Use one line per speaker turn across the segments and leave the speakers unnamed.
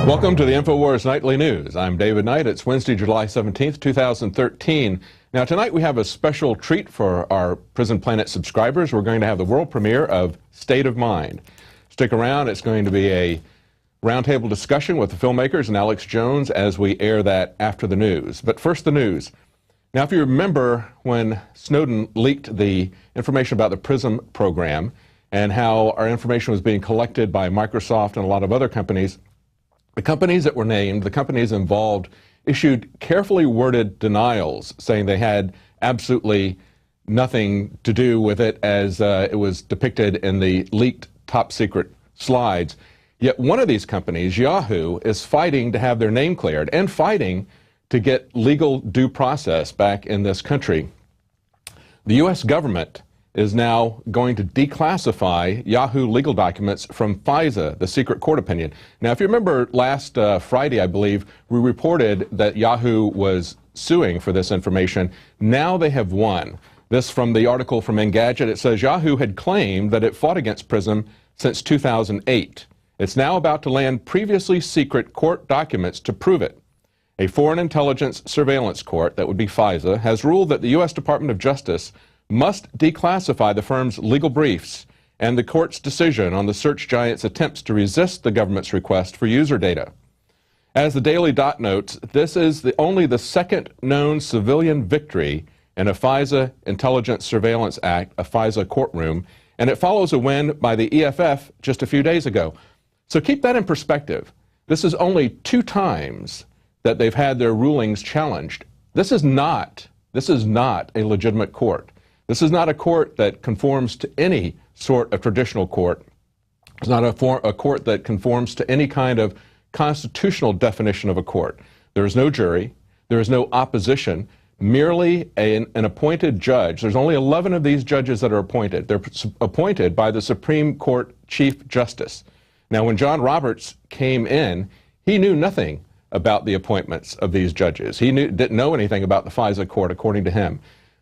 Welcome to the Infowars Nightly News. I'm David Knight. It's Wednesday, July 17th, 2013. Now, tonight we have a special treat for our Prison Planet subscribers. We're going to have the world premiere of State of Mind. Stick around. It's going to be a roundtable discussion with the filmmakers and Alex Jones as we air that after the news. But first, the news. Now, if you remember when Snowden leaked the information about the PRISM program and how our information was being collected by Microsoft and a lot of other companies, the companies that were named, the companies involved, issued carefully worded denials saying they had absolutely nothing to do with it as it was depicted in the leaked top secret slides. Yet one of these companies, Yahoo, is fighting to have their name cleared and fighting to get legal due process back in this country. The U.S. government is now going to declassify Yahoo legal documents from FISA, the secret court opinion. Now, if you remember last Friday, I believe, we reported that Yahoo was suing for this information. Now they have won. This from the article from Engadget. It says Yahoo had claimed that it fought against PRISM since 2008. It's now about to land previously secret court documents to prove it. A Foreign Intelligence Surveillance Court, that would be FISA, has ruled that the U.S. Department of Justice must declassify the firm's legal briefs and the court's decision on the search giant's attempts to resist the government's request for user data. As the Daily Dot notes, this is only the second known civilian victory in a FISA Intelligence Surveillance Act, a FISA courtroom, and it follows a win by the EFF just a few days ago. So keep that in perspective. This is only 2 times that they've had their rulings challenged. This is not a legitimate court. This is not a court that conforms to any sort of traditional court. It's not a court that conforms to any kind of constitutional definition of a court. There is no jury. There is no opposition. Merely an appointed judge. There's only 11 of these judges that are appointed. They're appointed by the Supreme Court Chief Justice. Now, when John Roberts came in, he knew nothing about the appointments of these judges. He didn't know anything about the FISA court, according to him.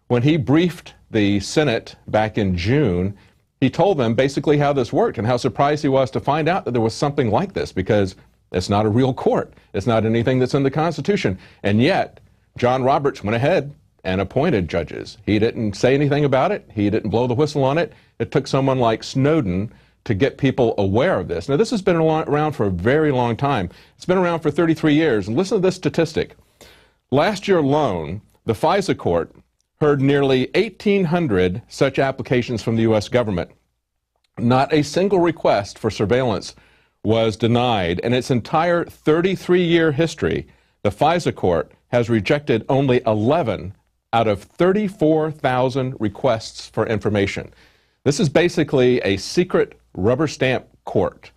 When he briefed the Senate back in June, he told them basically how this worked and how surprised he was to find out that there was something like this, because it's not a real court. It's not anything that's in the Constitution. And yet, John Roberts went ahead and appointed judges. He didn't say anything about it. He didn't blow the whistle on it. It took someone like Snowden to get people aware of this. Now, this has been around for a very long time. It's been around for 33 years. And listen to this statistic. Last year alone, the FISA court heard nearly 1,800 such applications from the U.S. government. Not a single request for surveillance was denied. In its entire 33-year history, the FISA court has rejected only 11 out of 34,000 requests for information. This is basically a secret rubber stamp court.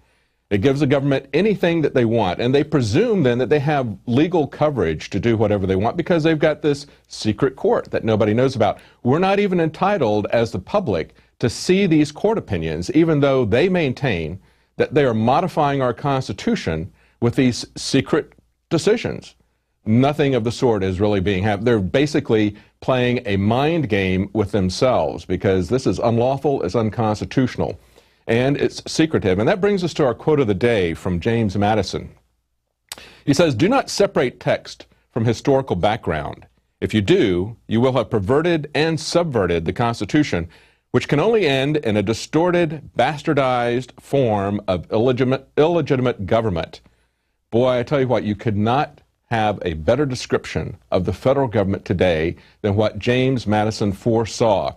It gives the government anything that they want, and they presume then that they have legal coverage to do whatever they want because they've got this secret court that nobody knows about. We're not even entitled as the public to see these court opinions, even though they maintain that they are modifying our Constitution with these secret decisions. Nothing of the sort is really being happened. They're basically playing a mind game with themselves because this is unlawful, it's unconstitutional, and it's secretive. And that brings us to our quote of the day from James Madison. He says, "Do not separate text from historical background. If you do, you will have perverted and subverted the Constitution, which can only end in a distorted, bastardized form of illegitimate government." Boy, I tell you what, you could not have a better description of the federal government today than what James Madison foresaw.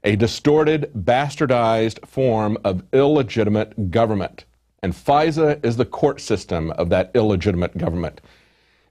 A distorted, bastardized form of illegitimate government. And FISA is the court system of that illegitimate government.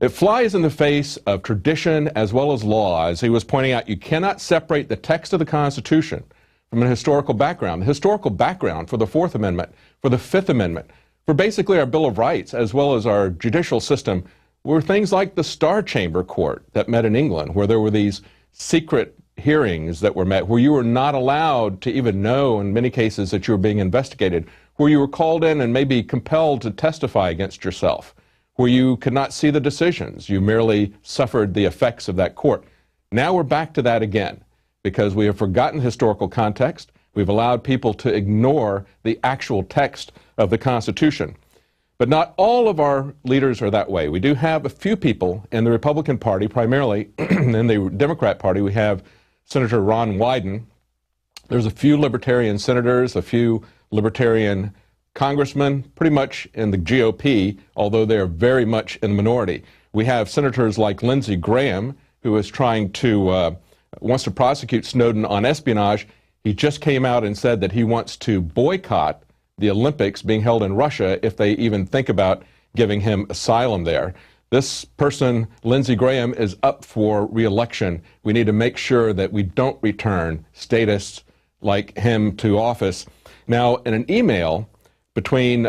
It flies in the face of tradition as well as law. As he was pointing out, you cannot separate the text of the Constitution from a historical background. The historical background for the Fourth Amendment, for the Fifth Amendment, for basically our Bill of Rights, as well as our judicial system, were things like the Star Chamber Court that met in England, where there were these secret hearings that were met, where you were not allowed to even know, in many cases, that you were being investigated, where you were called in and maybe compelled to testify against yourself, where you could not see the decisions. You merely suffered the effects of that court. Now we're back to that again, because we have forgotten historical context. We've allowed people to ignore the actual text of the Constitution. But not all of our leaders are that way. We do have a few people in the Republican Party, primarily in the Democrat Party. We have Senator Ron Wyden. There's a few libertarian senators, a few libertarian congressmen, pretty much in the GOP, although they're very much in the minority. We have senators like Lindsey Graham, who is trying to, wants to prosecute Snowden on espionage. He just came out and said that he wants to boycott the Olympics being held in Russia if they even think about giving him asylum there. This person, Lindsey Graham, is up for re-election. We need to make sure that we don't return statists like him to office. Now, in an email between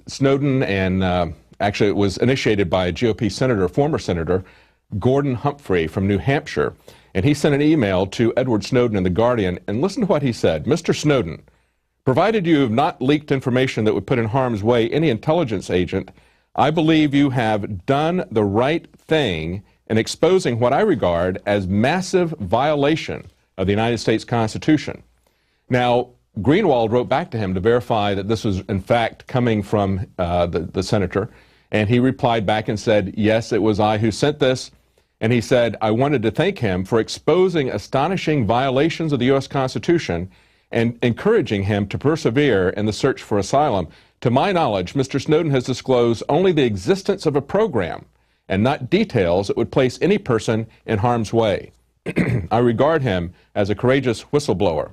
Snowden and, actually it was initiated by a GOP senator, former senator, Gordon Humphrey from New Hampshire, and he sent an email to Edward Snowden in The Guardian, and listen to what he said. Mr. Snowden, provided you have not leaked information that would put in harm's way any intelligence agent, I believe you have done the right thing in exposing what I regard as massive violation of the United States Constitution. Now, Greenwald wrote back to him to verify that this was in fact coming from the senator, and he replied back and said, yes, it was I who sent this. And he said, I wanted to thank him for exposing astonishing violations of the U.S. Constitution and encouraging him to persevere in the search for asylum. To my knowledge, Mr. Snowden has disclosed only the existence of a program and not details that would place any person in harm's way. I regard him as a courageous whistleblower.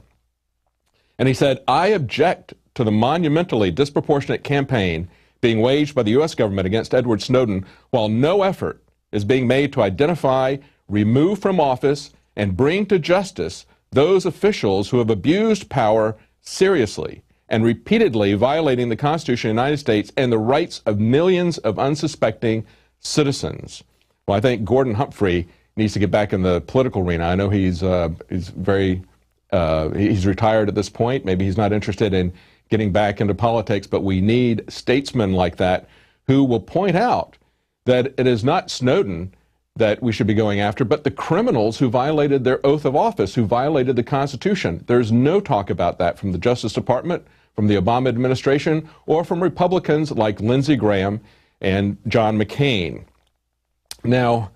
And he said, I object to the monumentally disproportionate campaign being waged by the U.S. government against Edward Snowden while no effort is being made to identify, remove from office, and bring to justice those officials who have abused power seriously and repeatedly violating the Constitution of the United States and the rights of millions of unsuspecting citizens. Well, I think Gordon Humphrey needs to get back in the political arena. I know he's retired at this point. Maybe he's not interested in getting back into politics, but we need statesmen like that who will point out that it is not Snowden that we should be going after, but the criminals who violated their oath of office, who violated the Constitution. There's no talk about that from the Justice Department, from the Obama administration, or from Republicans like Lindsey Graham and John McCain. Now,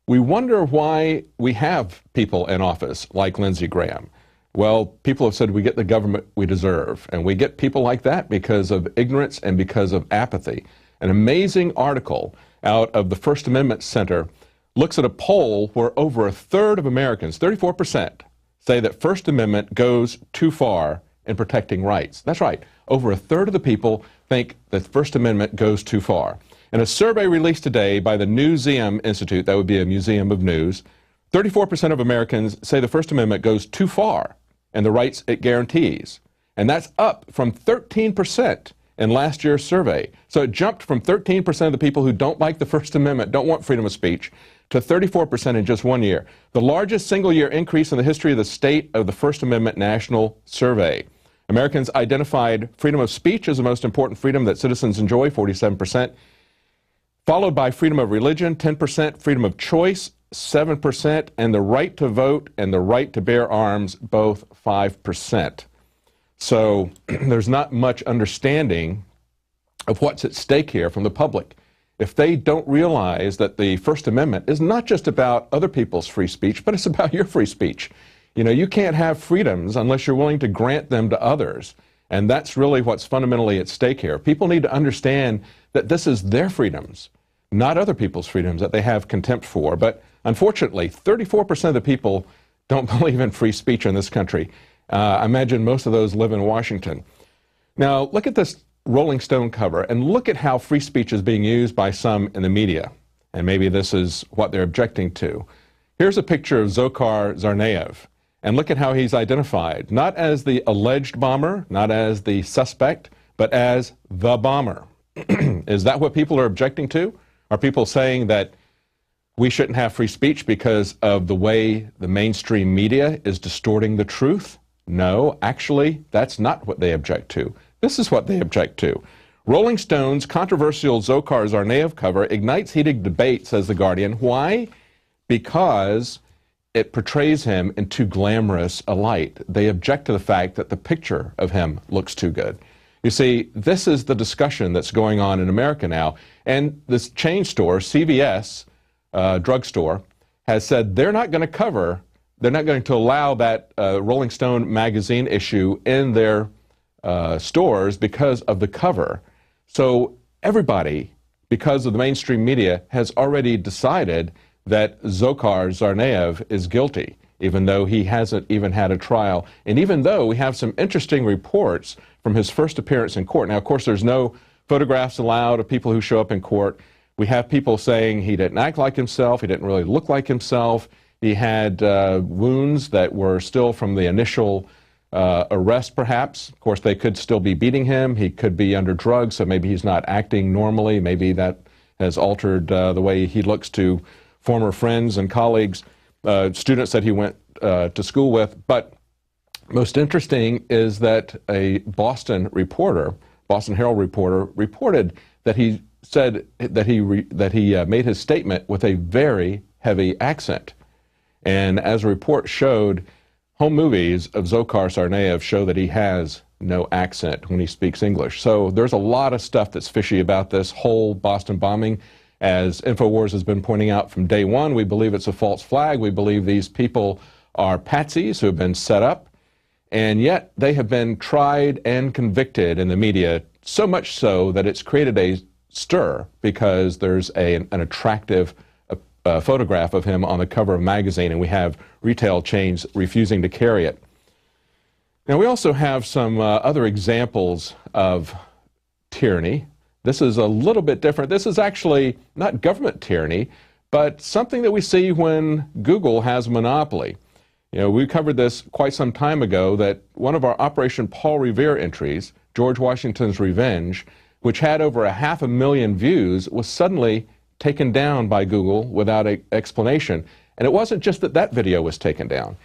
we wonder why we have people in office like Lindsey Graham. Well, people have said we get the government we deserve, and we get people like that because of ignorance and because of apathy. An amazing article out of the First Amendment Center looks at a poll where over a third of Americans, 34%, say that First Amendment goes too far in protecting rights. That's right. Over a third of the people think that First Amendment goes too far. In a survey released today by the Newseum Institute, that would be a museum of news, 34% of Americans say the First Amendment goes too far in the rights it guarantees. And that's up from 13% in last year's survey. So it jumped from 13% of the people who don't like the First Amendment, don't want freedom of speech, to 34% in just 1 year. The largest single-year increase in the history of the state of the First Amendment National Survey. Americans identified freedom of speech as the most important freedom that citizens enjoy, 47%, followed by freedom of religion, 10%, freedom of choice, 7%, and the right to vote and the right to bear arms, both 5%. So there's not much understanding of what's at stake here from the public. If they don't realize that the First Amendment is not just about other people's free speech, but it's about your free speech. You know, you can't have freedoms unless you're willing to grant them to others. And that's really what's fundamentally at stake here. People need to understand that this is their freedoms, not other people's freedoms that they have contempt for. But unfortunately, 34% of the people don't believe in free speech in this country. I imagine most of those live in Washington. Now, look at this Rolling Stone cover and look at how free speech is being used by some in the media. And maybe this is what they're objecting to. Here's a picture of Dzhokhar Tsarnaev. And look at how he's identified, not as the alleged bomber, not as the suspect, but as the bomber. Is that what people are objecting to? Are people saying that we shouldn't have free speech because of the way the mainstream media is distorting the truth? No, actually, that's not what they object to. This is what they object to. Rolling Stone's controversial Dzhokhar Tsarnaev cover ignites heated debate, says The Guardian. Why? Because it portrays him in too glamorous a light. They object to the fact that the picture of him looks too good. You see, this is the discussion that's going on in America now. And this chain store, CVS drugstore, has said they're not going to allow that Rolling Stone magazine issue in their stores because of the cover. So everybody, because of the mainstream media, has already decided that Dzhokhar Tsarnaev is guilty, even though he hasn't even had a trial, and even though we have some interesting reports from his first appearance in court. Now, of course, there's no photographs allowed of people who show up in court. We have people saying he didn't act like himself, he didn't really look like himself, he had wounds that were still from the initial arrest, perhaps. Of course, they could still be beating him, he could be under drugs, so maybe he's not acting normally, maybe that has altered the way he looks to former friends and colleagues, students that he went to school with. But most interesting is that a Boston Herald reporter, reported that he said that he made his statement with a very heavy accent. And as a report showed, home movies of Dzhokhar Tsarnaev show that he has no accent when he speaks English. So there's a lot of stuff that's fishy about this whole Boston bombing. As Infowars has been pointing out from day one, we believe it's a false flag. We believe these people are patsies who have been set up, and yet they have been tried and convicted in the media, so much so that it's created a stir because there's an attractive photograph of him on the cover of a magazine, and we have retail chains refusing to carry it. Now, we also have some other examples of tyranny. This is a little bit different. This is actually not government tyranny, but something that we see when Google has a monopoly. You know, we covered this quite some time ago, that one of our Operation Paul Revere entries, George Washington's Revenge, which had over 500,000 views, was suddenly taken down by Google without an explanation. And it wasn't just that that video was taken down.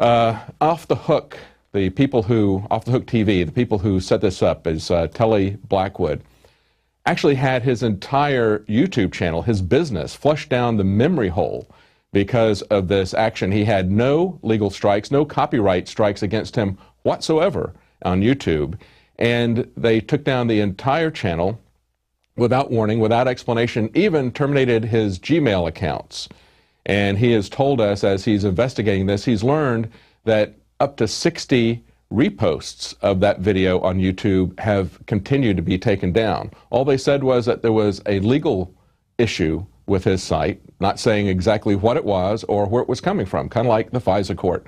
Off the Hook, Off the Hook TV, the people who set this up is Telly Blackwood, actually had his entire YouTube channel, his business, flushed down the memory hole because of this action. He had no legal strikes, no copyright strikes against him whatsoever on YouTube. And they took down the entire channel without warning, without explanation, even terminated his Gmail accounts. And he has told us, as he's investigating this, he's learned that up to 60 reposts of that video on YouTube have continued to be taken down. All they said was that there was a legal issue with his site, not saying exactly what it was or where it was coming from, kind of like the FISA court.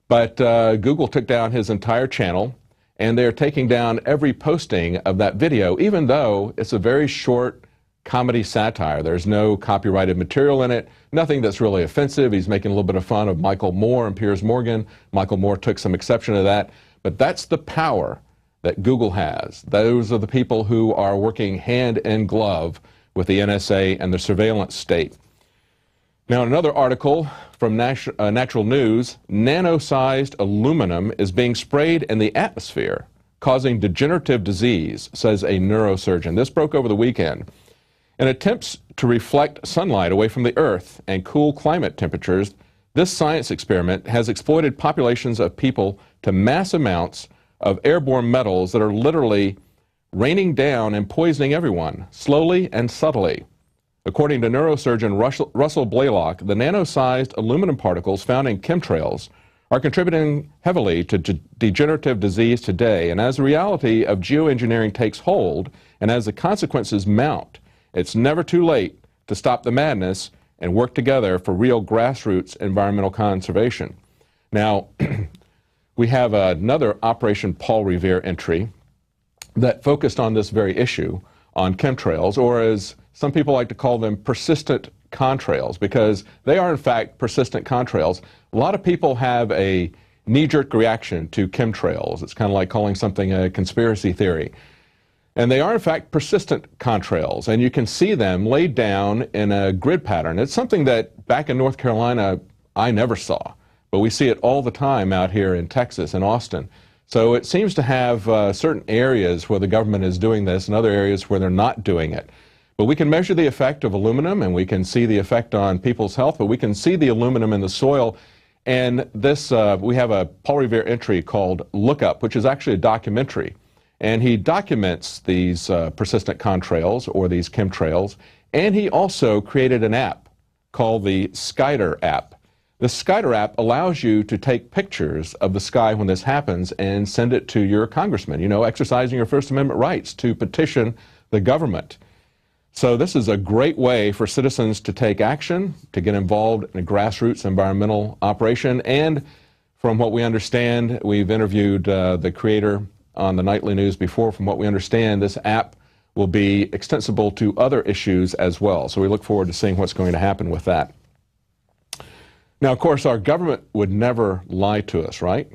But Google took down his entire channel, and they're taking down every posting of that video, even though it's a very short comedy satire. There's no copyrighted material in it, nothing that's really offensive. He's making a little bit of fun of Michael Moore and Piers Morgan. Michael Moore took some exception to that. But that's the power that Google has. Those are the people who are working hand in glove with the NSA and the surveillance state. Now, another article from Natural News, nano-sized aluminum is being sprayed in the atmosphere, causing degenerative disease, says a neurosurgeon. This broke over the weekend. In attempts to reflect sunlight away from the Earth and cool climate temperatures, this science experiment has exploited populations of people to mass amounts of airborne metals that are literally raining down and poisoning everyone, slowly and subtly. According to neurosurgeon Russell Blaylock, the nano-sized aluminum particles found in chemtrails are contributing heavily to degenerative disease today. And as the reality of geoengineering takes hold, and as the consequences mount, it's never too late to stop the madness and work together for real grassroots environmental conservation. Now, we have another Operation Paul Revere entry that focused on this very issue, on chemtrails, or as some people like to call them, persistent contrails, because they are in fact persistent contrails. A lot of people have a knee-jerk reaction to chemtrails. It's kind of like calling something a conspiracy theory. And they are in fact persistent contrails, and you can see them laid down in a grid pattern. It's something that back in North Carolina I never saw, but we see it all the time out here in Texas and Austin. So it seems to have certain areas where the government is doing this and other areas where they're not doing it. But we can measure the effect of aluminum, and we can see the effect on people's health, but we can see the aluminum in the soil. And this, we have a Paul Revere entry called Look Up, which is actually a documentary. and he documents these persistent contrails or these chemtrails, and he also created an app called the SkyDer app. The SkyDer app allows you to take pictures of the sky when this happens and send it to your congressman, you know, exercising your First Amendment rights to petition the government. So this is a great way for citizens to take action, to get involved in a grassroots environmental operation. And from what we understand, we've interviewed the creator on the nightly news before. From what we understand, this app will be extensible to other issues as well. So we look forward to seeing what's going to happen with that. Now, of course, our government would never lie to us, right?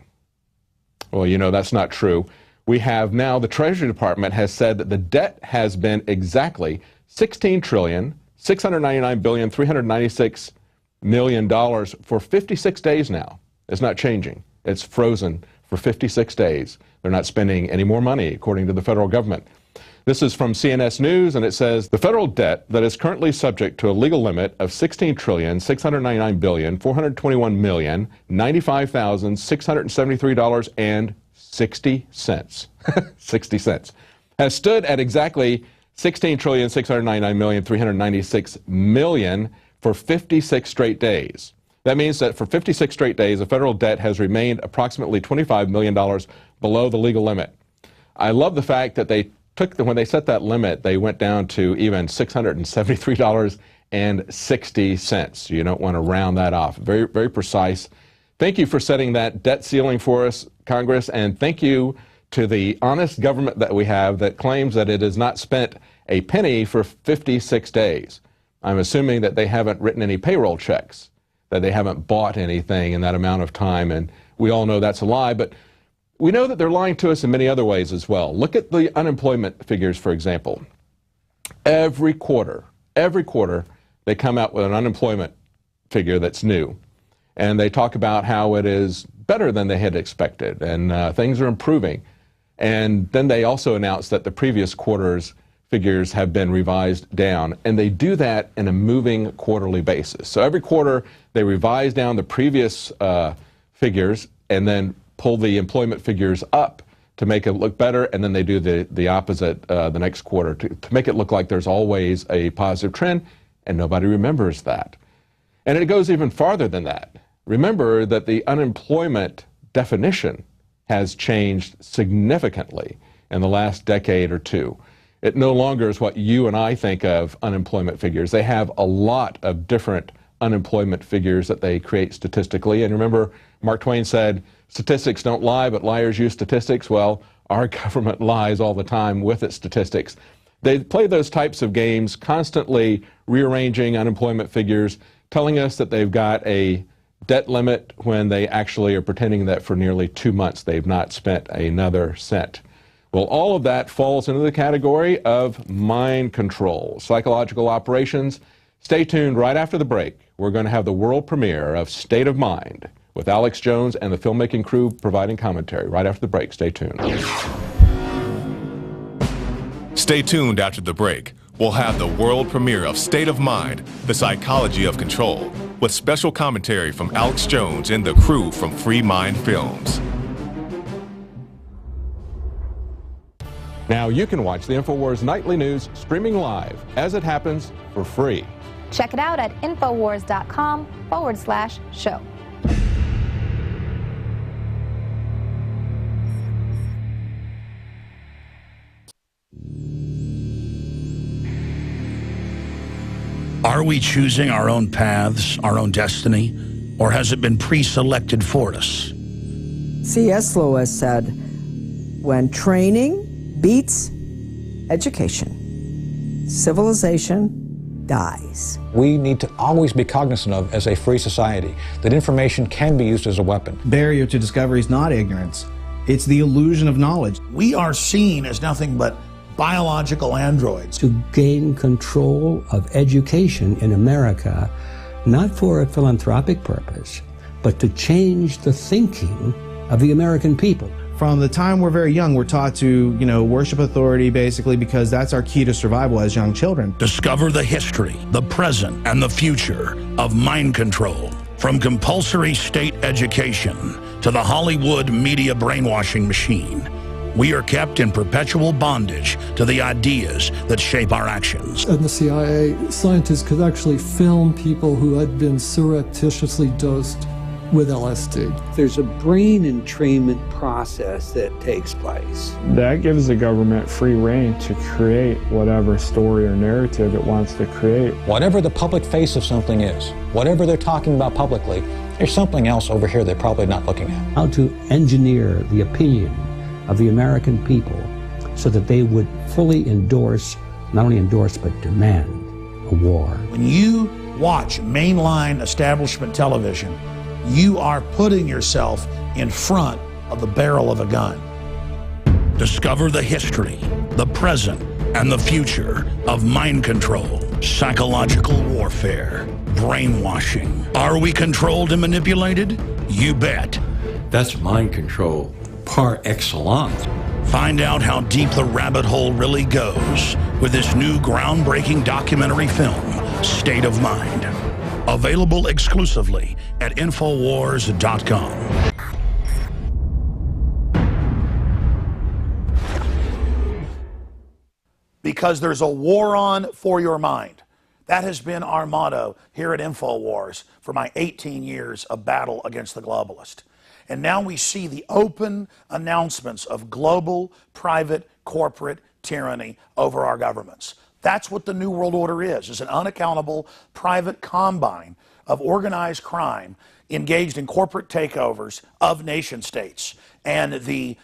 Well, you know, that's not true. We have now, the Treasury Department has said that the debt has been exactly $16,699,396,000,000 for 56 days now. It's not changing. It's frozen for 56 days. They're not spending any more money, according to the federal government. This is from CNS News, and it says, the federal debt that is currently subject to a legal limit of $16,699,421,095,673.60 60 cents has stood at exactly $16,699,396,000,000 for 56 straight days. That means that for 56 straight days, the federal debt has remained approximately $25 million below the legal limit. I love the fact that when they set that limit, they went down to even $673.60. You don't want to round that off. Very, very precise. Thank you for setting that debt ceiling for us, Congress, and thank you to the honest government that we have that claims that it has not spent a penny for 56 days. I'm assuming that they haven't written any payroll checks, that they haven't bought anything in that amount of time, and we all know that's a lie, but we know that they're lying to us in many other ways as well. Look at the unemployment figures, for example. Every quarter, they come out with an unemployment figure that's new. And they talk about how it is better than they had expected and things are improving. And then they also announce that the previous quarter's figures have been revised down. And they do that in a moving quarterly basis. So every quarter, they revise down the previous figures and then pull the employment figures up to make it look better, and then they do the opposite the next quarter to make it look like there's always a positive trend, and nobody remembers that. And it goes even farther than that. Remember that the unemployment definition has changed significantly in the last decade or two. It no longer is what you and I think of unemployment figures. They have a lot of different unemployment figures that they create statistically. And remember, Mark Twain said, statistics don't lie, but liars use statistics. Well, our government lies all the time with its statistics. They play those types of games, constantly rearranging unemployment figures, telling us that they've got a debt limit when they actually are pretending that for nearly 2 months they've not spent another cent. Well, all of that falls into the category of mind control, psychological operations. Stay tuned right after the break. We're going to have the world premiere of State of Mind with Alex Jones and the filmmaking crew providing commentary. Right after the break. Stay tuned.
Stay tuned after the break. We'll have the world premiere of State of Mind, The Psychology of Control, with special commentary from Alex Jones and the crew from Free Mind Films.
Now you can watch the Infowars Nightly News streaming live as it happens for free.
Check it out at Infowars.com/show.
Are we choosing our own paths, our own destiny, or has it been pre-selected for us?
C.S. Lewis said, when training beats education, civilization dies.
We need to always be cognizant of, as a free society, that information can be used as a weapon.
Barrier to discovery is not ignorance. It's the illusion of knowledge.
We are seen as nothing but biological androids.
To gain control of education in America, not for a philanthropic purpose, but to change the thinking of the American people.
From the time we're very young, we're taught to, worship authority, basically, because that's our key to survival as young children.
Discover the history, the present, and the future of mind control. From compulsory state education to the Hollywood media brainwashing machine, We are kept in perpetual bondage to the ideas that shape our actions.
And the CIA scientists could actually film people who had been surreptitiously dosed with LSD.
There's a brain entrainment process that takes place.
That gives the government free rein to create whatever story or narrative it wants to create.
Whatever the public face of something is, whatever they're talking about publicly, there's something else over here they're probably not looking at.
How to engineer the opinion of the American people so that they would fully endorse, not only endorse, but demand a war.
When you watch mainline establishment television, you are putting yourself in front of the barrel of a gun.
Discover the history, the present, and the future of mind control, psychological warfare, brainwashing. Are we controlled and manipulated? You bet.
That's mind control par excellence.
Find out how deep the rabbit hole really goes with this new groundbreaking documentary film, State of Mind. Available exclusively at Infowars.com.
Because there's a war on for your mind. That has been our motto here at Infowars for my 18 years of battle against the globalist. And now we see the open announcements of global, private, corporate tyranny over our governments. That's what the New World Order is an unaccountable private combine of organized crime engaged in corporate takeovers of nation states and the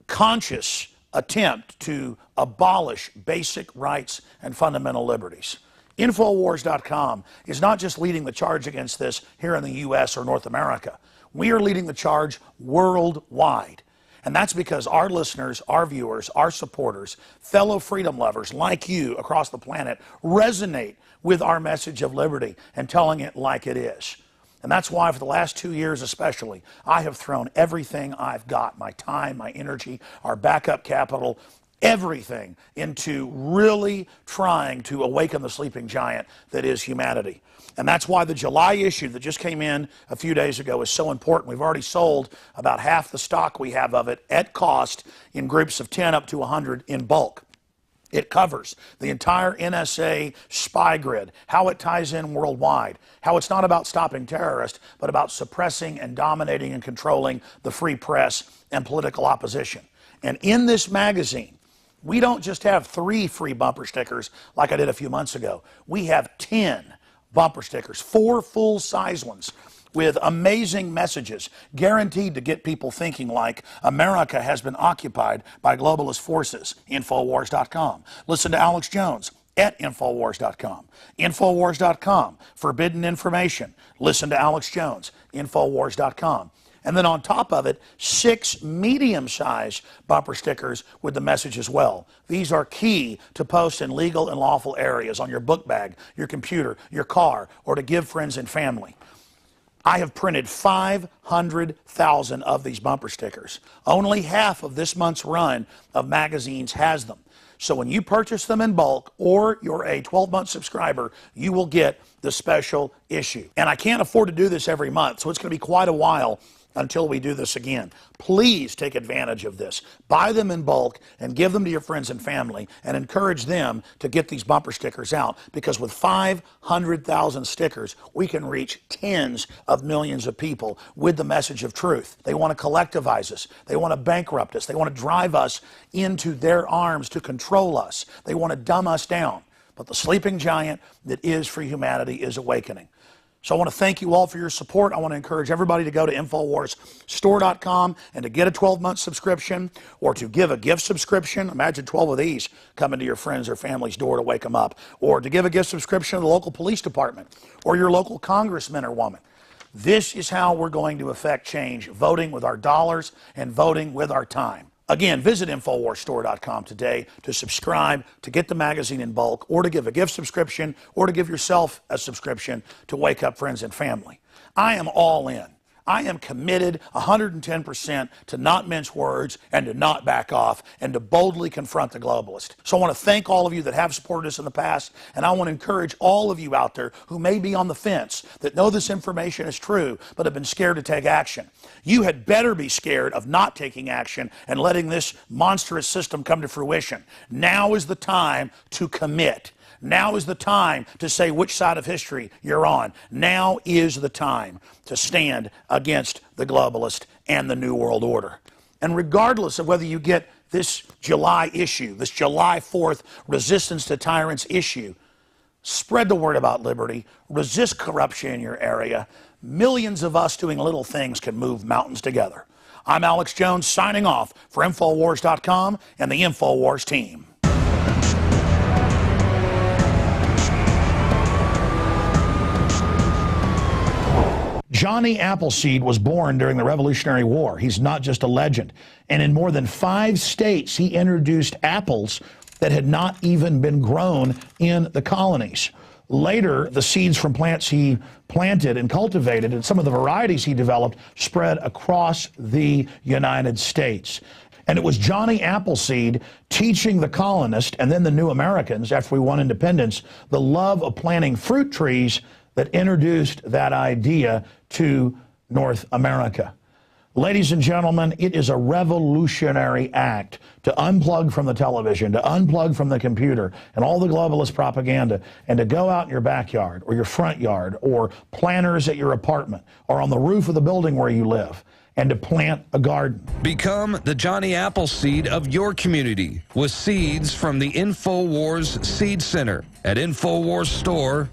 conscious attempt to abolish basic rights and fundamental liberties. Infowars.com is not just leading the charge against this here in the U.S. or North America. We are leading the charge worldwide. And that's because our listeners, our viewers, our supporters, fellow freedom lovers like you across the planet resonate with our message of liberty and telling it like it is. And that's why for the last 2 years especially, I have thrown everything I've got, my time, my energy, our backup capital, everything into really trying to awaken the sleeping giant that is humanity. And that's why the July issue that just came in a few days ago is so important. We've already sold about half the stock we have of it at cost in groups of 10 up to 100 in bulk. It covers the entire NSA spy grid, how it ties in worldwide, how it's not about stopping terrorists, but about suppressing and dominating and controlling the free press and political opposition. And in this magazine, we don't just have 3 free bumper stickers like I did a few months ago. We have 10 bumper stickers, 4 full-size ones with amazing messages guaranteed to get people thinking like America has been occupied by globalist forces. Infowars.com. Listen to Alex Jones at Infowars.com. Infowars.com. Forbidden information. Listen to Alex Jones. Infowars.com. And then on top of it, 6 medium-sized bumper stickers with the message as well. These are key to post in legal and lawful areas on your book bag, your computer, your car, or to give friends and family. I have printed 500,000 of these bumper stickers. Only half of this month's run of magazines has them. So when you purchase them in bulk or you're a 12-month subscriber, you will get the special issue. And I can't afford to do this every month, so it's going to be quite a while until we do this again. Please take advantage of this. Buy them in bulk and give them to your friends and family and encourage them to get these bumper stickers out, because with 500,000 stickers, we can reach tens of millions of people with the message of truth. They want to collectivize us. They want to bankrupt us. They want to drive us into their arms to control us. They want to dumb us down. But the sleeping giant that is free humanity is awakening. So I want to thank you all for your support. I want to encourage everybody to go to InfoWarsStore.com and to get a 12-month subscription or to give a gift subscription. Imagine 12 of these coming to your friends or family's door to wake them up. Or to give a gift subscription to the local police department or your local congressman or woman. This is how we're going to affect change, voting with our dollars and voting with our time. Again, visit InfoWarsStore.com today to subscribe, to get the magazine in bulk, or to give a gift subscription, or to give yourself a subscription to wake up friends and family. I am all in. I am committed 110% to not mince words and to not back off and to boldly confront the globalist. So I want to thank all of you that have supported us in the past, and I want to encourage all of you out there who may be on the fence, that know this information is true, but have been scared to take action. You had better be scared of not taking action and letting this monstrous system come to fruition. Now is the time to commit. Now is the time to say which side of history you're on. Now is the time to stand against the globalist and the New World Order. And regardless of whether you get this July issue, this July 4th Resistance to Tyrants issue, spread the word about liberty, resist corruption in your area. Millions of us doing little things can move mountains together. I'm Alex Jones signing off for Infowars.com and the Infowars team. Johnny Appleseed was born during the Revolutionary War. He's not just a legend. And in more than 5 states, he introduced apples that had not even been grown in the colonies. Later, the seeds from plants he planted and cultivated and some of the varieties he developed spread across the United States. And it was Johnny Appleseed teaching the colonists and then the new Americans, after we won independence, the love of planting fruit trees that introduced that idea to North America. Ladies and gentlemen, it is a revolutionary act to unplug from the television, to unplug from the computer and all the globalist propaganda, and to go out in your backyard or your front yard or planters at your apartment or on the roof of the building where you live, and to plant a garden.
Become the Johnny Appleseed of your community with seeds from the Infowars Seed Center at InfowarsStore.com.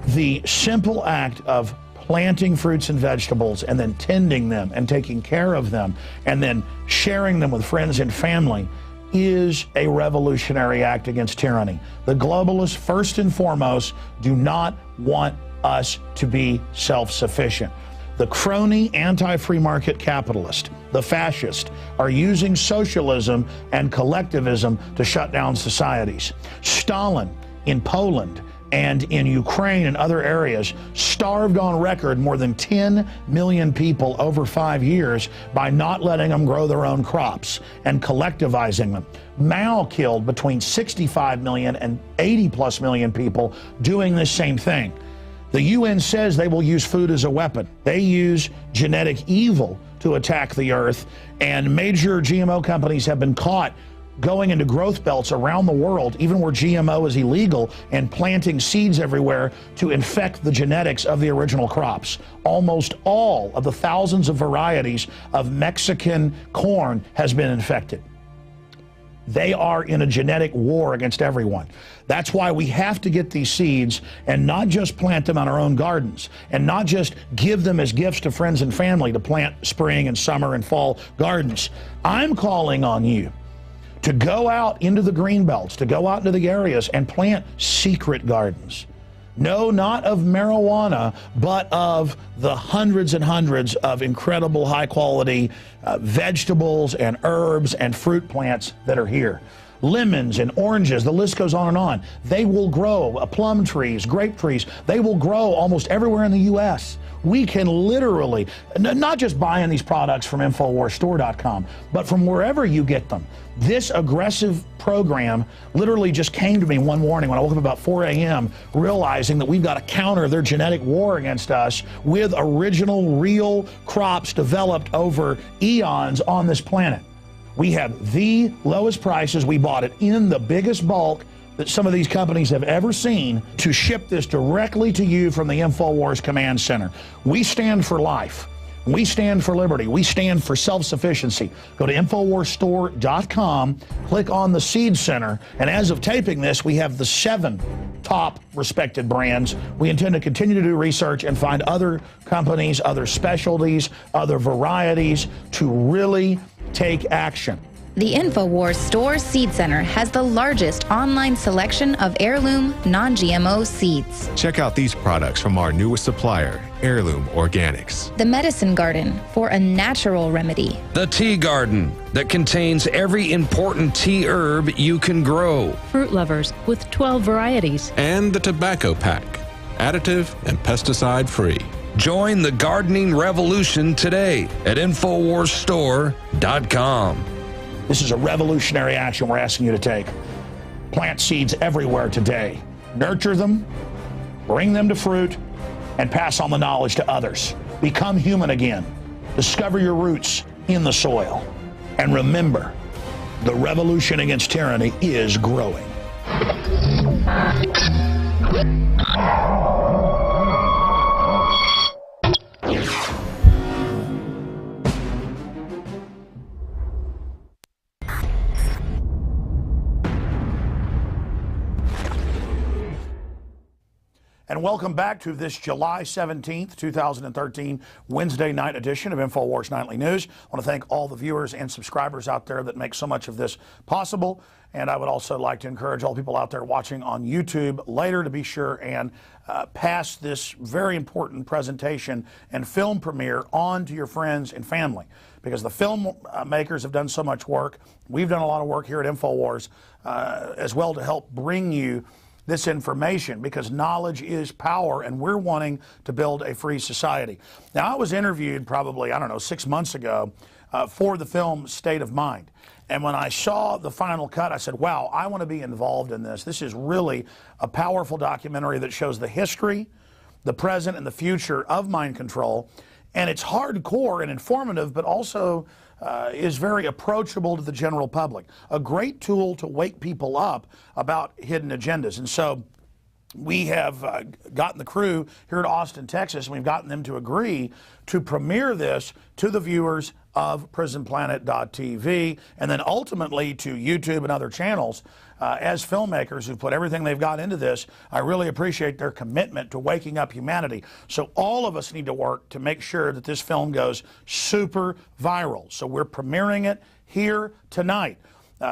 The simple act of planting fruits and vegetables and then tending them and taking care of them and then sharing them with friends and family is a revolutionary act against tyranny. The globalists, first and foremost, do not want us to be self-sufficient. The crony anti-free market capitalist, the fascist, are using socialism and collectivism to shut down societies. Stalin in Poland and in Ukraine and other areas starved on record more than 10 million people over 5 years by not letting them grow their own crops and collectivizing them. Mao killed between 65 million and 80+ million people doing this same thing. The UN says they will use food as a weapon. They use genetic evil to attack the earth, and major GMO companies have been caught going into growth belts around the world, even where GMO is illegal, and planting seeds everywhere to infect the genetics of the original crops. Almost all of the thousands of varieties of Mexican corn has been infected. They are in a genetic war against everyone. That's why we have to get these seeds and not just plant them on our own gardens and not just give them as gifts to friends and family to plant spring and summer and fall gardens. I'm calling on you to go out into the green belts, to go out into the areas and plant secret gardens. No, not of marijuana, but of the hundreds and hundreds of incredible high-quality vegetables and herbs and fruit plants that are here. Lemons and oranges, the list goes on and on. They will grow, plum trees, grape trees, they will grow almost everywhere in the U.S. We can literally, not just buying these products from InfowarsStore.com, but from wherever you get them. This aggressive program literally just came to me one morning when I woke up about 4 a.m. realizing that we've got to counter their genetic war against us with original, real crops developed over eons on this planet. We have the lowest prices. We bought it in the biggest bulk that some of these companies have ever seen to ship this directly to you from the InfoWars Command Center. We stand for life. We stand for liberty. We stand for self-sufficiency. Go to InfoWarsStore.com, click on the Seed Center, and as of taping this, we have the 7 top respected brands. We intend to continue to do research and find other companies, other specialties, other varieties to really take action.
The Infowars Store Seed Center has the largest online selection of heirloom, non-GMO seeds.
Check out these products from our newest supplier, Heirloom Organics.
The Medicine Garden for a natural remedy.
The Tea Garden that contains every important tea herb you can grow.
Fruit Lovers with 12 varieties.
And the Tobacco Pack, additive and pesticide free.
Join the gardening revolution today at InfoWarsStore.com.
This is a revolutionary action we're asking you to take. Plant seeds everywhere today. Nurture them, bring them to fruit, and pass on the knowledge to others. Become human again. Discover your roots in the soil. And remember, the revolution against tyranny is growing. And welcome back to this July 17th, 2013, Wednesday night edition of Infowars Nightly News. I want to thank all the viewers and subscribers out there that make so much of this possible. And I would also like to encourage all people out there watching on YouTube later to be sure and pass this very important presentation and film premiere on to your friends and family. Because the film makers have done so much work. We've done a lot of work here at Infowars as well to help bring you this information, because knowledge is power, and we're wanting to build a free society. Now, I was interviewed probably, 6 months ago for the film State of Mind. And when I saw the final cut, I said, wow, I want to be involved in this. This is really a powerful documentary that shows the history, the present, and the future of mind control. And it's hardcore and informative, but also is very approachable to the general public. A great tool to wake people up about hidden agendas. And so we have gotten the crew here at Austin, Texas, and we've gotten them to agree to premiere this to the viewers of PrisonPlanet.tv and then ultimately to YouTube and other channels. As filmmakers who've put everything they've got into this, I really appreciate their commitment to waking up humanity. So all of us need to work to make sure that this film goes super viral. So we're premiering it here tonight.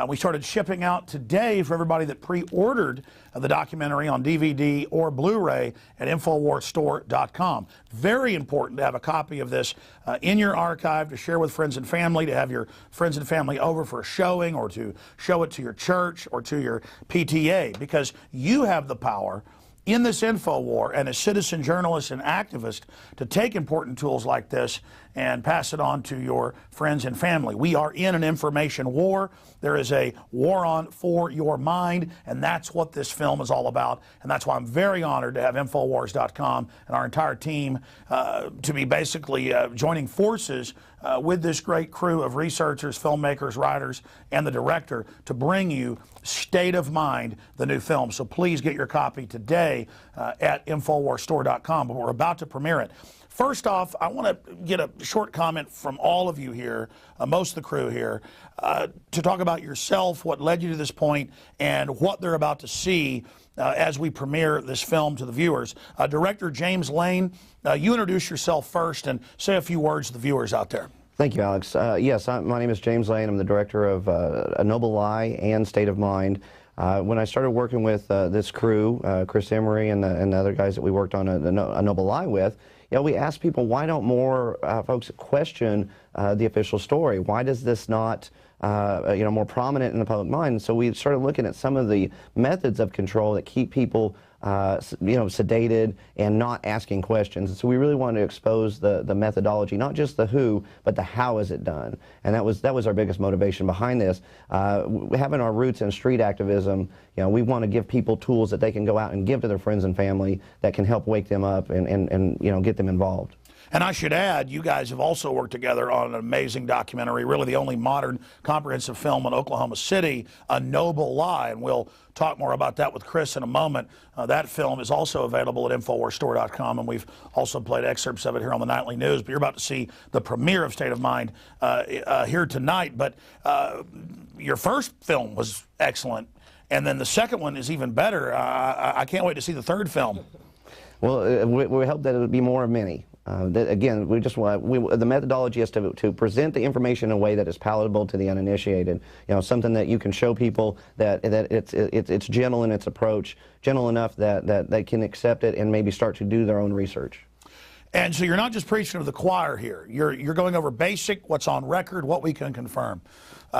We started shipping out today for everybody that pre-ordered the documentary on DVD or Blu-ray at InfoWarsStore.com. Very important to have a copy of this in your archive to share with friends and family, to have your friends and family over for a showing, or to show it to your church or to your PTA, because you have the power in this info war and as citizen journalists and activists to take important tools like this and pass it on to your friends and family. We are in an information war. There is a war on for your mind, and that's what this film is all about. And that's why I'm very honored to have Infowars.com and our entire team to be basically joining forces with this great crew of researchers, filmmakers, writers, and the director to bring you State of Mind, the new film. So please get your copy today at InfoWarsStore.com, but we're about to premiere it. First off, I want to get a short comment from all of you here, most of the crew here, to talk about yourself, what led you to this point, and what they're about to see as we premiere this film to the viewers. Director James Lane, you introduce yourself first and say a few words to the viewers out there.
Thank you, Alex. Yes, my name is James Lane. I'm the director of A Noble Lie and State of Mind. When I started working with this crew, Chris Emery and the other guys that we worked on A Noble Lie with, we asked people, why don't more folks question the official story? Why does this not more prominent in the public mind? So we started looking at some of the methods of control that keep people sedated and not asking questions. And so we really wanted to expose the methodology, not just the who, but the how is it done. And that was our biggest motivation behind this. Having our roots in street activism, we want to give people tools that they can go out and give to their friends and family that can help wake them up and get them involved.
And I should add, you guys have also worked together on an amazing documentary, really the only modern comprehensive film in Oklahoma City, A Noble Lie. And we'll talk more about that with Chris in a moment. That film is also available at InfoWarsStore.com, and we've also played excerpts of it here on the Nightly News. But you're about to see the premiere of State of Mind here tonight. But your first film was excellent, and then the second one is even better. I can't wait to see the third film.
Well, we hope that it would be more of many. Again, we just want the methodology is to present the information in a way that is palatable to the uninitiated. Something that you can show people that it's gentle in its approach, gentle enough that they can accept it and maybe start to do their own research.
And so you're not just preaching to the choir here. You're going over basic, what's on record, what we can confirm.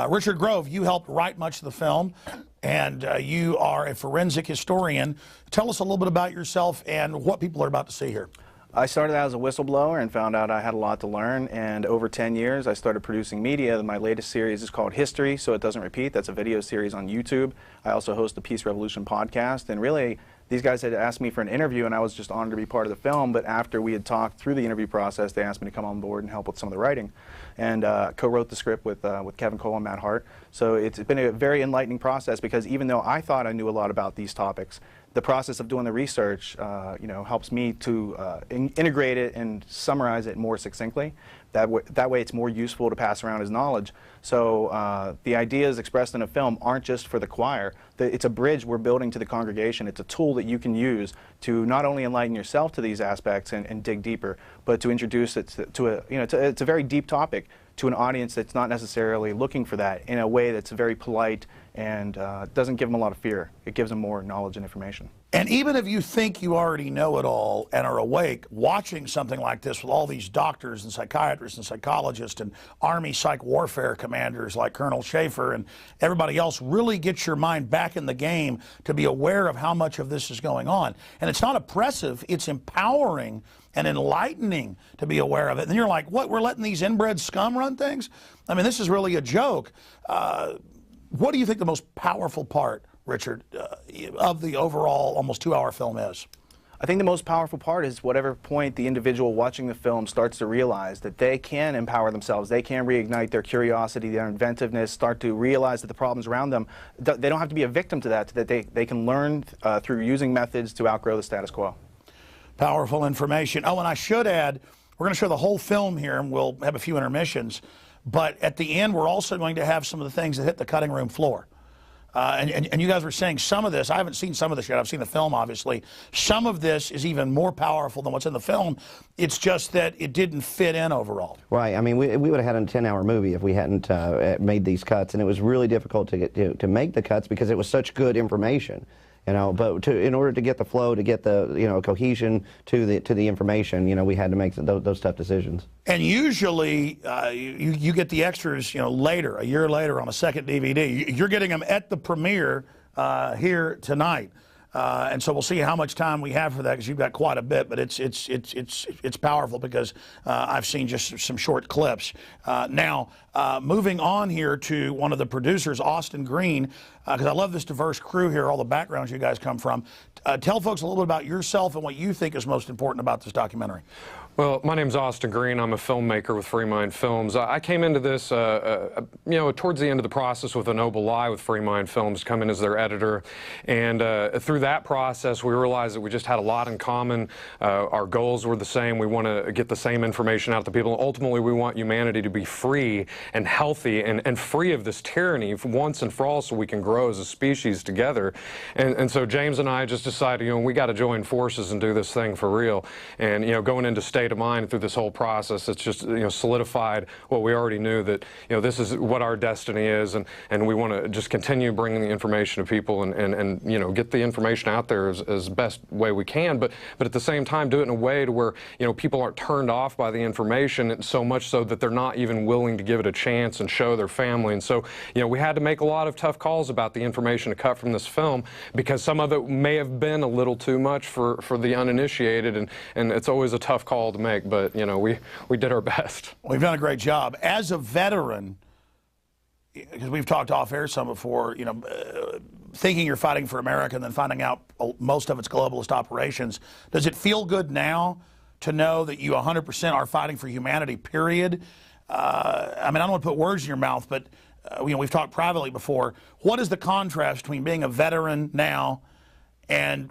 Richard Grove, you helped write much of the film, and you are a forensic historian. Tell us a little bit about yourself and what people are about to see here.
I started out as a whistleblower and found out I had a lot to learn, and over 10 years I started producing media. My latest series is called History, So It Doesn't Repeat. That's a video series on YouTube. I also host the Peace Revolution podcast, and really these guys had asked me for an interview and I was just honored to be part of the film, but after we had talked through the interview process, they asked me to come on board and help with some of the writing, and co-wrote the script with Kevin Cole and Matt Hart. So it's been a very enlightening process, because even though I thought I knew a lot about these topics, the process of doing the research helps me to integrate it and summarize it more succinctly. That way it's more useful to pass around as knowledge. So the ideas expressed in a film aren't just for the choir. It's a bridge we're building to the congregation. It's a tool that you can use to not only enlighten yourself to these aspects and dig deeper, but to introduce it to a, it's a very deep topic to an audience that's not necessarily looking for that, in a way that's very polite and doesn't give them a lot of fear. It gives them more knowledge and information.
And even if you think you already know it all and are awake, watching something like this with all these doctors and psychiatrists and psychologists and Army psych warfare commanders like Colonel Schaefer and everybody else really gets your mind back in the game to be aware of how much of this is going on. And it's not oppressive, it's empowering and enlightening to be aware of it. And you're like, what, we're letting these inbred scum run things? I mean, this is really a joke. What do you think the most powerful part, Richard, of the overall almost 2-hour film is?
I think the most powerful part is whatever point the individual watching the film starts to realize that they can empower themselves, they can reignite their curiosity, their inventiveness, start to realize that the problems around them, they don't have to be a victim to that, that they can learn through using methods to outgrow the status quo.
Powerful information. Oh, and I should add, we're going to show the whole film here, and we'll have a few intermissions, but at the end we're also going to have some of the things that hit the cutting room floor. And you guys were saying some of this, I haven't seen some of this yet, I've seen the film obviously, some of this is even more powerful than what's in the film. It's just that it didn't fit in overall. Right,
I mean, we would have had a 10-hour movie if we hadn't made these cuts, and it was really difficult to make the cuts because it was such good information. But in order to get the flow, to get the cohesion to the information, we had to make those tough decisions.
And usually you get the extras later, a year later on a second DVD. You're getting them at the premiere here tonight. And so we'll see how much time we have for that, because you've got quite a bit, but it's powerful because I've seen just some short clips. Now, moving on here to one of the producers, Austin Green, because I love this diverse crew here, all the backgrounds you guys come from. Tell folks a little bit about yourself and what you think is most important about this documentary.
Well, my name's Austin Green. I'm a filmmaker with Free Mind Films. I came into this, towards the end of the process with A Noble Lie with Free Mind Films, come in as their editor. And through that process, we realized that we just had a lot in common. Our goals were the same. We want to get the same information out to people. Ultimately, we want humanity to be free and healthy and free of this tyranny once and for all, so we can grow as a species together. And so James and I just decided, we got to join forces and do this thing for real. And, going into State of Mind through this whole process, it's just solidified what we already knew, that this is what our destiny is, and we want to just continue bringing the information to people and get the information out there as best way we can, but at the same time do it in a way to where people aren't turned off by the information so much so that they're not even willing to give it a chance and show their family. And so we had to make a lot of tough calls about the information to cut from this film, because some of it may have been a little too much for the uninitiated, and it's always a tough call to make, but we did our best.
We've done a great job. As a veteran, because we've talked off air some before, thinking you're fighting for America and then finding out most of its globalist operations, does it feel good now to know that you 100% are fighting for humanity, period? I mean, I don't want to put words in your mouth, but we've talked privately before. What is the contrast between being a veteran now and,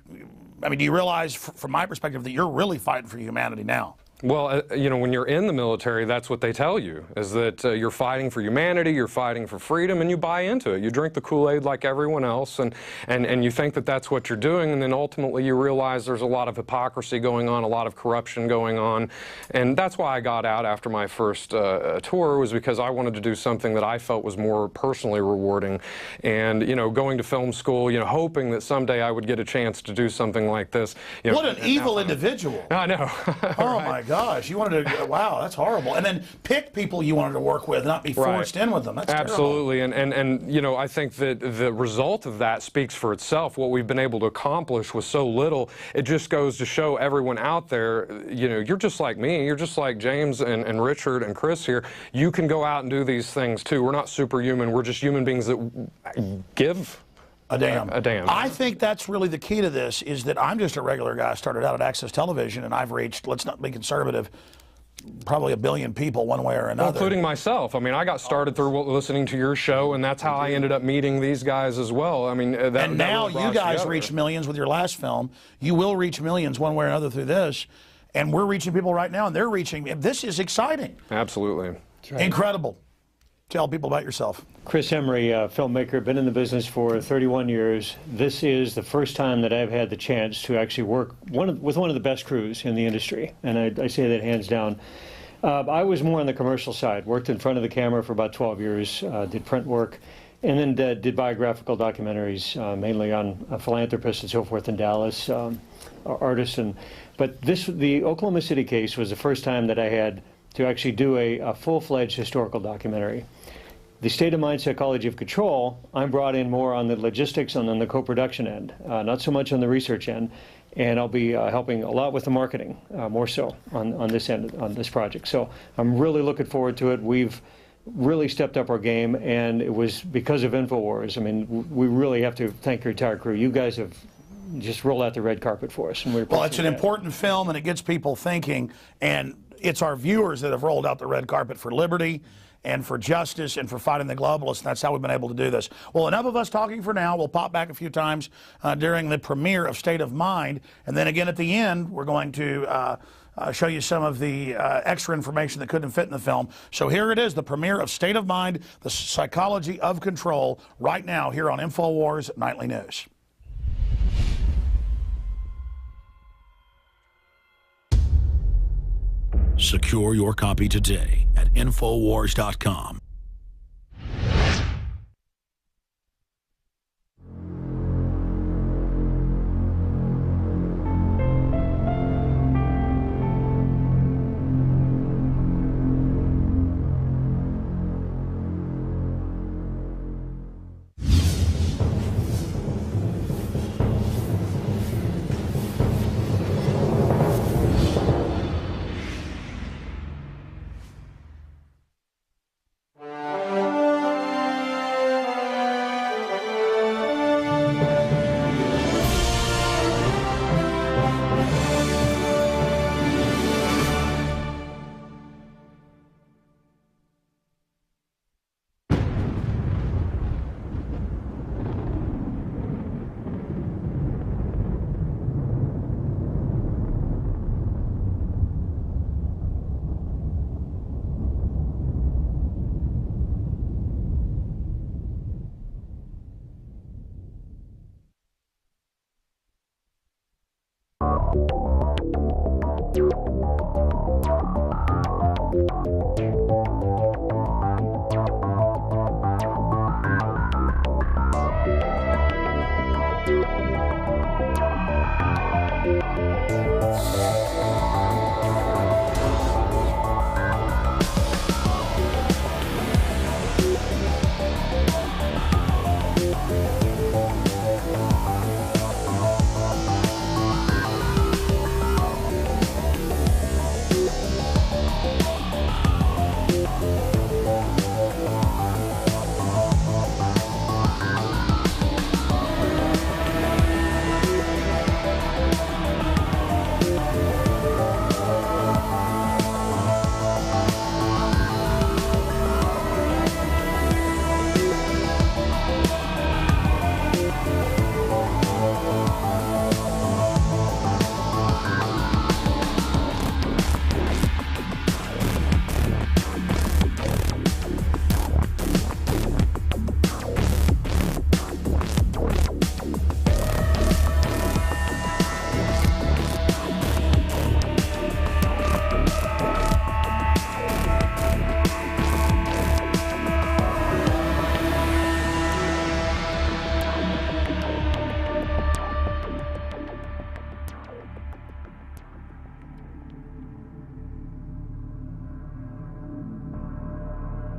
I mean, do you realize, from my perspective, that you're really fighting for humanity now?
Well, when you're in the military, that's what they tell you, is that you're fighting for humanity, you're fighting for freedom, and you buy into it. You drink the Kool-Aid like everyone else, and you think that that's what you're doing, and then ultimately you realize there's a lot of hypocrisy going on, a lot of corruption going on. And that's why I got out after my first tour, was because I wanted to do something that I felt was more personally rewarding. And, going to film school, hoping that someday I would get a chance to do something like this.
What an evil individual.
I know.
Oh, my God. gosh, you wanted to, wow, that's horrible. And then pick people you wanted to work with, not be forced in with them. That's
absolutely.
terrible.
And you know, I think that the result of that speaks for itself. What we've been able to accomplish with so little, it just goes to show everyone out there, you know, you're just like me, you're just like James and Richard and Chris here. You can go out and do these things too. We're not superhuman, we're just human beings that give
a damn.
A damn.
I think that's really the key to this, is that I'm just a regular guy. I started out at Access Television, and I've reached, let's not be conservative, probably 1 billion people one way or another.
Including myself. I mean, I got started through listening to your show, and that's how I ended up meeting these guys as well. I mean,
and now you guys reached millions with your last film. You will reach millions one way or another through this. And we're reaching people right now, and they're reaching. This is exciting.
Absolutely.
Right.
Incredible. Tell people about yourself.
Chris Emery, filmmaker, been in the business for 31 years. This is the first time that I've had the chance to actually work with one of the best crews in the industry, and I say that hands down. I was more on the commercial side, worked in front of the camera for about 12 years, did print work, and then did biographical documentaries, mainly on philanthropists and so forth in Dallas, artists. But the Oklahoma City case was the first time that I had to actually do a full-fledged historical documentary. The State of Mind, Psychology of Control, I'm brought in more on the logistics and on the co-production end, not so much on the research end, and I'll be helping a lot with the marketing, more so on this end, on this project. So I'm really looking forward to it. We've really stepped up our game, and it was because of Infowars. I mean, we really have to thank your entire crew. You guys have just rolled out the red carpet for us. And
well, it's an important film, and it gets people thinking, and it's our viewers that have rolled out the red carpet for liberty and for justice and for fighting the globalists, and that's how we've been able to do this. Well, enough of us talking for now. We'll pop back a few times during the premiere of State of Mind, and then again at the end, we're going to show you some of the extra information that couldn't fit in the film. So here it is, the premiere of State of Mind, the Psychology of Control, right now here on Infowars Nightly News.
Secure your copy today at Infowars.com.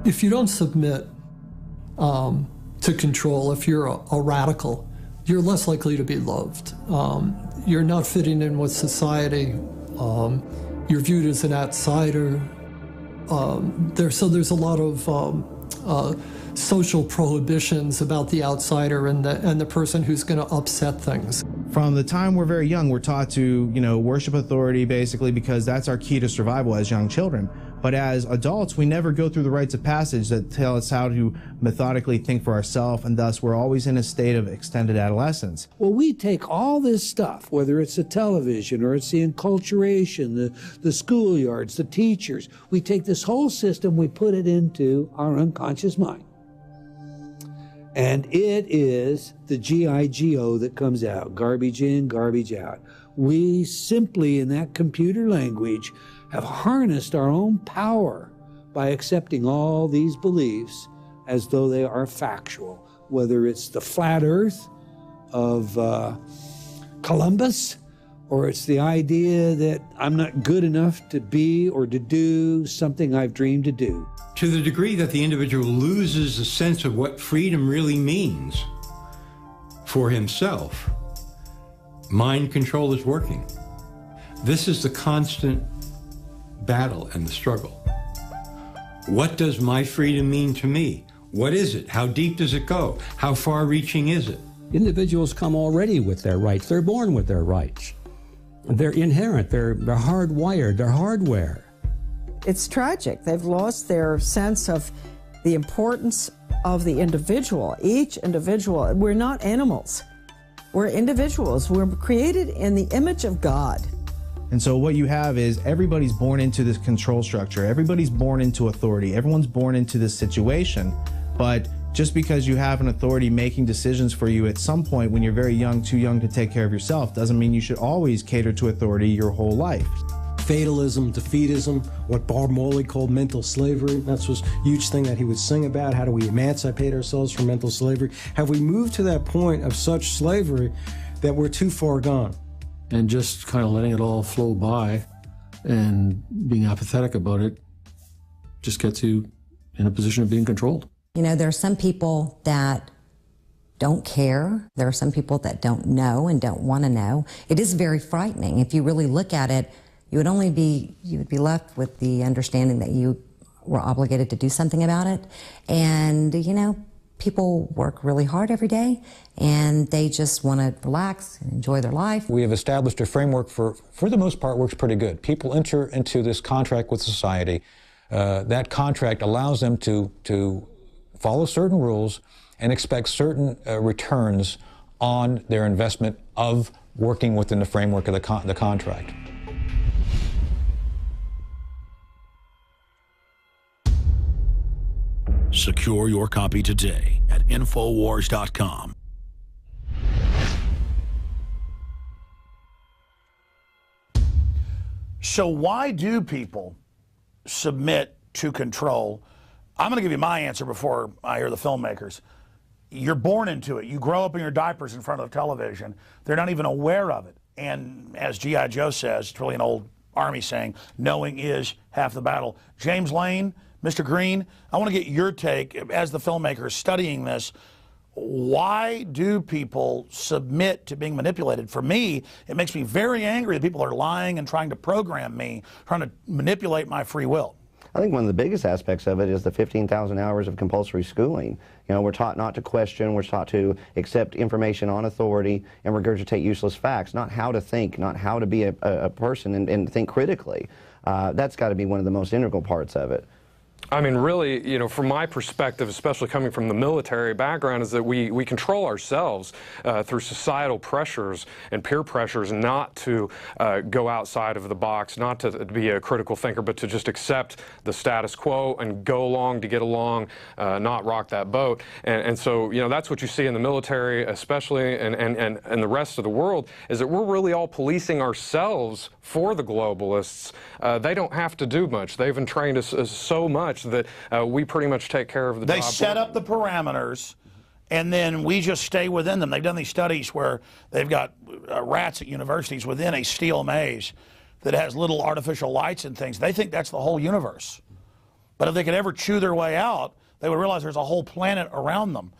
If you don't submit to control, if you're a radical, you're less likely to be loved. You're not fitting in with society. You're viewed as an outsider. So there's a lot of social prohibitions about the outsider and the person who's going to upset things.
From the time we're very young, we're taught to, worship authority basically because that's our key to survival as young children. But as adults, we never go through the rites of passage that tell us how to methodically think for ourselves, and thus we're always in a state of extended adolescence.
Well, we take all this stuff, whether it's the television or it's the enculturation, the schoolyards, the teachers, we take this whole system, we put it into our unconscious mind. And it is the G-I-G-O that comes out, garbage in, garbage out. We simply, in that computer language, have harnessed our own power by accepting all these beliefs as though they are factual, whether it's the flat earth of Columbus, or it's the idea that I'm not good enough to be or to do something I've dreamed to do.
To the degree that the individual loses a sense of what freedom really means for himself, mind control is working. This is the constant battle and the struggle. What does my freedom mean to me? What is it? How deep does it go? How far-reaching is it?
Individuals come already with their rights. They're born with their rights. They're inherent. They're hardwired. They're hardware.
It's tragic. They've lost their sense of the importance of the individual. Each individual. We're not animals. We're individuals. We're created in the image of God.
And so what you have is everybody's born into this control structure. Everybody's born into authority. Everyone's born into this situation. But just because you have an authority making decisions for you at some point when you're very young, too young to take care of yourself, doesn't mean you should always cater to authority your whole life.
Fatalism, defeatism, what Bob Marley called mental slavery. That's was a huge thing that he would sing about. How do we emancipate ourselves from mental slavery? Have we moved to that point of such slavery that we're too far gone?
And just kind of letting it all flow by and being apathetic about it just gets you in a position of being controlled.
You know, there are some people that don't care. There are some people that don't know and don't want to know. It is very frightening. If you really look at it, you would be left with the understanding that you were obligated to do something about it. And, you know, people work really hard every day and they just want to relax and enjoy their life.
We have established a framework for the most part, works pretty good. People enter into this contract with society. That contract allows them to follow certain rules and expect certain returns on their investment of working within the framework of the contract.
Secure your copy today at Infowars.com.
So why do people submit to control? I'm going to give you my answer before I hear the filmmakers. You're born into it. You grow up in your diapers in front of the television. They're not even aware of it. And as G.I. Joe says, it's really an old Army saying, knowing is half the battle. James Lane, Mr. Green, I want to get your take as the filmmaker studying this. Why do people submit to being manipulated? For me, it makes me very angry that people are lying and trying to program me, trying to manipulate my free will.
I think one of the biggest aspects of it is the 15,000 hours of compulsory schooling. You know, we're taught not to question, we're taught to accept information on authority and regurgitate useless facts, not how to think, not how to be a person and think critically. That's got to be one of the most integral parts of it.
I mean, really, you know, from my perspective, especially coming from the military background, is that we control ourselves through societal pressures and peer pressures not to go outside of the box, not to be a critical thinker, but to just accept the status quo and go along to get along, not rock that boat. And so, you know, that's what you see in the military, especially, and the rest of the world, is that we're really all policing ourselves for the globalists. They don't have to do much. They've entrained us so much that we pretty much take care of the job.
They set up the parameters, and then we just stay within them. They've done these studies where they've got rats at universities within a steel maze that has little artificial lights and things. They think that's the whole universe. But if they could ever chew their way out, they would realize there's a whole planet around them.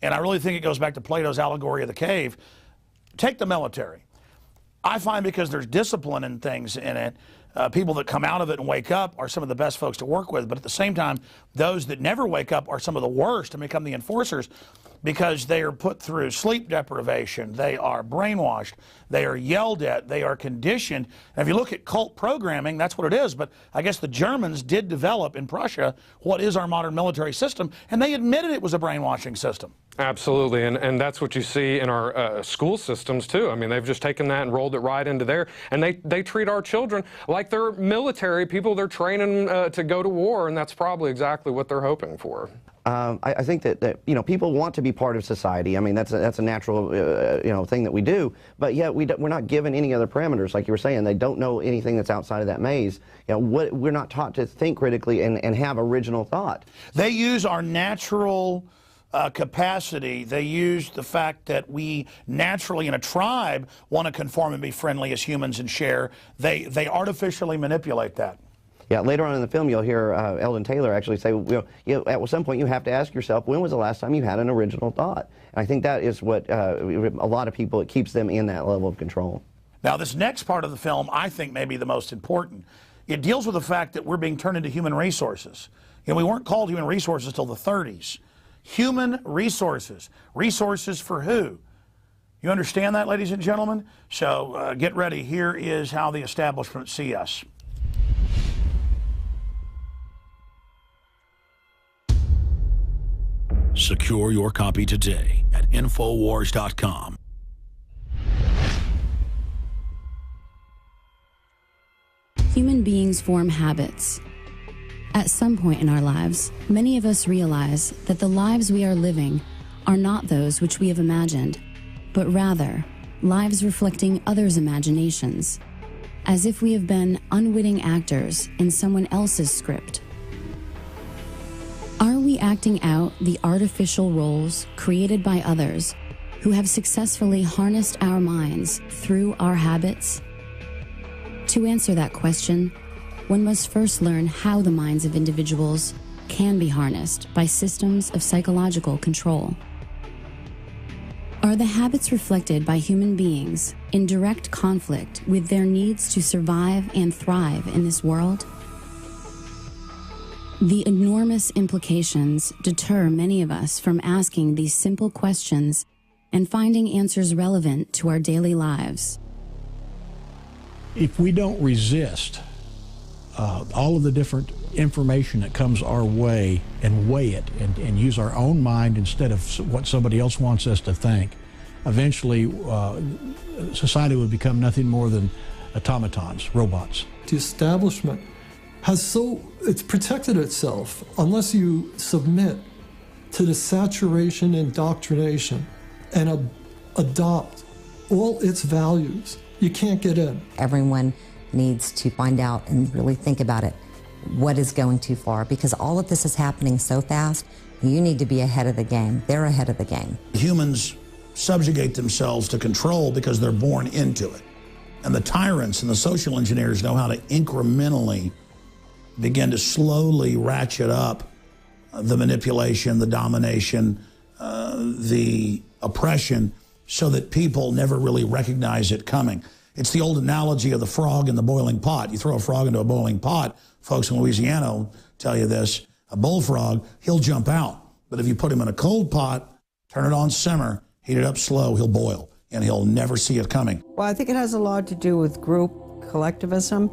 And I really think it goes back to Plato's allegory of the cave. Take the military. I find because there's discipline and things in it, people that come out of it and wake up are some of the best folks to work with. But at the same time, those that never wake up are some of the worst and become the enforcers because they are put through sleep deprivation, they are brainwashed, they are yelled at, they are conditioned. And if you look at cult programming, that's what it is. But I guess the Germans did develop in Prussia what is our modern military system, and they admitted it was a brainwashing system.
Absolutely, and that's what you see in our school systems too. I mean, they've just taken that and rolled it right into there, and they treat our children like they're military people. They're training to go to war, and that's probably exactly what they're hoping for.
I think that you know, people want to be part of society. I mean, that's a natural you know, thing that we do. But yet we're not given any other parameters, like you were saying. They don't know anything that's outside of that maze. You know, we're not taught to think critically and have original thought.
They use our natural capacity. They use the fact that we naturally in a tribe want to conform and be friendly as humans and share. They artificially manipulate that.
Yeah, later on in the film, you'll hear Eldon Taylor actually say, you know, at some point you have to ask yourself, when was the last time you had an original thought? And I think that is what a lot of people, it keeps them in that level of control.
Now, this next part of the film, I think, may be the most important. It deals with the fact that we're being turned into human resources. You know, we weren't called human resources till the 30s. Human resources. Resources for who? You understand that, ladies and gentlemen? So get ready. Here is how the establishment see us.
Secure your copy today at Infowars.com.
Human beings form habits. At some point in our lives, many of us realize that the lives we are living are not those which we have imagined, but rather lives reflecting others' imaginations, as if we have been unwitting actors in someone else's script. Are we acting out the artificial roles created by others who have successfully harnessed our minds through our habits? To answer that question, one must first learn how the minds of individuals can be harnessed by systems of psychological control. Are the habits reflected by human beings in direct conflict with their needs to survive and thrive in this world? The enormous implications deter many of us from asking these simple questions and finding answers relevant to our daily lives.
If we don't resist all of the different information that comes our way and weigh it and use our own mind instead of what somebody else wants us to think, eventually society would become nothing more than automatons, robots.
The establishment it's protected itself unless you submit to the saturation indoctrination and adopt all its values. You can't get in.
Everyone needs to find out and really think about it. What is going too far? Because all of this is happening so fast, you need to be ahead of the game. They're ahead of the game.
Humans subjugate themselves to control because they're born into it. And the tyrants and the social engineers know how to incrementally begin to slowly ratchet up the manipulation, the domination, the oppression, so that people never really recognize it coming. It's the old analogy of the frog in the boiling pot. You throw a frog into a boiling pot, folks in Louisiana will tell you this, a bullfrog, he'll jump out. But if you put him in a cold pot, turn it on simmer, heat it up slow, he'll boil, and he'll never see it coming.
Well, I think it has a lot to do with group collectivism.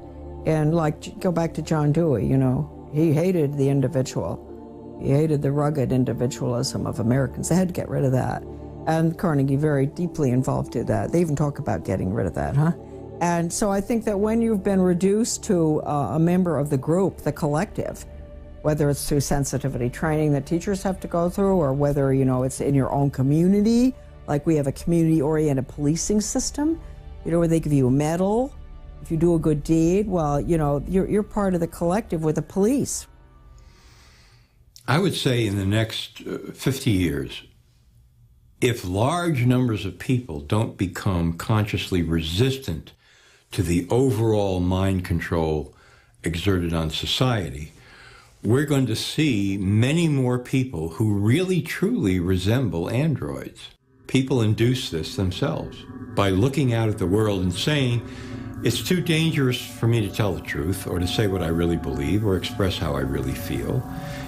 And like, go back to John Dewey, you know, he hated the individual. He hated the rugged individualism of Americans. They had to get rid of that. And Carnegie very deeply involved in that. They even talk about getting rid of that, huh? And so I think that when you've been reduced to a member of the group, the collective, whether it's through sensitivity training that teachers have to go through, or whether, you know, it's in your own community, like we have a community-oriented policing system, you know, where they give you a medal. If you do a good deed, well, you know, you're part of the collective with the police.
I would say in the next 50 years, if large numbers of people don't become consciously resistant to the overall mind control exerted on society, we're going to see many more people who really truly resemble androids. People induce this themselves by looking out at the world and saying, it's too dangerous for me to tell the truth or to say what I really believe or express how I really feel.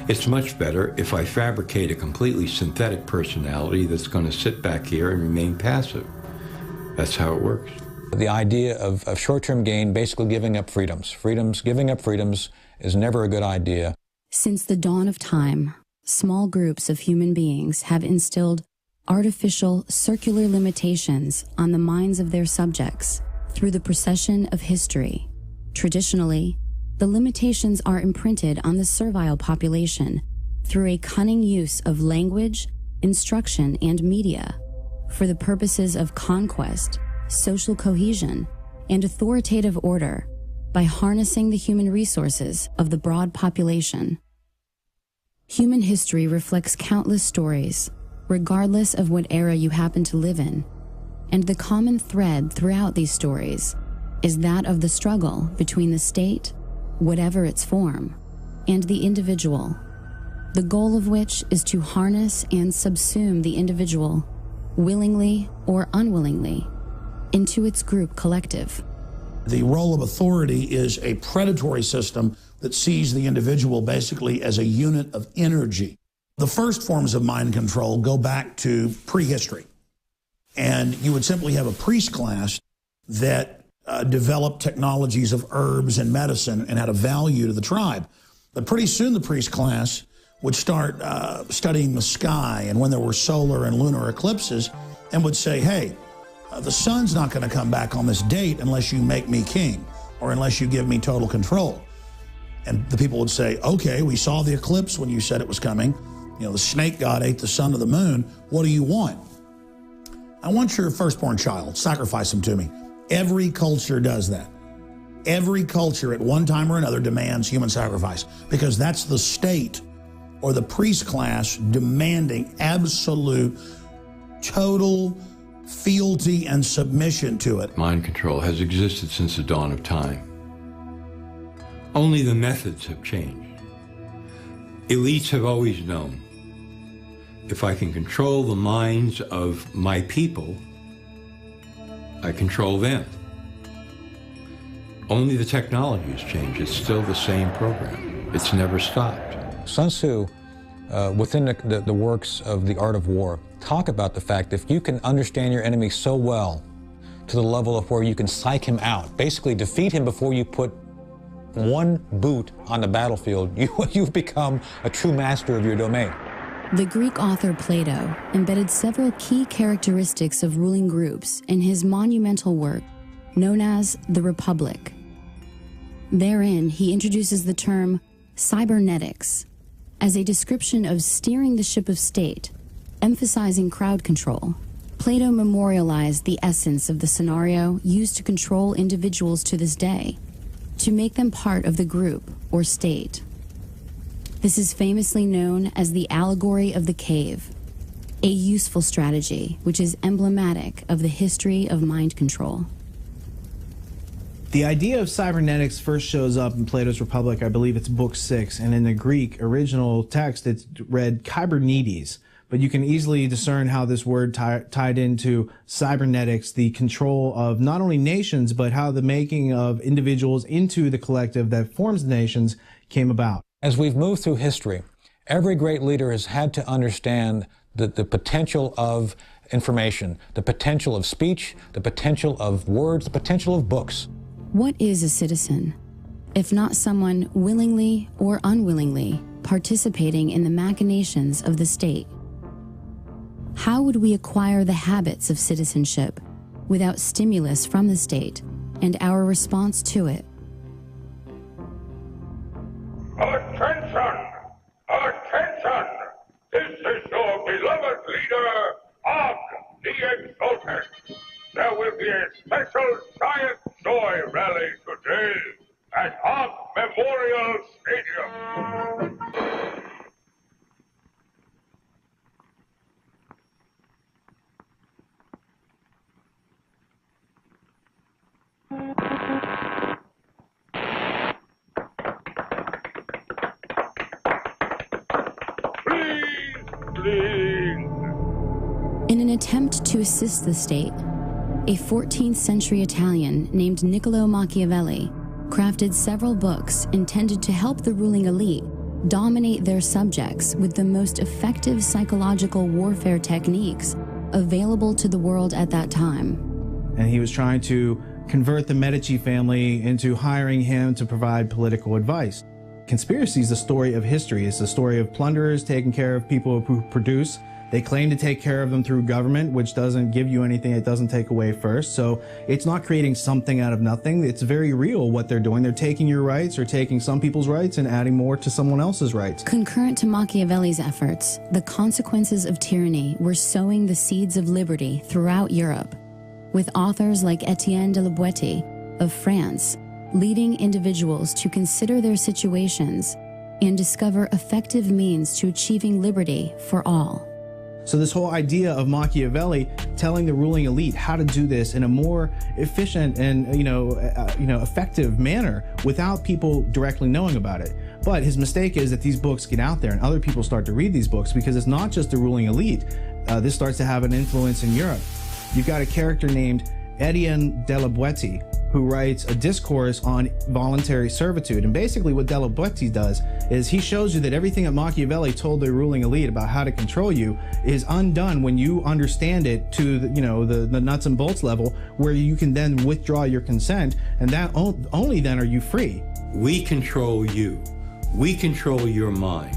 It's much better if I fabricate a completely synthetic personality that's going to sit back here and remain passive. That's how it works.
The idea of short-term gain, basically giving up freedoms. Giving up freedoms is never a good idea.
Since the dawn of time, small groups of human beings have instilled artificial circular limitations on the minds of their subjects through the procession of history. Traditionally, the limitations are imprinted on the servile population through a cunning use of language, instruction, and media for the purposes of conquest, social cohesion, and authoritative order by harnessing the human resources of the broad population. Human history reflects countless stories, regardless of what era you happen to live in, and the common thread throughout these stories is that of the struggle between the state, whatever its form, and the individual, the goal of which is to harness and subsume the individual, willingly or unwillingly, into its group collective.
The role of authority is a predatory system that sees the individual basically as a unit of energy. The first forms of mind control go back to prehistory. And you would simply have a priest class that developed technologies of herbs and medicine and had a value to the tribe. But pretty soon the priest class would start studying the sky and when there were solar and lunar eclipses and would say, hey, the sun's not going to come back on this date unless you make me king or unless you give me total control. And the people would say, okay, we saw the eclipse when you said it was coming. You know, the snake god ate the sun of the moon. What do you want? I want your firstborn child. Sacrifice him to me. Every culture does that. Every culture at one time or another demands human sacrifice because that's the state or the priest class demanding absolute, total fealty and submission to it.
Mind control has existed since the dawn of time. Only the methods have changed. Elites have always known, if I can control the minds of my people, I control them. Only the technology has changed. It's still the same program. It's never stopped.
Sun Tzu, within the works of The Art of War, talk about the fact that if you can understand your enemy so well to the level of where you can psych him out, basically defeat him before you put one boot on the battlefield, you've become a true master of your domain.
The Greek author Plato embedded several key characteristics of ruling groups in his monumental work known as The Republic. Therein, he introduces the term cybernetics as a description of steering the ship of state, emphasizing crowd control. Plato memorialized the essence of the scenario used to control individuals to this day, to make them part of the group or state. This is famously known as the allegory of the cave, a useful strategy which is emblematic of the history of mind control.
The idea of cybernetics first shows up in Plato's Republic. I believe it's book 6, and in the Greek original text it's read kybernetes. But you can easily discern how this word tied into cybernetics, the control of not only nations, but how the making of individuals into the collective that forms the nations came about.
As we've moved through history, every great leader has had to understand the potential of information, the potential of speech, the potential of words, the potential of books.
What is a citizen, if not someone willingly or unwillingly participating in the machinations of the state? How would we acquire the habits of citizenship without stimulus from the state and our response to it?
Attention! Attention! This is your beloved leader, Og the Exalted. There will be a special giant joy rally today at Og Memorial Stadium. darling.
In an attempt to assist the state, a 14th century Italian named Niccolo Machiavelli crafted several books intended to help the ruling elite dominate their subjects with the most effective psychological warfare techniques available to the world at that time.
And he was trying to convert the Medici family into hiring him to provide political advice. Conspiracy is the story of history. It's the story of plunderers taking care of people who produce. They claim to take care of them through government, which doesn't give you anything, it doesn't take away first. So it's not creating something out of nothing. It's very real what they're doing. They're taking your rights or taking some people's rights and adding more to someone else's rights.
Concurrent to Machiavelli's efforts, the consequences of tyranny were sowing the seeds of liberty throughout Europe, with authors like Etienne de la Boétie of France leading individuals to consider their situations and discover effective means to achieving liberty for all.
So this whole idea of Machiavelli telling the ruling elite how to do this in a more efficient and effective manner without people directly knowing about it. But his mistake is that these books get out there and other people start to read these books because it's not just the ruling elite. This starts to have an influence in Europe. You've got a character named Etienne de la Boétie who writes a discourse on voluntary servitude. And basically what de la Boétie does is he shows you that everything that Machiavelli told the ruling elite about how to control you is undone when you understand it to the nuts and bolts level, where you can then withdraw your consent, and that only then are you free.
We control you. We control your mind.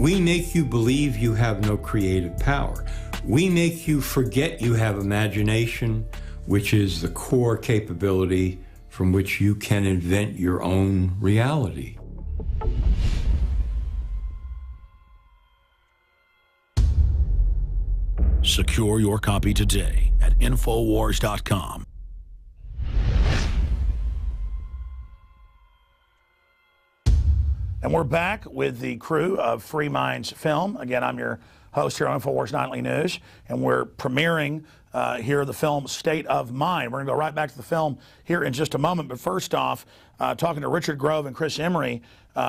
We make you believe you have no creative power. We make you forget you have imagination, which is the core capability from which you can invent your own reality.
Secure your copy today at Infowars.com.
And we're back with the crew of Free Minds Film. Again, I'm your host here on Infowars Nightly News, and we're premiering here the film State of Mind. We're going to go right back to the film here in just a moment. But first off, talking to Richard Grove and Chris Emery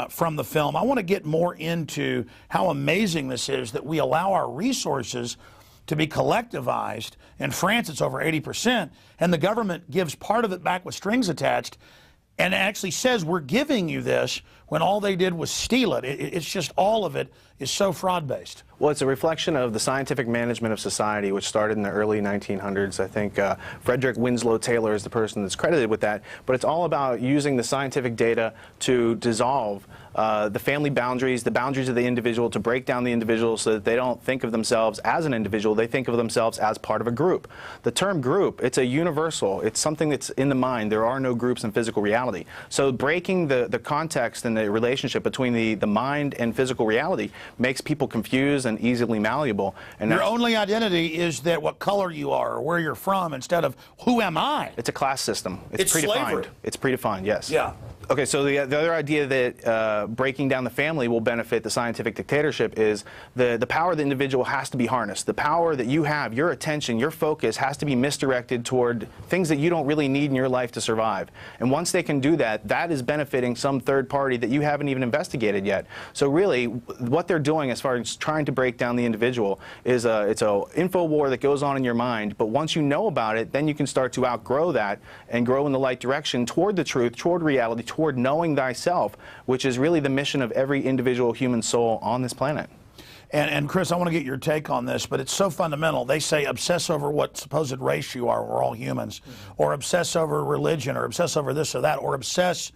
from the film, I want to get more into how amazing this is that we allow our resources to be collectivized. In France, it's over 80%, and the government gives part of it back with strings attached and actually says, we're giving you this, when all they did was steal it. It's just all of it is so fraud-based.
Well, it's a reflection of the scientific management of society, which started in the early 1900s. I think Frederick Winslow Taylor is the person that's credited with that. But it's all about using the scientific data to dissolve the family boundaries, the boundaries of the individual, to break down the individual so that they don't think of themselves as an individual. They think of themselves as part of a group. The term group, it's a universal. It's something that's in the mind. There are no groups in physical reality. So breaking the context and the relationship between the mind and physical reality makes people confused and easily malleable. And
your only identity is that what color you are or where you're from, instead of who am I?
It's a class system.
It's
predefined.
slavery.
It's predefined, yes.
Yeah.
Okay, so the other idea that breaking down the family will benefit the scientific dictatorship is the power of the individual has to be harnessed. The power that you have, your attention, your focus has to be misdirected toward things that you don't really need in your life to survive. And once they can do that, that is benefiting some third party that you haven't even investigated yet. So really, what they're doing as far as trying to break down the individual is it's an info war that goes on in your mind. But once you know about it, then you can start to outgrow that and grow in the right direction toward the truth, toward reality, toward knowing thyself, which is really the mission of every individual human soul on this planet.
And Chris, I want to get your take on this, but it's so fundamental. They say obsess over what supposed race you are, we're all humans, or obsess over religion, or obsess over this or that, or obsess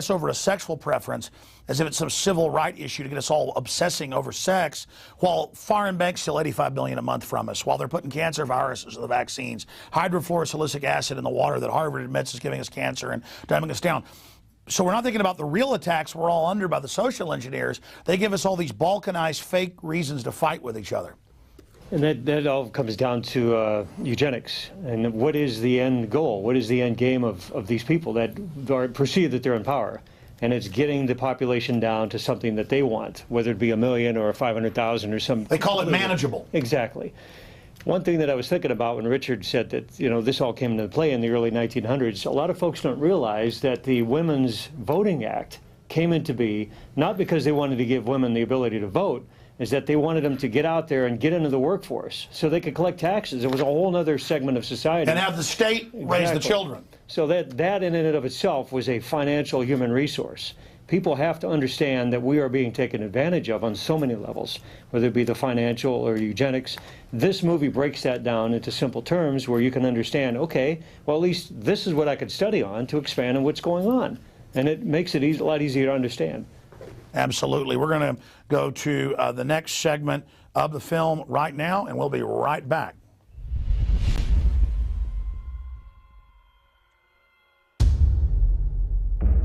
over a sexual preference as if it's some civil right issue to get us all obsessing over sex, while foreign banks steal $85 billion a month from us, while they're putting cancer viruses in the vaccines, hydrofluorosilicic acid in the water that Harvard admits is giving us cancer and dumbing us down. So we're not thinking about the real attacks we're all under by the social engineers. They give us all these balkanized fake reasons to fight with each other.
And that all comes down to eugenics. And what is the end goal? What is the end game of these people that perceive that they're in power? And it's getting the population down to something that they want, whether it be 1 million or 500,000 or something.
They call it manageable.
Exactly. One thing that I was thinking about when Richard said that, this all came into play in the early 1900s, a lot of folks don't realize that the Women's Voting Act came into being not because they wanted to give women the ability to vote, is that they wanted them to get out there and get into the workforce so they could collect taxes. It was a whole other segment of society.
And have the state raise the children.
So that in and of itself was a financial human resource. People have to understand that we are being taken advantage of on so many levels, whether it be the financial or eugenics. This movie breaks that down into simple terms where you can understand, okay, well, at least this is what I could study on to expand on what's going on. And it makes it a lot easier to understand.
Absolutely. We're going to go to the next segment of the film right now, and we'll be right back.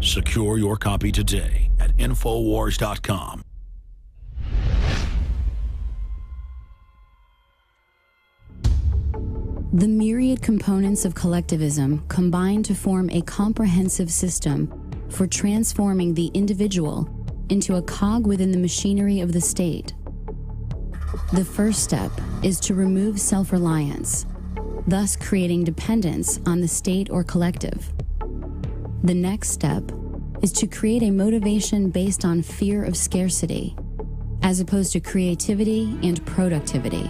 Secure your copy today at Infowars.com.
The myriad components of collectivism combine to form a comprehensive system for transforming the individual into a cog within the machinery of the state. The first step is to remove self-reliance, thus creating dependence on the state or collective. The next step is to create a motivation based on fear of scarcity, as opposed to creativity and productivity.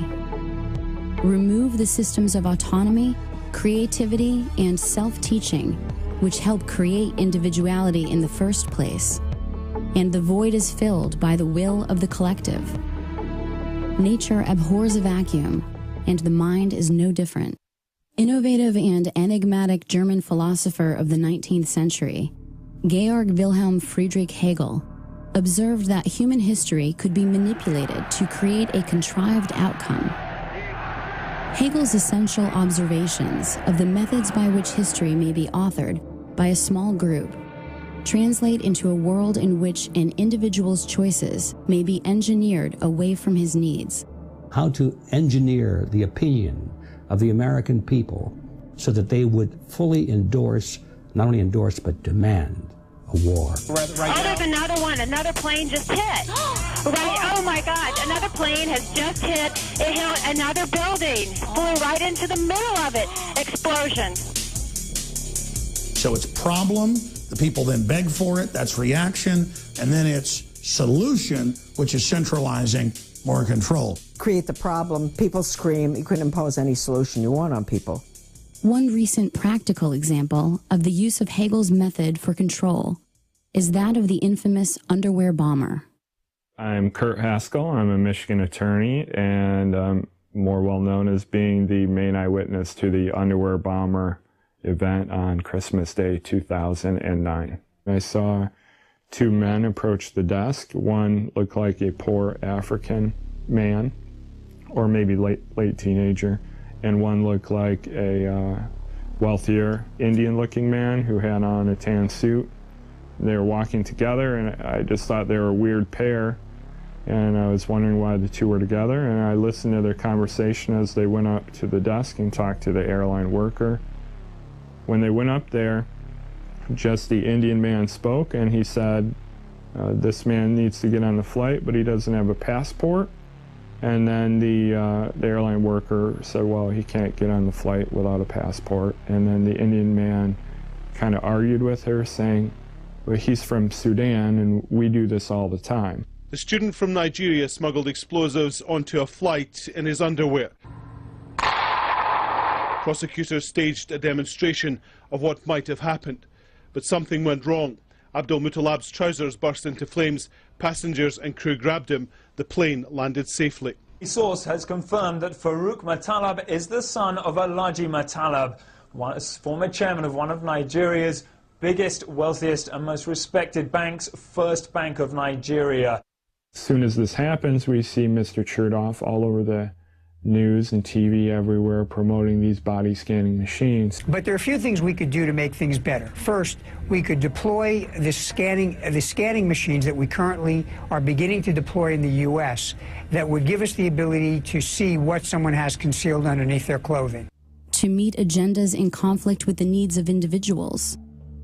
Remove the systems of autonomy, creativity, and self-teaching, which help create individuality in the first place, and the void is filled by the will of the collective. Nature abhors a vacuum, and the mind is no different. Innovative and enigmatic German philosopher of the 19th century, Georg Wilhelm Friedrich Hegel, observed that human history could be manipulated to create a contrived outcome. Hegel's essential observations of the methods by which history may be authored by a small group translate into a world in which an individual's choices may be engineered away from his needs.
How to engineer the opinion of the American people so that they would fully endorse, not only endorse, but demand a war.
There's another one. Another plane just hit. Right? Oh my God. Another plane has just hit. It hit another building. Flew right into the middle of it. Explosion.
So it's problem. The people then beg for it. That's reaction. And then it's solution, which is centralizing more control.
Create the problem. People scream. You couldn't impose any solution you want on people.
One recent practical example of the use of Hegel's method for control is that of the infamous underwear bomber.
I'm Kurt Haskell. I'm a Michigan attorney, and I'm more well known as being the main eyewitness to the underwear bomber event on Christmas Day 2009. I saw two men approach the desk. One looked like a poor African man, or maybe late teenager, and one looked like a wealthier Indian-looking man who had on a tan suit. They were walking together, and I just thought they were a weird pair, and I was wondering why the two were together, and I listened to their conversation as they went up to the desk and talked to the airline worker. When they went up there, just the Indian man spoke, and he said, this man needs to get on the flight, but he doesn't have a passport. And then the airline worker said, well, he can't get on the flight without a passport. And then the Indian man kind of argued with her, saying, well, he's from Sudan, and we do this all the time.
The student from Nigeria smuggled explosives onto a flight in his underwear. Prosecutors staged a demonstration of what might have happened, but something went wrong. Abdul Muttalab's trousers burst into flames. Passengers and crew grabbed him. The plane landed safely.
A source has confirmed that Farouk Muttalab is the son of Alhaji Muttalab, former chairman of one of Nigeria's biggest, wealthiest and most respected banks, First Bank of Nigeria.
As soon as this happens, we see Mr. Chertoff all over the news and TV everywhere promoting these body scanning machines.
But there are a few things we could do to make things better. First, we could deploy the scanning machines that we currently are beginning to deploy in the U.S. that would give us the ability to see what someone has concealed underneath their clothing.
To meet agendas in conflict with the needs of individuals,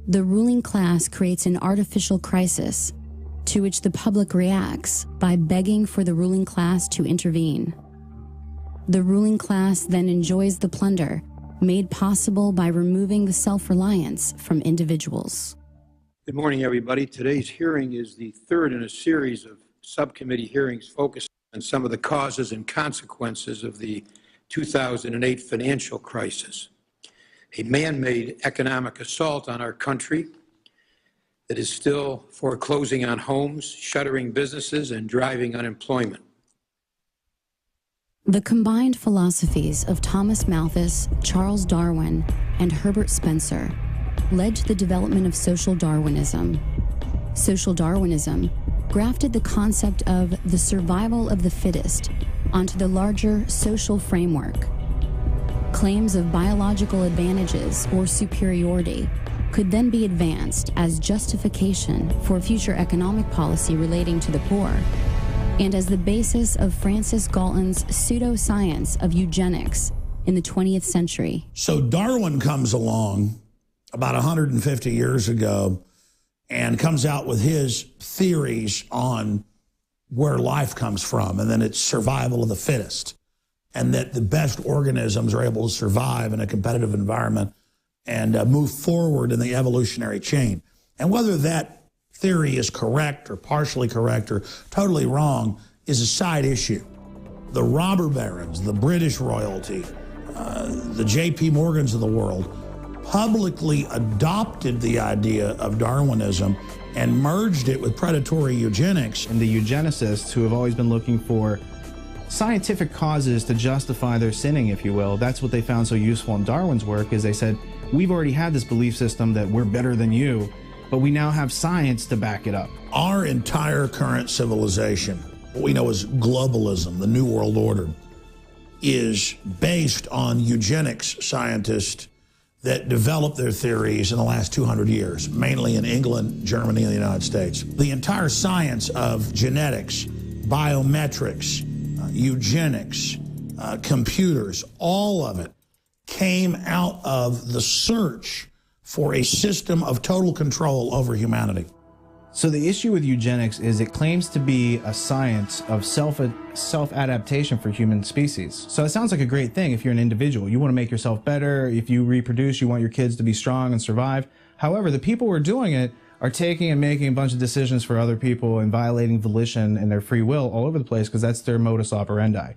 the ruling class creates an artificial crisis to which the public reacts by begging for the ruling class to intervene. The ruling class then enjoys the plunder made possible by removing the self-reliance from individuals.
Good morning, everybody. Today's hearing is the third in a series of subcommittee hearings focused
and some of the causes and consequences of the 2008 financial crisis, a man-made economic assault on our country that is still foreclosing on homes, shuttering businesses, and driving unemployment.
The combined philosophies of Thomas Malthus, Charles Darwin, and Herbert Spencer led to the development of social Darwinism. Social Darwinism grafted the concept of the survival of the fittest onto the larger social framework. Claims of biological advantages or superiority could then be advanced as justification for future economic policy relating to the poor, and as the basis of Francis Galton's pseudoscience of eugenics in the 20th century.
So Darwin comes along about 150 years ago and comes out with his theories on where life comes from, and then it's survival of the fittest, and that the best organisms are able to survive in a competitive environment and move forward in the evolutionary chain. And whether that theory is correct or partially correct or totally wrong is a side issue. The robber barons, the British royalty, the J.P. Morgans of the world publicly adopted the idea of Darwinism and merged it with predatory eugenics.
And the eugenicists, who have always been looking for scientific causes to justify their sinning, if you will, that's what they found so useful in Darwin's work, is they said, we've already had this belief system that we're better than you, but we now have science to back it up.
Our entire current civilization, what we know as globalism, the New World Order, is based on eugenics scientists that developed their theories in the last 200 years, mainly in England, Germany, and the United States. The entire science of genetics, biometrics, eugenics, computers, all of it came out of the search for a system of total control over humanity.
So the issue with eugenics is it claims to be a science of self-adaptation for human species. So it sounds like a great thing if you're an individual. You want to make yourself better. If you reproduce, you want your kids to be strong and survive. However, the people who are doing it are taking and making a bunch of decisions for other people and violating volition and their free will all over the place because that's their modus operandi.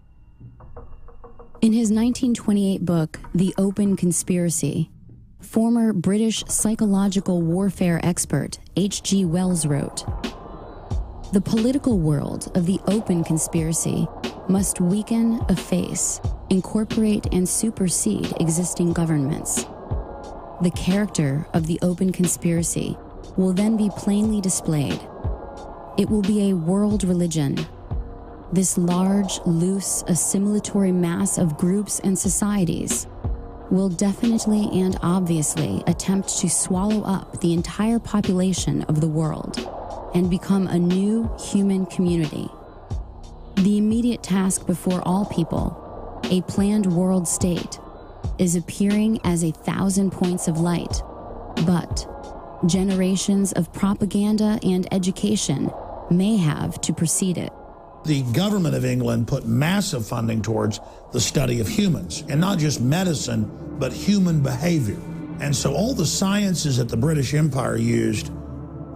In his 1928 book, The Open Conspiracy, former British psychological warfare expert H.G. Wells wrote, "The political world of the open conspiracy must weaken, efface, incorporate, and supersede existing governments. The character of the open conspiracy will then be plainly displayed. It will be a world religion. This large, loose, assimilatory mass of groups and societies will definitely and obviously attempt to swallow up the entire population of the world and become a new human community. The immediate task before all people, a planned world state, is appearing as 1,000 points of light, but generations of propaganda and education may have to precede it."
The government of England put massive funding towards the study of humans, and not just medicine, but human behavior. And so all the sciences that the British Empire used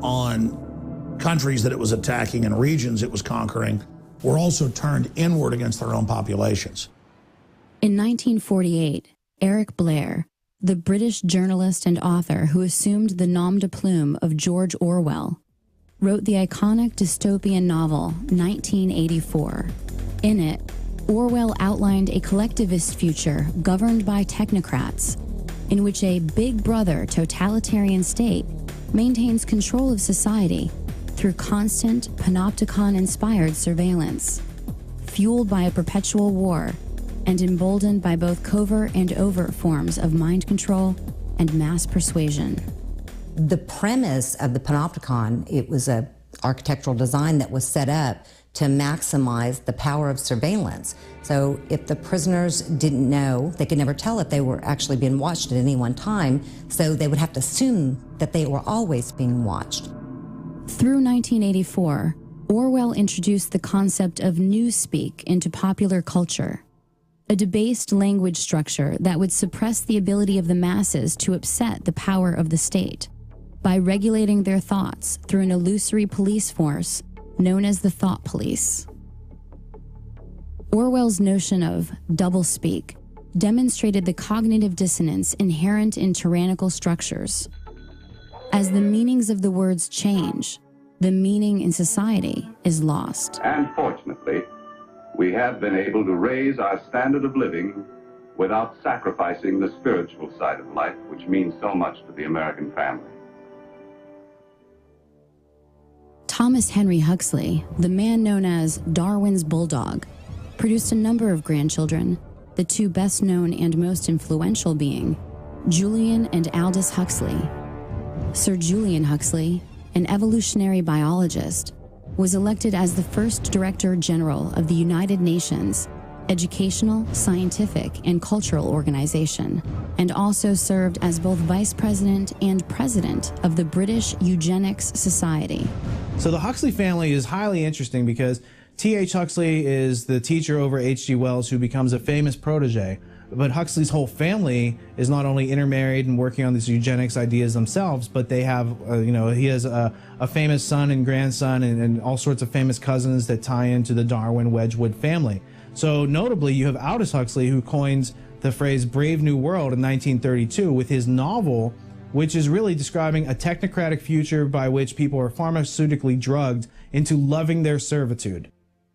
on countries that it was attacking and regions it was conquering were also turned inward against their own populations.
In 1948, Eric Blair, the British journalist and author who assumed the nom de plume of George Orwell, wrote the iconic dystopian novel 1984. In it, Orwell outlined a collectivist future governed by technocrats, in which a big brother totalitarian state maintains control of society through constant panopticon-inspired surveillance, fueled by a perpetual war and emboldened by both covert and overt forms of mind control and mass persuasion.
The premise of the panopticon, it was an architectural design that was set up to maximize the power of surveillance. So if the prisoners didn't know, they could never tell if they were actually being watched at any one time, so they would have to assume that they were always being watched.
Through 1984, Orwell introduced the concept of newspeak into popular culture, a debased language structure that would suppress the ability of the masses to upset the power of the state by regulating their thoughts through an illusory police force known as the thought police. Orwell's notion of doublespeak demonstrated the cognitive dissonance inherent in tyrannical structures. As the meanings of the words change, the meaning in society is lost.
And fortunately, we have been able to raise our standard of living without sacrificing the spiritual side of life, which means so much to the American family.
Thomas Henry Huxley, the man known as Darwin's bulldog, produced a number of grandchildren, the two best known and most influential being Julian and Aldous Huxley. Sir Julian Huxley, an evolutionary biologist, was elected as the first Director General of the United Nations Educational, Scientific, and Cultural Organization, and also served as both Vice President and President of the British Eugenics Society.
So the Huxley family is highly interesting because T.H. Huxley is the teacher over H.G. Wells, who becomes a famous protege. But Huxley's whole family is not only intermarried and working on these eugenics ideas themselves, but they have, he has a famous son and grandson and all sorts of famous cousins that tie into the Darwin Wedgwood family. So notably, you have Aldous Huxley, who coins the phrase Brave New World in 1932 with his novel, which is really describing a technocratic future by which people are pharmaceutically drugged into loving their servitude.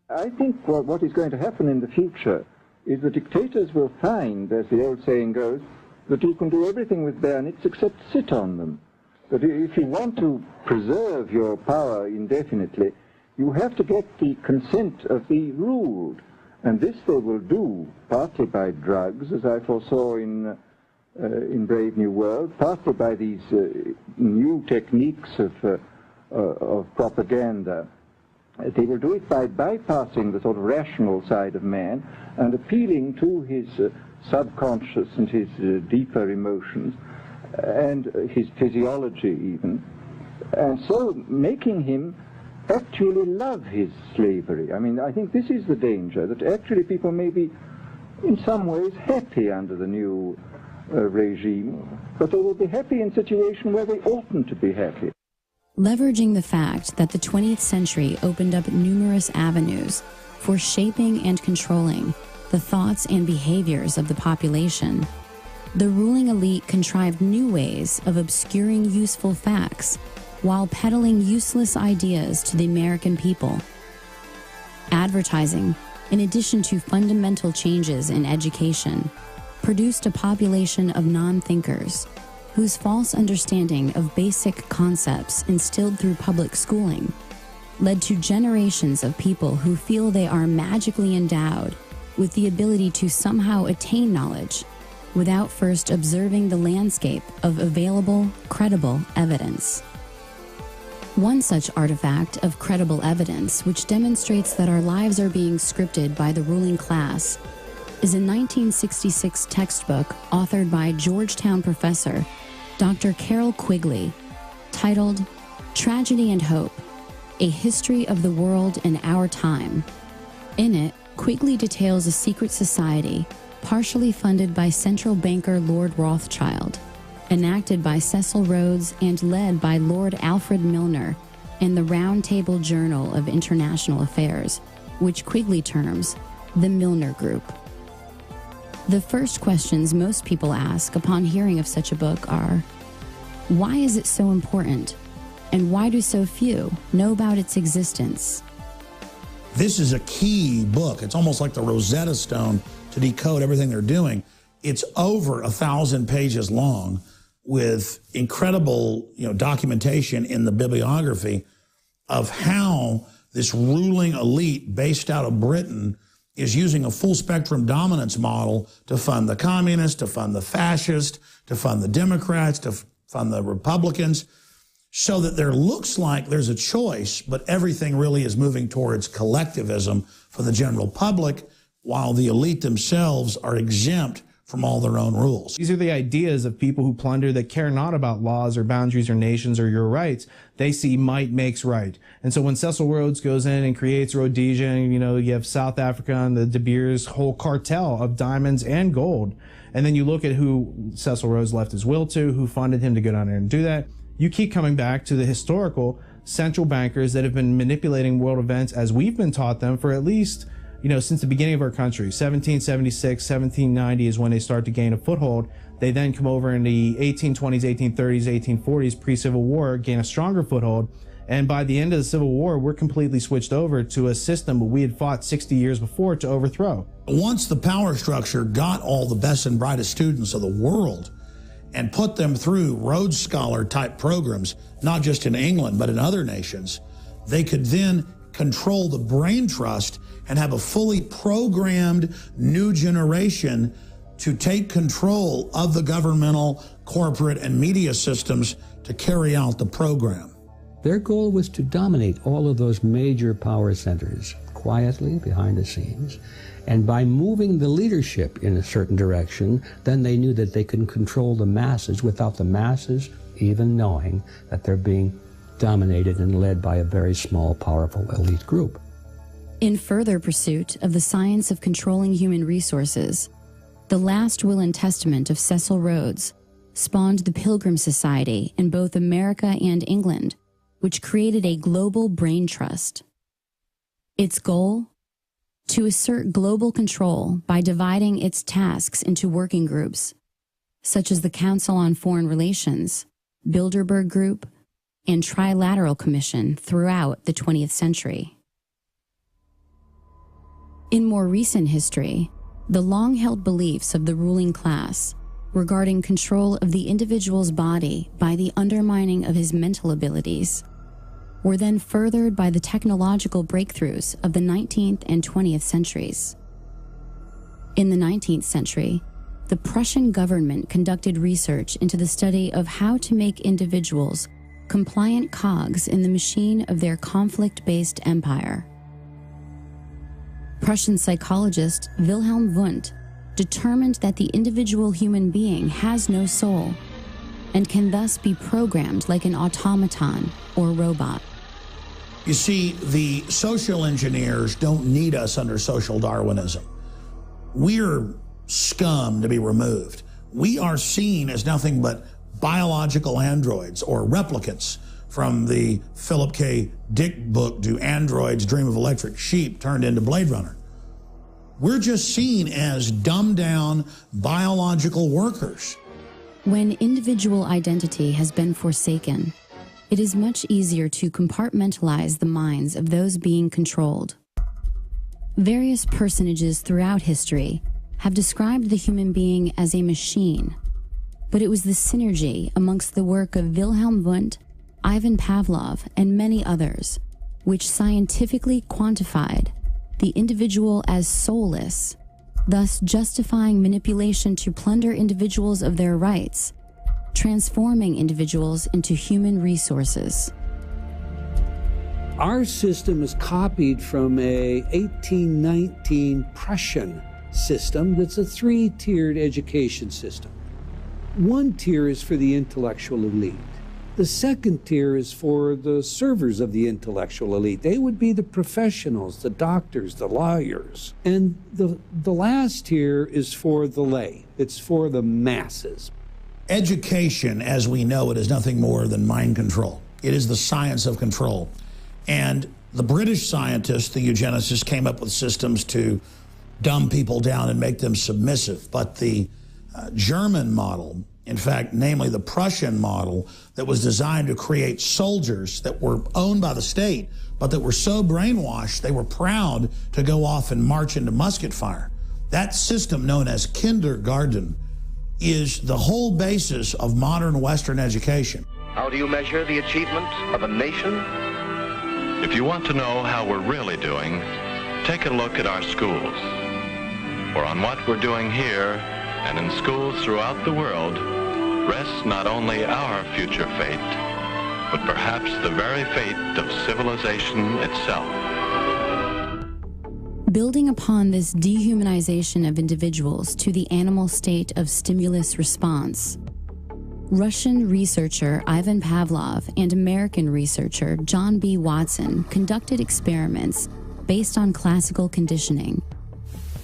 I think what is going to happen in the future is the dictators will find, as the old saying goes, that you can do everything with bayonets except sit on them. That if you want to preserve your power indefinitely, you have to get the consent of the ruled. And this they will do partly by drugs, as I foresaw in Brave New World, partly by these new techniques of propaganda. They will do it by bypassing the sort of rational side of man and appealing to his subconscious and his deeper emotions and his physiology even, and so making him actually love his slavery. I mean, I think this is the danger, that actually people may be in some ways happy under the new regime, but they will be happy in a situation where they oughtn't to be happy.
Leveraging the fact that the 20th century opened up numerous avenues for shaping and controlling the thoughts and behaviors of the population, the ruling elite contrived new ways of obscuring useful facts while peddling useless ideas to the American people. Advertising, in addition to fundamental changes in education, produced a population of non-thinkers whose false understanding of basic concepts instilled through public schooling led to generations of people who feel they are magically endowed with the ability to somehow attain knowledge without first observing the landscape of available, credible evidence. One such artifact of credible evidence which demonstrates that our lives are being scripted by the ruling class is a 1966 textbook authored by Georgetown professor Dr. Carroll Quigley, titled Tragedy and Hope, A History of the World in Our Time. In it, Quigley details a secret society, partially funded by central banker Lord Rothschild, enacted by Cecil Rhodes and led by Lord Alfred Milner in the Round Table Journal of International Affairs, which Quigley terms the Milner Group. The first questions most people ask upon hearing of such a book are, why is it so important? And why do so few know about its existence?
This is a key book. It's almost like the Rosetta Stone to decode everything they're doing. It's over 1,000 pages long with incredible, documentation in the bibliography of how this ruling elite based out of Britain is using a full spectrum dominance model to fund the communists, to fund the fascists, to fund the Democrats, to fund the Republicans, so that there looks like there's a choice, but everything really is moving towards collectivism for the general public, while the elite themselves are exempt from all their own rules.
These are the ideas of people who plunder that care not about laws or boundaries or nations or your rights. They see might makes right. And so when Cecil Rhodes goes in and creates Rhodesia, and, you have South Africa and the De Beers whole cartel of diamonds and gold, and then you look at who Cecil Rhodes left his will to, who funded him to go down there and do that, you keep coming back to the historical central bankers that have been manipulating world events as we've been taught them for at least since the beginning of our country. 1776, 1790 is when they start to gain a foothold. They then come over in the 1820s, 1830s, 1840s, pre-Civil War, gain a stronger foothold. And by the end of the Civil War, we're completely switched over to a system we had fought 60 years before to overthrow.
Once the power structure got all the best and brightest students of the world and put them through Rhodes Scholar type programs, not just in England, but in other nations, they could then control the brain trust and have a fully programmed new generation to take control of the governmental, corporate, and media systems to carry out the program.
Their goal was to dominate all of those major power centers quietly behind the scenes. And by moving the leadership in a certain direction, then they knew that they could control the masses without the masses even knowing that they're being dominated and led by a very small, powerful elite group.
In further pursuit of the science of controlling human resources, the last will and testament of Cecil Rhodes spawned the Pilgrim Society in both America and England, which created a global brain trust. Its goal? To assert global control by dividing its tasks into working groups, such as the Council on Foreign Relations, Bilderberg Group, and Trilateral Commission throughout the 20th century. In more recent history, the long-held beliefs of the ruling class regarding control of the individual's body by the undermining of his mental abilities were then furthered by the technological breakthroughs of the 19th and 20th centuries. In the 19th century, the Prussian government conducted research into the study of how to make individuals compliant cogs in the machine of their conflict-based empire. Prussian psychologist Wilhelm Wundt determined that the individual human being has no soul and can thus be programmed like an automaton or robot.
You see, the social engineers don't need us under social Darwinism. We're scum to be removed. We are seen as nothing but biological androids or replicants from the Philip K. Dick book, Do Androids Dream of Electric Sheep, turned into Blade Runner. We're just seen as dumbed down biological workers.
When individual identity has been forsaken, it is much easier to compartmentalize the minds of those being controlled. Various personages throughout history have described the human being as a machine, but it was the synergy amongst the work of Wilhelm Wundt, Ivan Pavlov, and many others, which scientifically quantified the individual as soulless, thus justifying manipulation to plunder individuals of their rights, transforming individuals into human resources.
Our system is copied from a 1819 Prussian system that's a three-tiered education system. One tier is for the intellectual elite. The second tier is for the servers of the intellectual elite. They would be the professionals, the doctors, the lawyers. And the last tier is for the lay. It's for the masses.
Education, as we know it, is nothing more than mind control. It is the science of control. And the British scientists, the eugenicists, came up with systems to dumb people down and make them submissive. But the German model, in fact, namely the Prussian model, that was designed to create soldiers that were owned by the state, but that were so brainwashed they were proud to go off and march into musket fire. That system, known as kindergarten, is the whole basis of modern Western education.
How do you measure the achievement of a nation?
If you want to know how we're really doing, take a look at our schools. For on what we're doing here and in schools throughout the world rests not only our future fate, but perhaps the very fate of civilization itself.
Building upon this dehumanization of individuals to the animal state of stimulus response, Russian researcher Ivan Pavlov and American researcher John B. Watson conducted experiments based on classical conditioning,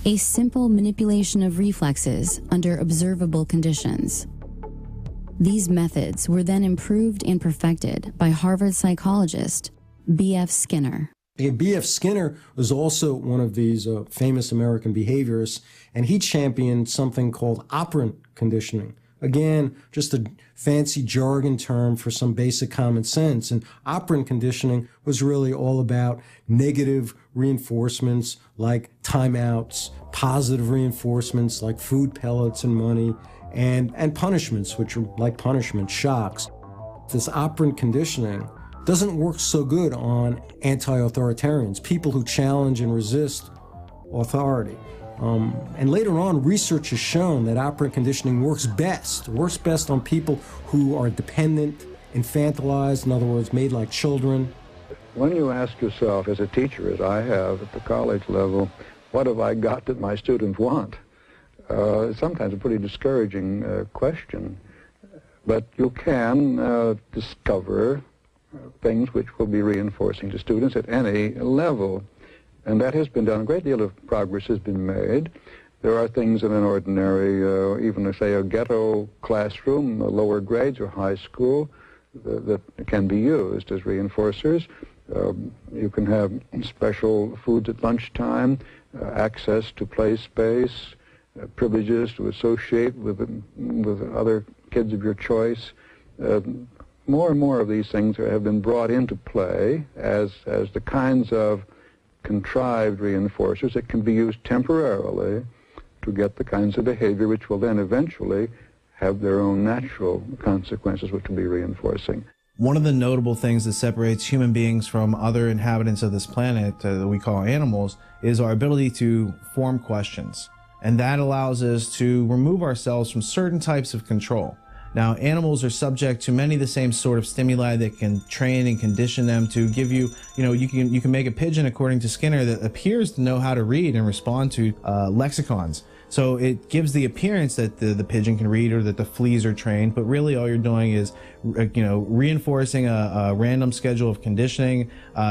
a simple manipulation of reflexes under observable conditions. These methods were then improved and perfected by Harvard psychologist B.F. Skinner.
B.F. Skinner was also one of these famous American behaviorists, and he championed something called operant conditioning. Again, just a fancy jargon term for some basic common sense. And operant conditioning was really all about negative reinforcements like timeouts, positive reinforcements like food pellets and money, and punishments, which are like punishment shocks. This operant conditioning doesn't work so good on anti-authoritarians, people who challenge and resist authority. And later on, research has shown that operant conditioning works best on people who are dependent, infantilized, in other words, made like children.
When you ask yourself, as a teacher, as I have at the college level, what have I got that my students want? It's sometimes a pretty discouraging question. But you can discover things which will be reinforcing to students at any level. And that has been done. A great deal of progress has been made. There are things in an ordinary, even say a ghetto classroom, lower grades or high school, that can be used as reinforcers. You can have special foods at lunchtime, access to play space, privileges to associate with other kids of your choice. More and more of these things have been brought into play as the kinds of contrived reinforcers that can be used temporarily to get the kinds of behavior which will then eventually have their own natural consequences, which will be reinforcing.
One of the notable things that separates human beings from other inhabitants of this planet that we call animals is our ability to form questions. And that allows us to remove ourselves from certain types of control. Now, animals are subject to many of the same sort of stimuli that can train and condition them to give you, you can make a pigeon, according to Skinner, that appears to know how to read and respond to lexicons. So it gives the appearance that the pigeon can read or that the fleas are trained, but really all you're doing is, reinforcing a random schedule of conditioning,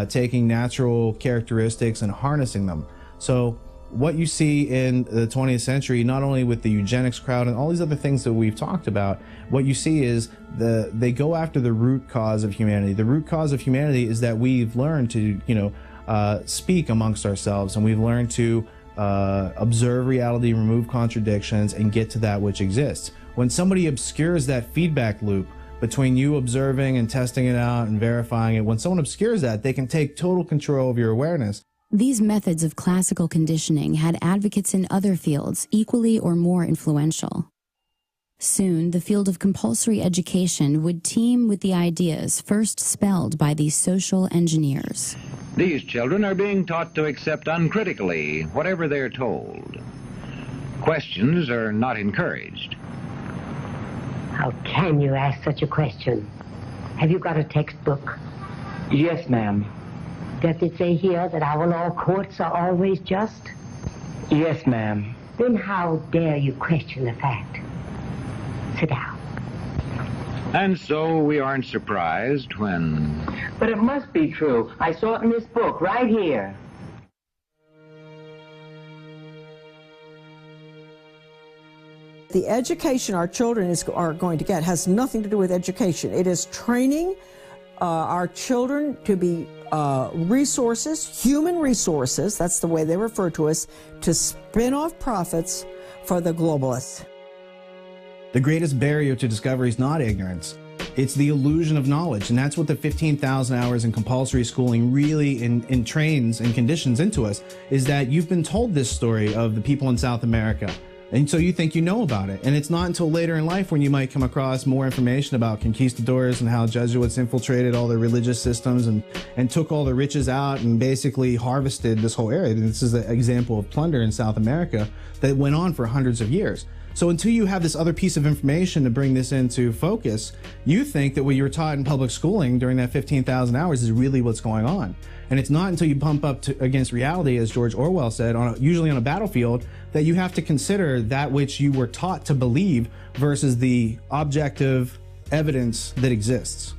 taking natural characteristics and harnessing them. So what you see in the 20th century, not only with the eugenics crowd and all these other things that we've talked about, what you see is they go after the root cause of humanity. The root cause of humanity is that we've learned to, speak amongst ourselves, and we've learned to observe reality, remove contradictions, and get to that which exists. When somebody obscures that feedback loop between you observing and testing it out and verifying it, when someone obscures that, they can take total control of your awareness.
These methods of classical conditioning had advocates in other fields equally or more influential. Soon, the field of compulsory education would teem with the ideas first spelled by these social engineers.
These children are being taught to accept uncritically whatever they're told. Questions are not encouraged.
How can you ask such a question? Have you got a textbook?
Yes, ma'am.
Does it say here that our law courts are always just?
Yes, ma'am.
Then how dare you question the fact? Sit down.
And so we aren't surprised when...
But it must be true. I saw it in this book right here.
The education our children are going to get has nothing to do with education. It is training our children to be resources, human resources, that's the way they refer to us, to spin off profits for the globalists.
The greatest barrier to discovery is not ignorance. It's the illusion of knowledge, and that's what the 15,000 hours in compulsory schooling really entrains and conditions into us, is that you've been told this story of the people in South America, and so you think you know about it. And it's not until later in life when you might come across more information about conquistadors and how Jesuits infiltrated all the religious systems and took all the riches out and basically harvested this whole area. And this is an example of plunder in South America that went on for hundreds of years. So until you have this other piece of information to bring this into focus, you think that what you were taught in public schooling during that 15,000 hours is really what's going on. And it's not until you bump up against reality, as George Orwell said, usually on a battlefield, that you have to consider that which you were taught to believe versus the objective evidence that exists.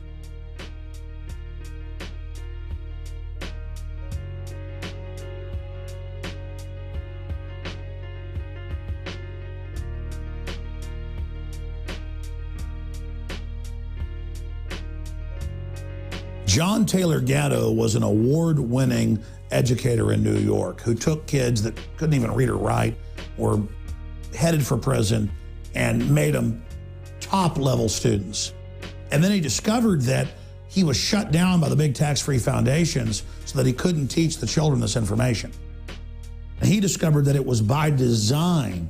John Taylor Gatto was an award-winning educator in New York who took kids that couldn't even read or write, were headed for prison, and made them top-level students. And then he discovered that he was shut down by the big tax-free foundations so that he couldn't teach the children this information. And he discovered that it was by design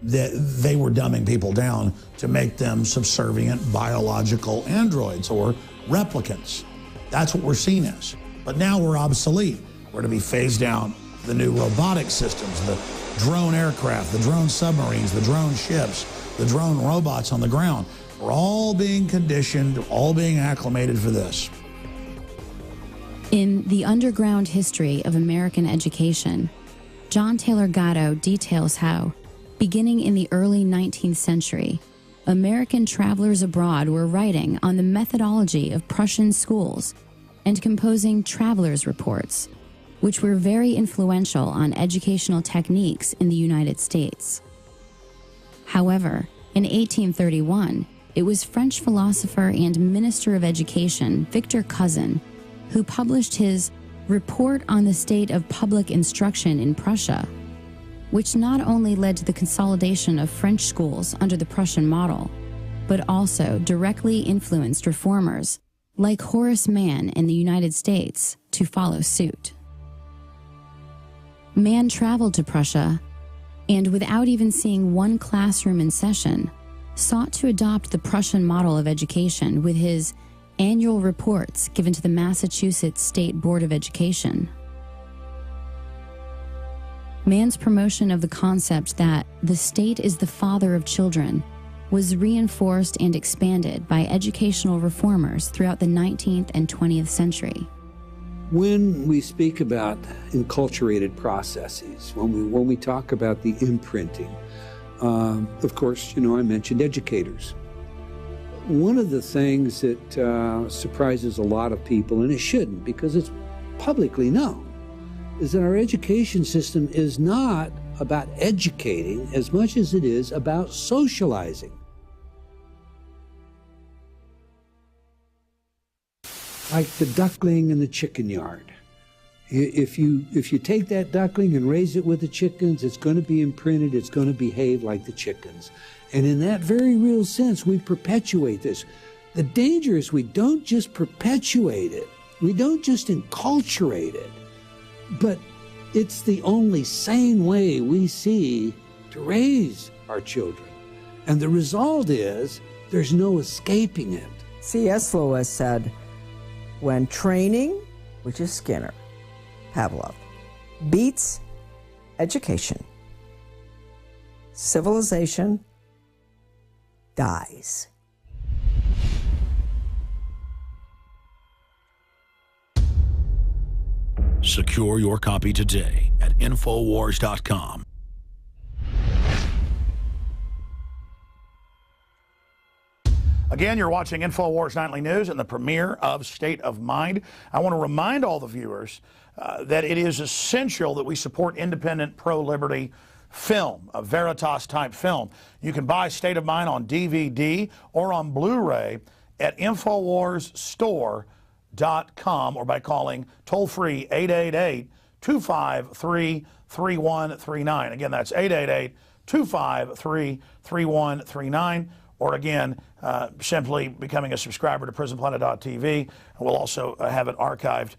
that they were dumbing people down to make them subservient biological androids or replicants. That's what we're seen as. But now we're obsolete. We're to be phased out the new robotic systems, the drone aircraft, the drone submarines, the drone ships, the drone robots on the ground. We're all being conditioned, all being acclimated for this.
In The Underground History of American Education, John Taylor Gatto details how, beginning in the early 19th century, American travelers abroad were writing on the methodology of Prussian schools and composing travelers' reports, which were very influential on educational techniques in the United States. However, in 1831, it was French philosopher and Minister of Education Victor Cousin who published his Report on the State of Public Instruction in Prussia, which not only led to the consolidation of French schools under the Prussian model, but also directly influenced reformers like Horace Mann in the United States to follow suit. Mann traveled to Prussia and, without even seeing one classroom in session, sought to adopt the Prussian model of education with his annual reports given to the Massachusetts State Board of Education. Mann's promotion of the concept that the state is the father of children was reinforced and expanded by educational reformers throughout the 19th and 20th century.
When we speak about enculturated processes, when we talk about the imprinting, of course, I mentioned educators. One of the things that surprises a lot of people, and it shouldn't because it's publicly known, is that our education system is not about educating as much as it is about socializing. Like the duckling in the chicken yard. If you take that duckling and raise it with the chickens, it's going to be imprinted, it's going to behave like the chickens. And in that very real sense, we perpetuate this. The danger is we don't just perpetuate it, we don't just enculturate it, but it's the only sane way we see to raise our children. And the result is there's no escaping it.
C.S. Lewis said, when training, which is Skinner, Pavlov, beats education, civilization dies.
Secure your copy today at Infowars.com. Again, you're watching Infowars Nightly News and the premiere of State of Mind. I want to remind all the viewers that it is essential that we support independent pro-liberty film, a Veritas-type film. You can buy State of Mind on DVD or on Blu-ray at InfoWarsStore.com or by calling toll-free 888-253-3139. Again, that's 888-253-3139. Or again, simply becoming a subscriber to PrisonPlanet.tv. We'll also have it archived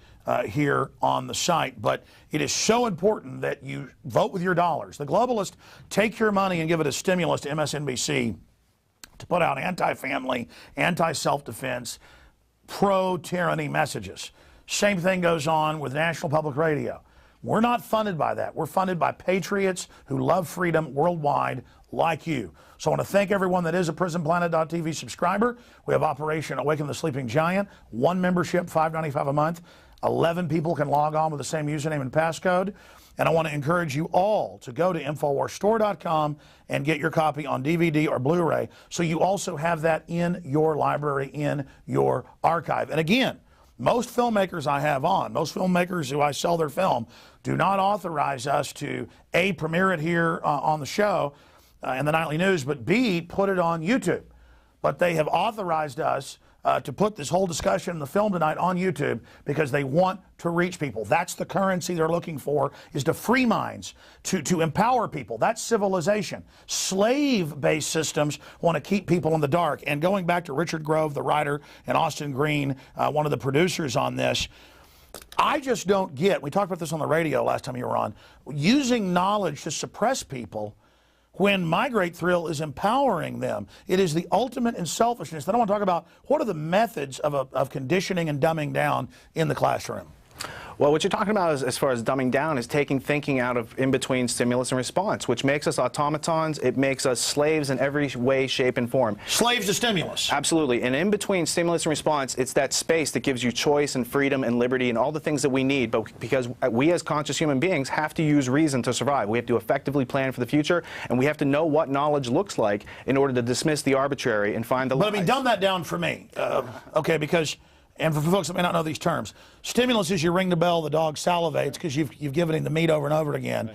here on the site. But it is so important that you vote with your dollars. The globalists take your money and give it a stimulus to MSNBC to put out anti-family, anti-self-defense, pro-tyranny messages. Same thing goes on with National Public Radio. We're not funded by that. We're funded by patriots who love freedom worldwide like you. So I want to thank everyone that is a PrisonPlanet.tv subscriber. We have Operation Awaken the Sleeping Giant, one membership, $5.95 a month. 11 people can log on with the same username and passcode. And I want to encourage you all to go to InfoWarsStore.com and get your copy on DVD or Blu-ray so you also have that in your library, in your archive. And again, most filmmakers I have on, most filmmakers who I sell their film, do not authorize us to, A, premiere it here on the show in the Nightly News, but B, put it on YouTube. But they have authorized us to put this whole discussion in the film tonight on YouTube because they want to reach people. That's the currency they're looking for, is to free minds, to empower people. That's civilization. Slave-based systems want to keep people in the dark. And going back to Richard Grove, the writer, and Austin Green, one of the producers on this, I just don't get, we talked about this on the radio last time you were on, using knowledge to suppress people when my great thrill is empowering them. It is the ultimate in selfishness. Then I want to talk about what are the methods of conditioning and dumbing down in the classroom.
Well, what you're talking about as far as dumbing down is taking thinking out of in between stimulus and response, which makes us automatons. It makes us slaves in every way, shape, and form.
Slaves to stimulus.
Absolutely. And in between stimulus and response, it's that space that gives you choice and freedom and liberty and all the things that we need. But because we as conscious human beings have to use reason to survive. We have to effectively plan for the future, and we have to know what knowledge looks like in order to dismiss the arbitrary and find the lies.
But I mean, dumb that down for me. Okay, because... And for folks that may not know these terms, stimulus is you ring the bell, the dog salivates because you've given him the meat over and over again.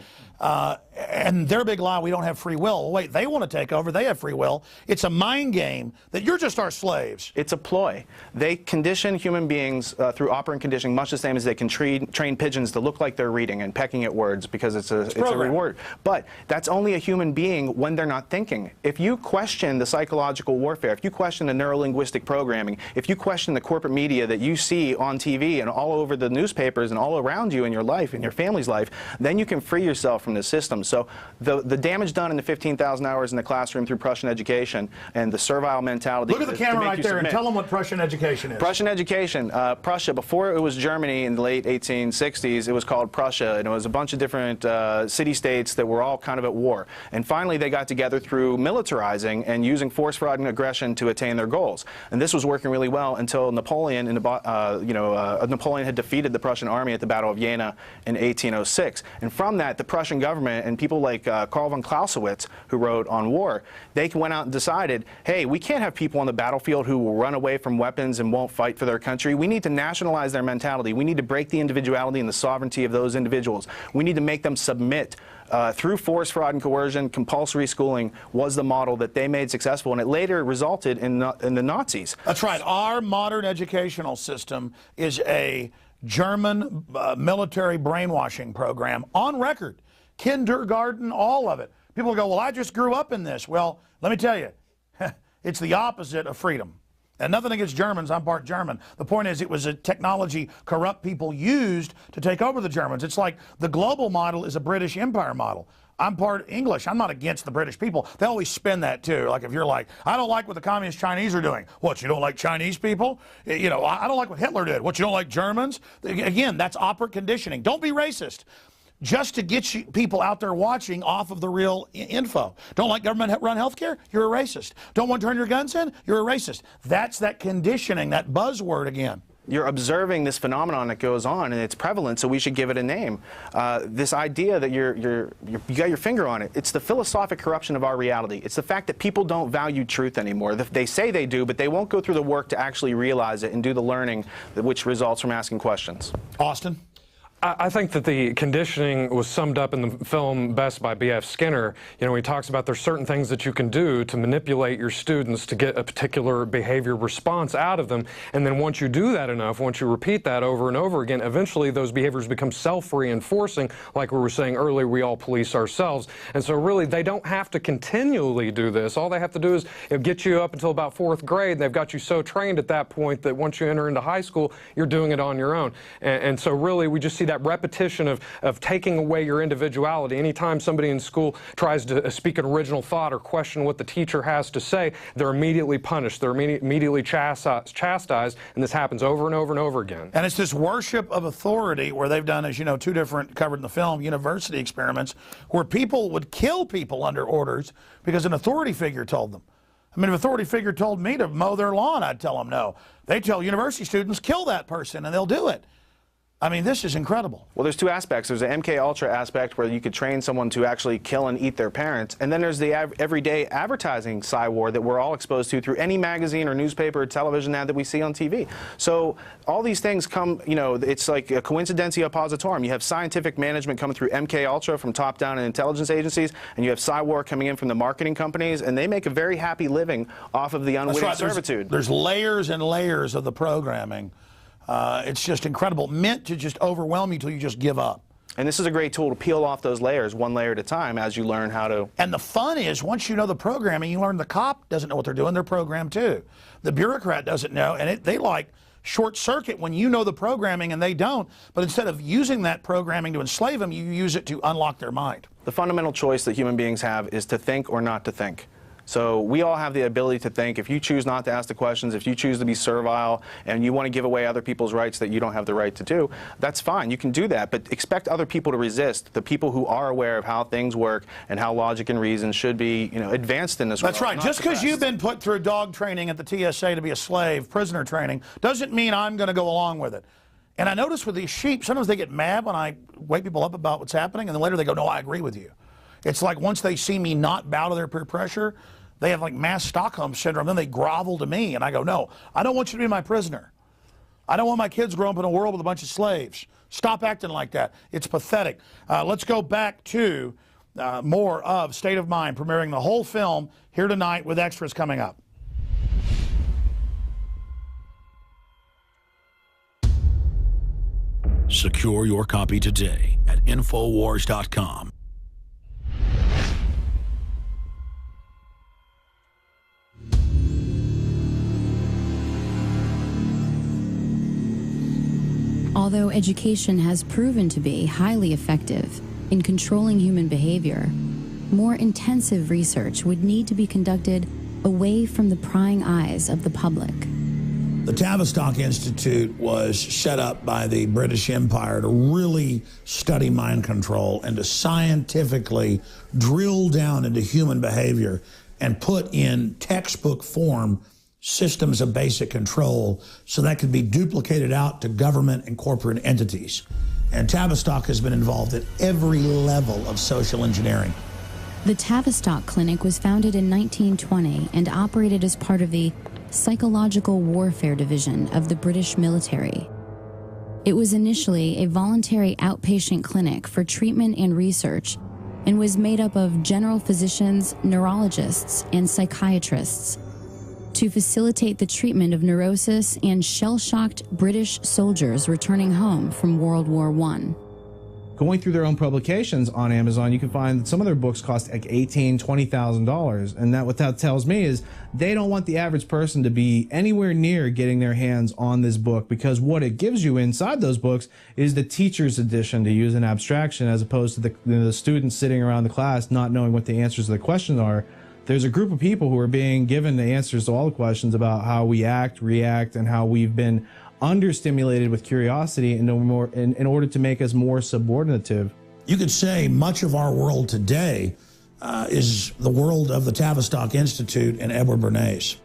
And their big lie, we don't have free will. Well, wait, they want to take over. They have free will. It's a mind game that you're just our slaves.
It's a ploy. They condition human beings through operant conditioning much the same as they can train pigeons to look like they're reading and pecking at words because it's a reward. But that's only a human being when they're not thinking. If you question the psychological warfare, if you question the neurolinguistic programming, if you question the corporate media that you see on TV and all over the newspapers and all around you in your life, in your family's life, then you can free yourself from the system. So the damage done in the 15,000 hours in the classroom through Prussian education and the servile mentality.
Look at the camera right there and tell them what Prussian education is.
Prussian education. Prussia, before it was Germany in the late 1860s, it was called Prussia, and it was a bunch of different city-states that were all kind of at war. And finally they got together through militarizing and using force, fraud, and aggression to attain their goals. And this was working really well until Napoleon, Napoleon had defeated the Prussian army at the Battle of Jena in 1806. And from that, the Prussian government and people like Karl von Clausewitz, who wrote on war, they went out and decided, hey, we can't have people on the battlefield who will run away from weapons and won't fight for their country. We need to nationalize their mentality. We need to break the individuality and the sovereignty of those individuals. We need to make them submit. Through force, fraud, and coercion, compulsory schooling was the model that they made successful, and it later resulted in the Nazis.
That's right. Our modern educational system is a German military brainwashing program on record. Kindergarten, all of it. People go, well, I just grew up in this. Well, let me tell you, it's the opposite of freedom. And nothing against Germans, I'm part German. The point is it was a technology corrupt people used to take over the Germans. It's like the global model is a British Empire model. I'm part English. I'm not against the British people. They always spin that too. Like if you're like, I don't like what the communist Chinese are doing. What, you don't like Chinese people? You know, I don't like what Hitler did. What, you don't like Germans? Again, that's operant conditioning. Don't be racist. Just to get you people out there watching off of the real info. Don't like government-run health care? You're a racist. Don't want to turn your guns in? You're a racist. That's that conditioning, that buzzword again.
You're observing this phenomenon that goes on, and it's prevalent, so we should give it a name. This idea that you got your finger on it, it's the philosophic corruption of our reality. It's the fact that people don't value truth anymore. They say they do, but they won't go through the work to actually realize it and do the learning which results from asking questions.
Austin?
I think that the conditioning was summed up in the film best by B.F. Skinner. You know, he talks about there's certain things that you can do to manipulate your students to get a particular behavior response out of them. And then once you do that enough, once you repeat that over and over again, eventually those behaviors become self-reinforcing. Like we were saying earlier, we all police ourselves. And so really, they don't have to continually do this. All they have to do is get you up until about 4th grade. They've got you so trained at that point that once you enter into high school, you're doing it on your own. And so really, we just see that repetition of taking away your individuality. Anytime somebody in school tries to speak an original thought or question what the teacher has to say, they're immediately punished. They're immediately chastised, and this happens over and over and over again.
And it's this worship of authority where they've done, as you know, 2 different, covered in the film, university experiments, where people would kill people under orders because an authority figure told them. I mean, if an authority figure told me to mow their lawn, I'd tell them no. They tell university students, kill that person, and they'll do it. I mean, this is incredible.
Well, there's two aspects. There's an MK Ultra aspect where you could train someone to actually kill and eat their parents, and then there's the everyday advertising war that we're all exposed to through any magazine or newspaper or television ad that we see on TV. So all these things come, you know, it's like a coincidentia positorum. You have scientific management coming through MK Ultra from top down in intelligence agencies, and you have war coming in from the marketing companies, and they make a very happy living off of the unwitting servitude.
There's layers and layers of the programming. It's just incredible, meant to just overwhelm you till you just give up.
And this is a great tool to peel off those layers one layer at a time as you learn how to.
And the fun is, once you know the programming, you learn the cop doesn't know what they're doing. They're programmed too. The bureaucrat doesn't know, and they like short circuit when you know the programming and they don't. But instead of using that programming to enslave them, you use it to unlock their mind.
The fundamental choice that human beings have is to think or not to think. So we all have the ability to think. If you choose not to ask the questions, if you choose to be servile, and you want to give away other people's rights that you don't have the right to do, that's fine. You can do that, but expect other people to resist. The people who are aware of how things work and how logic and reason should be, you know, advanced in this world.
That's right. Just because you've been put through dog training at the TSA to be a slave, prisoner training, doesn't mean I'm going to go along with it. And I notice with these sheep, sometimes they get mad when I wake people up about what's happening, and then later they go, no, I agree with you. It's like once they see me not bow to their peer pressure, they have like mass Stockholm syndrome, then they grovel to me, and I go, no, I don't want you to be my prisoner. I don't want my kids growing up in a world with a bunch of slaves. Stop acting like that. It's pathetic. Let's go back to more of State of Mind, premiering the whole film here tonight with extras coming up.
Secure your copy today at Infowars.com.
Although education has proven to be highly effective in controlling human behavior, more intensive research would need to be conducted away from the prying eyes of the public.
The Tavistock Institute was set up by the British Empire to really study mind control and to scientifically drill down into human behavior and put in textbook form systems of basic control so that could be duplicated out to government and corporate entities. And Tavistock has been involved at every level of social engineering.
The Tavistock Clinic was founded in 1920 and operated as part of the Psychological Warfare Division of the British military. It was initially a voluntary outpatient clinic for treatment and research and was made up of general physicians, neurologists, and psychiatrists to facilitate the treatment of neurosis and shell-shocked British soldiers returning home from World War I.
Going through their own publications on Amazon, you can find that some of their books cost like $18,000, $20,000. And what that tells me is they don't want the average person to be anywhere near getting their hands on this book, because what it gives you inside those books is the teacher's edition, to use an abstraction, as opposed to the students sitting around the class not knowing what the answers to the questions are. There's a group of people who are being given the answers to all the questions about how we act, react, and how we've been understimulated with curiosity in order to make us more subordinative.
You could say much of our world today is the world of the Tavistock Institute and Edward Bernays.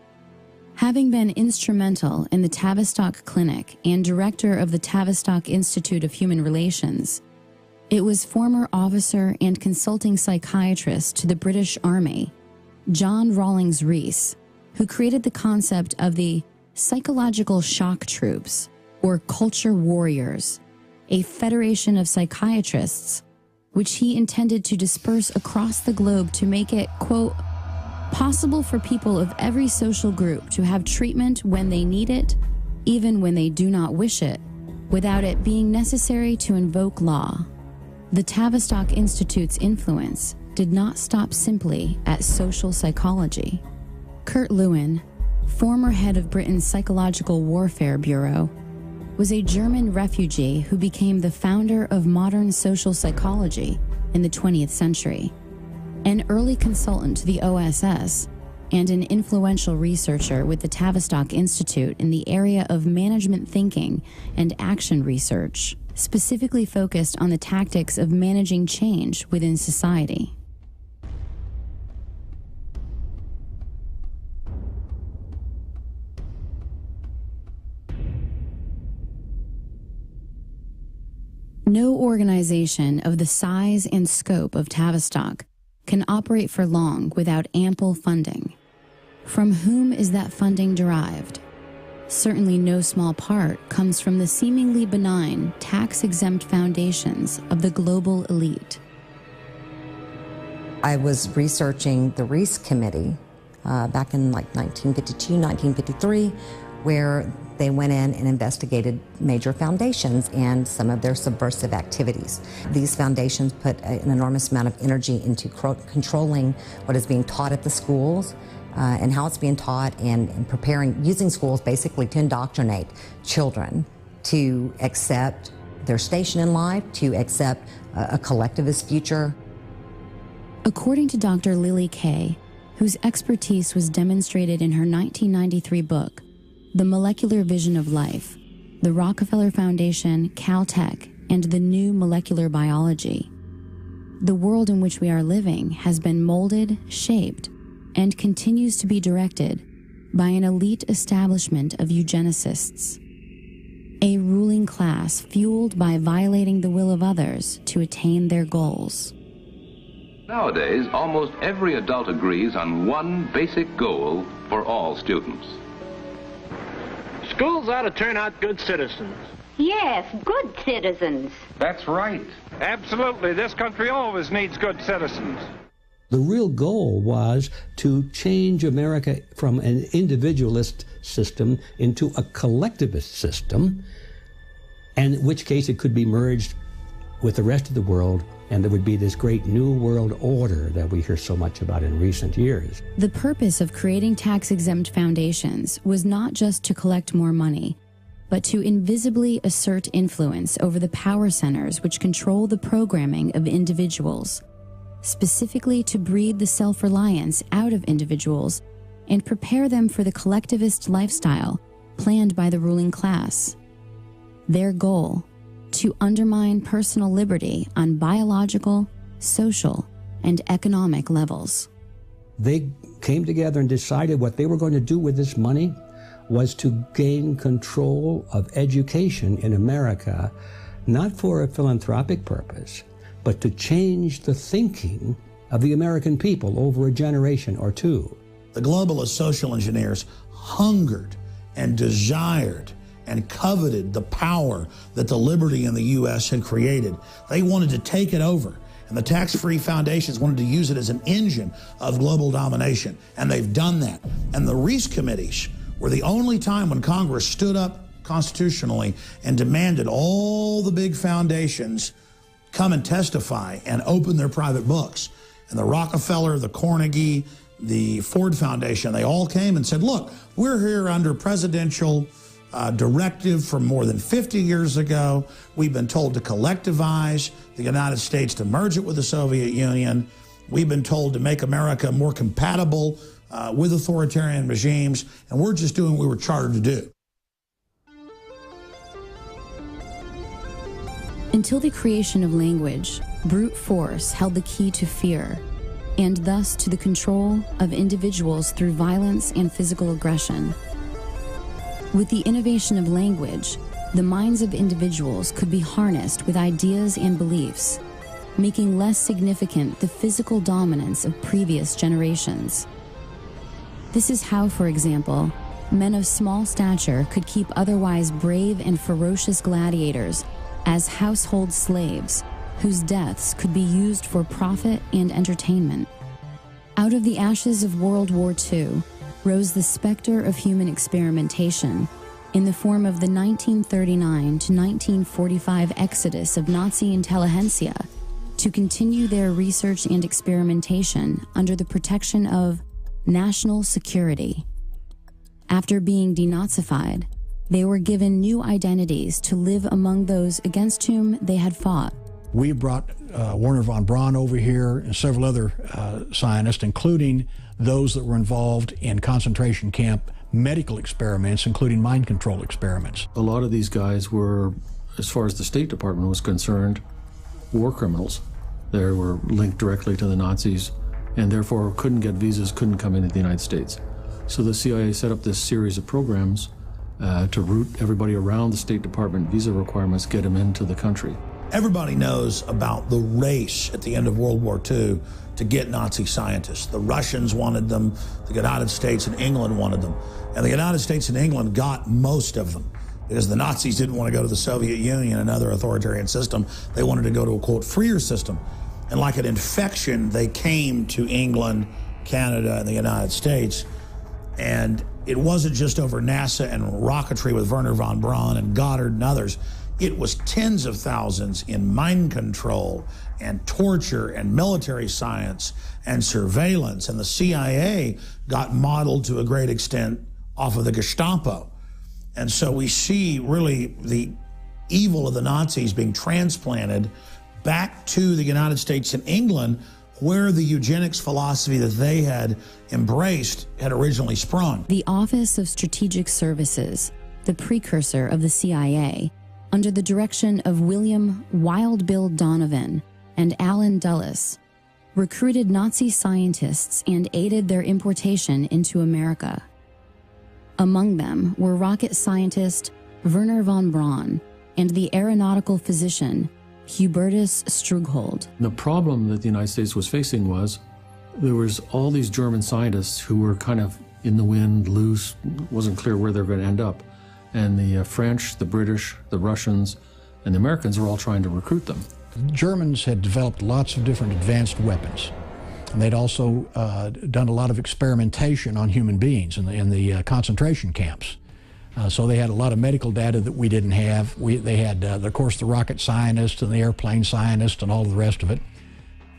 Having been instrumental in the Tavistock Clinic and director of the Tavistock Institute of Human Relations, it was former officer and consulting psychiatrist to the British Army, John Rawlings Rees, who created the concept of the psychological shock troops, or culture warriors, a federation of psychiatrists, which he intended to disperse across the globe to make it, quote, possible for people of every social group to have treatment when they need it, even when they do not wish it, without it being necessary to invoke law. The Tavistock Institute's influence did not stop simply at social psychology. Kurt Lewin, former head of Britain's Psychological Warfare Bureau, was a German refugee who became the founder of modern social psychology in the 20th century, an early consultant to the OSS, and an influential researcher with the Tavistock Institute in the area of management thinking and action research, specifically focused on the tactics of managing change within society. No organization of the size and scope of Tavistock can operate for long without ample funding. From whom is that funding derived? Certainly no small part comes from the seemingly benign, tax-exempt foundations of the global elite.
I was researching the Reese Committee back in like 1952, 1953, where they went in and investigated major foundations and some of their subversive activities. These foundations put an enormous amount of energy into controlling what is being taught at the schools and how it's being taught, and preparing, using schools basically to indoctrinate children to accept their station in life, to accept a collectivist future.
According to Dr. Lily Kay, whose expertise was demonstrated in her 1993 book, The Molecular Vision of Life, the Rockefeller Foundation, Caltech, and the New Molecular Biology, the world in which we are living has been molded, shaped, and continues to be directed by an elite establishment of eugenicists, a ruling class fueled by violating the will of others to attain their goals.
Nowadays, almost every adult agrees on one basic goal for all students.
Schools ought to turn out good citizens.
Yes, good citizens.
That's right. Absolutely. This country always needs good citizens.
The real goal was to change America from an individualist system into a collectivist system, and in which case it could be merged with the rest of the world, and there would be this great new world order that we hear so much about in recent years.
The purpose of creating tax-exempt foundations was not just to collect more money, but to invisibly assert influence over the power centers which control the programming of individuals, specifically to breed the self-reliance out of individuals and prepare them for the collectivist lifestyle planned by the ruling class. Their goal: to undermine personal liberty on biological, social, and economic levels.
They came together and decided what they were going to do with this money was to gain control of education in America, not for a philanthropic purpose, but to change the thinking of the American people over a generation or two.
The globalist social engineers hungered and desired and coveted the power that the liberty in the U.S. had created. They wanted to take it over, and the tax-free foundations wanted to use it as an engine of global domination, and they've done that. And the Reese committees were the only time when Congress stood up constitutionally and demanded all the big foundations come and testify and open their private books. And the Rockefeller, the Carnegie, the Ford Foundation, they all came and said, look, we're here under presidential directive from more than 50 years ago. We've been told to collectivize the United States, to merge it with the Soviet Union. We've been told to make America more compatible with authoritarian regimes, and we're just doing what we were chartered to do.
Until the creation of language, brute force held the key to fear, and thus to the control of individuals through violence and physical aggression. With the innovation of language, the minds of individuals could be harnessed with ideas and beliefs, making less significant the physical dominance of previous generations. This is how, for example, men of small stature could keep otherwise brave and ferocious gladiators as household slaves, whose deaths could be used for profit and entertainment. Out of the ashes of World War II rose the specter of human experimentation in the form of the 1939 to 1945 exodus of Nazi intelligentsia to continue their research and experimentation under the protection of national security. After being denazified, they were given new identities to live among those against whom they had fought.
We brought Werner von Braun over here and several other scientists, including those that were involved in concentration camp medical experiments, including mind control experiments.
A lot of these guys were, as far as the State Department was concerned, war criminals. They were linked directly to the Nazis and therefore couldn't get visas, couldn't come into the United States. So the CIA set up this series of programs to route everybody around the State Department visa requirements, get them into the country.
Everybody knows about the race at the end of World War II to get Nazi scientists. The Russians wanted them, the United States and England wanted them. And the United States and England got most of them because the Nazis didn't want to go to the Soviet Union, another authoritarian system. They wanted to go to a, quote, freer system. And like an infection, they came to England, Canada, and the United States. And it wasn't just over NASA and rocketry with Wernher von Braun and Goddard and others. It was tens of thousands in mind control and torture and military science and surveillance. And the CIA got modeled to a great extent off of the Gestapo. And so we see really the evil of the Nazis being transplanted back to the United States and England, where the eugenics philosophy that they had embraced had originally sprung.
The Office of Strategic Services, the precursor of the CIA, under the direction of William Wild Bill Donovan and Allen Dulles, recruited Nazi scientists and aided their importation into America. Among them were rocket scientist Wernher von Braun and the aeronautical physician Hubertus Strughold.
The problem that the United States was facing was there was all these German scientists who were kind of in the wind, loose, wasn't clear where they were going to end up. And the French, the British, the Russians, and the Americans were all trying to recruit them.
The Germans had developed lots of different advanced weapons. And they'd also done a lot of experimentation on human beings in the concentration camps. So they had a lot of medical data that we didn't have. They had, of course, the rocket scientists and the airplane scientists and all the rest of it.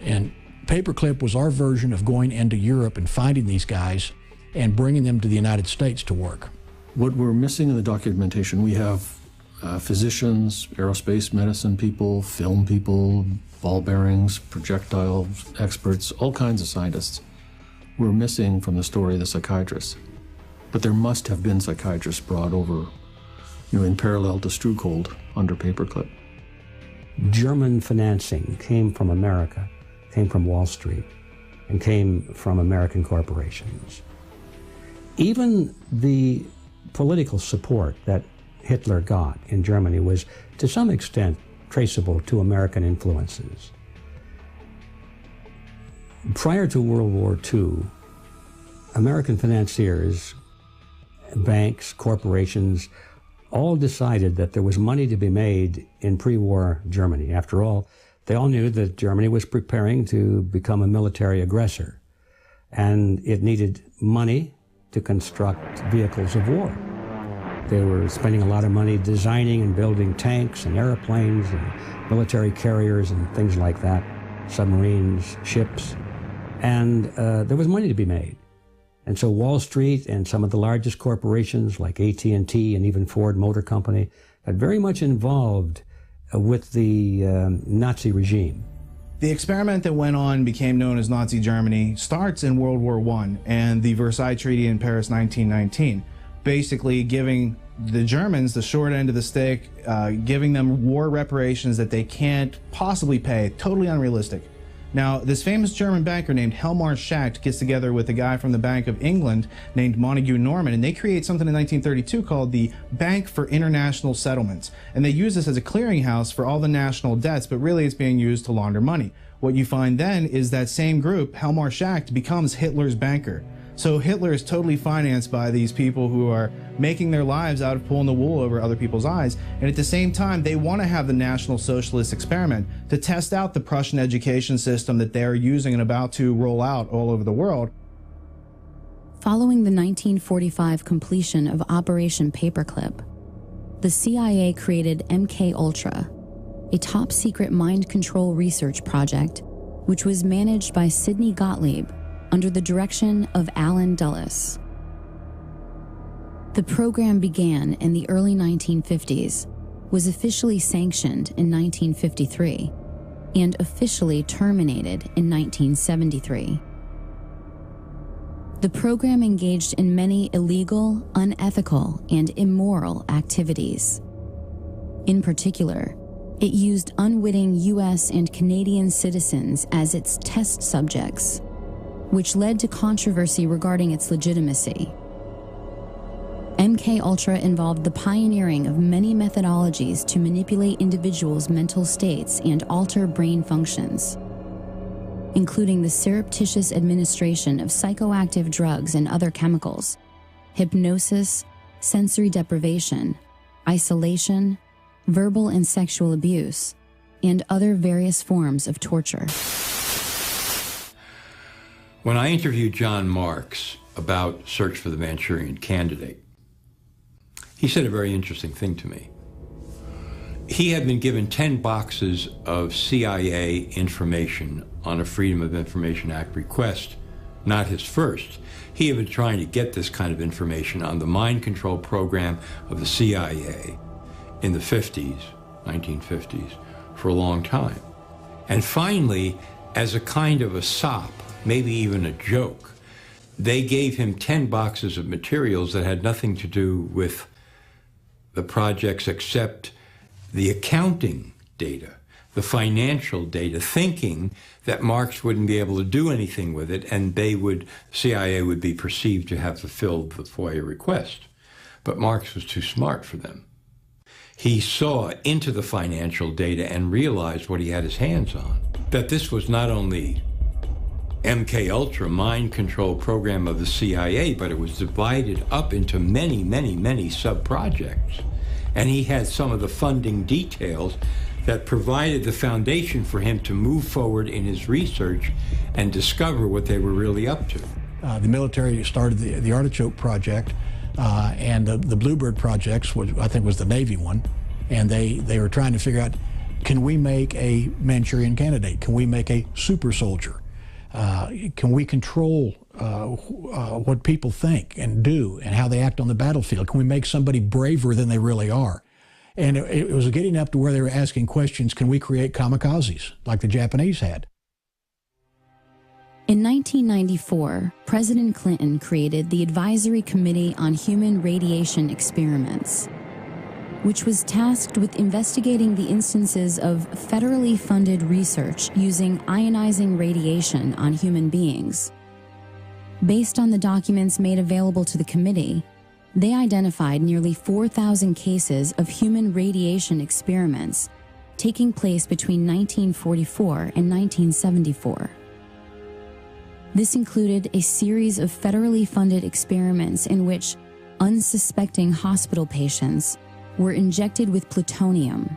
And Paperclip was our version of going into Europe and finding these guys and bringing them to the United States to work.
What we're missing in the documentation, we have physicians, aerospace medicine people, film people, ball bearings, projectile experts, all kinds of scientists. We're missing from the story the psychiatrists. But there must have been psychiatrists brought over, in parallel to Strughold under Paperclip.
German financing came from America, came from Wall Street, and came from American corporations. Even the political support that Hitler got in Germany was, to some extent, traceable to American influences. Prior to World War II, American financiers, banks, corporations, all decided that there was money to be made in pre-war Germany. After all, they all knew that Germany was preparing to become a military aggressor, and it needed money to construct vehicles of war. They were spending a lot of money designing and building tanks and airplanes and military carriers and things like that, submarines, ships, and there was money to be made. And so Wall Street and some of the largest corporations like AT&T and even Ford Motor Company got very much involved with the Nazi regime.
The experiment that went on became known as Nazi Germany starts in World War I and the Versailles Treaty in Paris 1919, basically giving the Germans the short end of the stick, giving them war reparations that they can't possibly pay, totally unrealistic. Now, this famous German banker named Helmar Schacht gets together with a guy from the Bank of England named Montague Norman, and they create something in 1932 called the Bank for International Settlements. And they use this as a clearinghouse for all the national debts, but really it's being used to launder money. What you find then is that same group, Helmar Schacht, becomes Hitler's banker. So Hitler is totally financed by these people who are making their lives out of pulling the wool over other people's eyes. And at the same time, they want to have the National Socialist experiment to test out the Prussian education system that they're using and about to roll out all over the world.
Following the 1945 completion of Operation Paperclip, the CIA created MK-Ultra, a top-secret mind control research project which was managed by Sidney Gottlieb under the direction of Allen Dulles. The program began in the early 1950s, was officially sanctioned in 1953, and officially terminated in 1973. The program engaged in many illegal, unethical, and immoral activities. In particular, it used unwitting U.S. and Canadian citizens as its test subjects, which led to controversy regarding its legitimacy. MKUltra involved the pioneering of many methodologies to manipulate individuals' mental states and alter brain functions, including the surreptitious administration of psychoactive drugs and other chemicals, hypnosis, sensory deprivation, isolation, verbal and sexual abuse, and other various forms of torture.
When I interviewed John Marks about Search for the Manchurian Candidate, he said a very interesting thing to me. He had been given 10 boxes of CIA information on a Freedom of Information Act request, not his first. He had been trying to get this kind of information on the mind control program of the CIA in the 50s, 1950s, for a long time. And finally, as a kind of a sop, maybe even a joke, they gave him 10 boxes of materials that had nothing to do with the projects except the accounting data, the financial data, thinking that Marks wouldn't be able to do anything with it and CIA would be perceived to have fulfilled the FOIA request. But Marks was too smart for them. He saw into the financial data and realized what he had his hands on, that this was not only MKUltra, mind control program of the CIA, but it was divided up into many, many, many sub-projects. And he had some of the funding details that provided the foundation for him to move forward in his research and discover what they were really up to.
The military started the Artichoke Project, and the Bluebird projects, which I think was the Navy one, and they were trying to figure out, can we make a Manchurian Candidate? Can we make a super soldier? Can we control what people think and do and how they act on the battlefield? Can we make somebody braver than they really are? And it was getting up to where they were asking questions, can we create kamikazes like the Japanese had?
In 1994, President Clinton created the Advisory Committee on Human Radiation Experiments, which was tasked with investigating the instances of federally funded research using ionizing radiation on human beings. Based on the documents made available to the committee, they identified nearly 4,000 cases of human radiation experiments taking place between 1944 and 1974. This included a series of federally funded experiments in which unsuspecting hospital patients were injected with plutonium.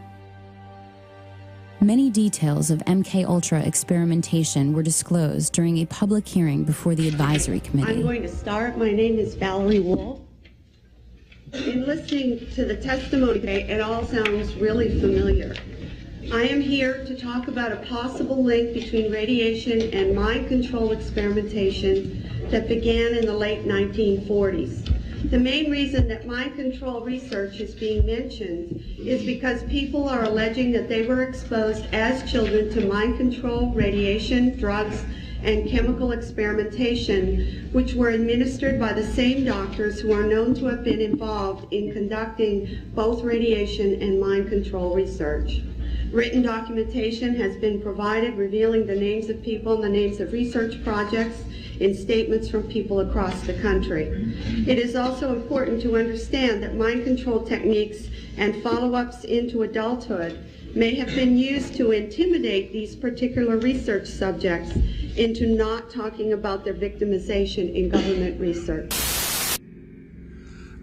Many details of MKUltra experimentation were disclosed during a public hearing before the advisory committee.
I'm going to start. My name is Valerie Wolf. In listening to the testimony today, it all sounds really familiar. I am here to talk about a possible link between radiation and mind control experimentation that began in the late 1940s. The main reason that mind control research is being mentioned is because people are alleging that they were exposed as children to mind control, radiation, drugs, and chemical experimentation, which were administered by the same doctors who are known to have been involved in conducting both radiation and mind control research. Written documentation has been provided revealing the names of people and the names of research projects in statements from people across the country. It is also important to understand that mind control techniques and follow-ups into adulthood may have been used to intimidate these particular research subjects into not talking about their victimization in government research.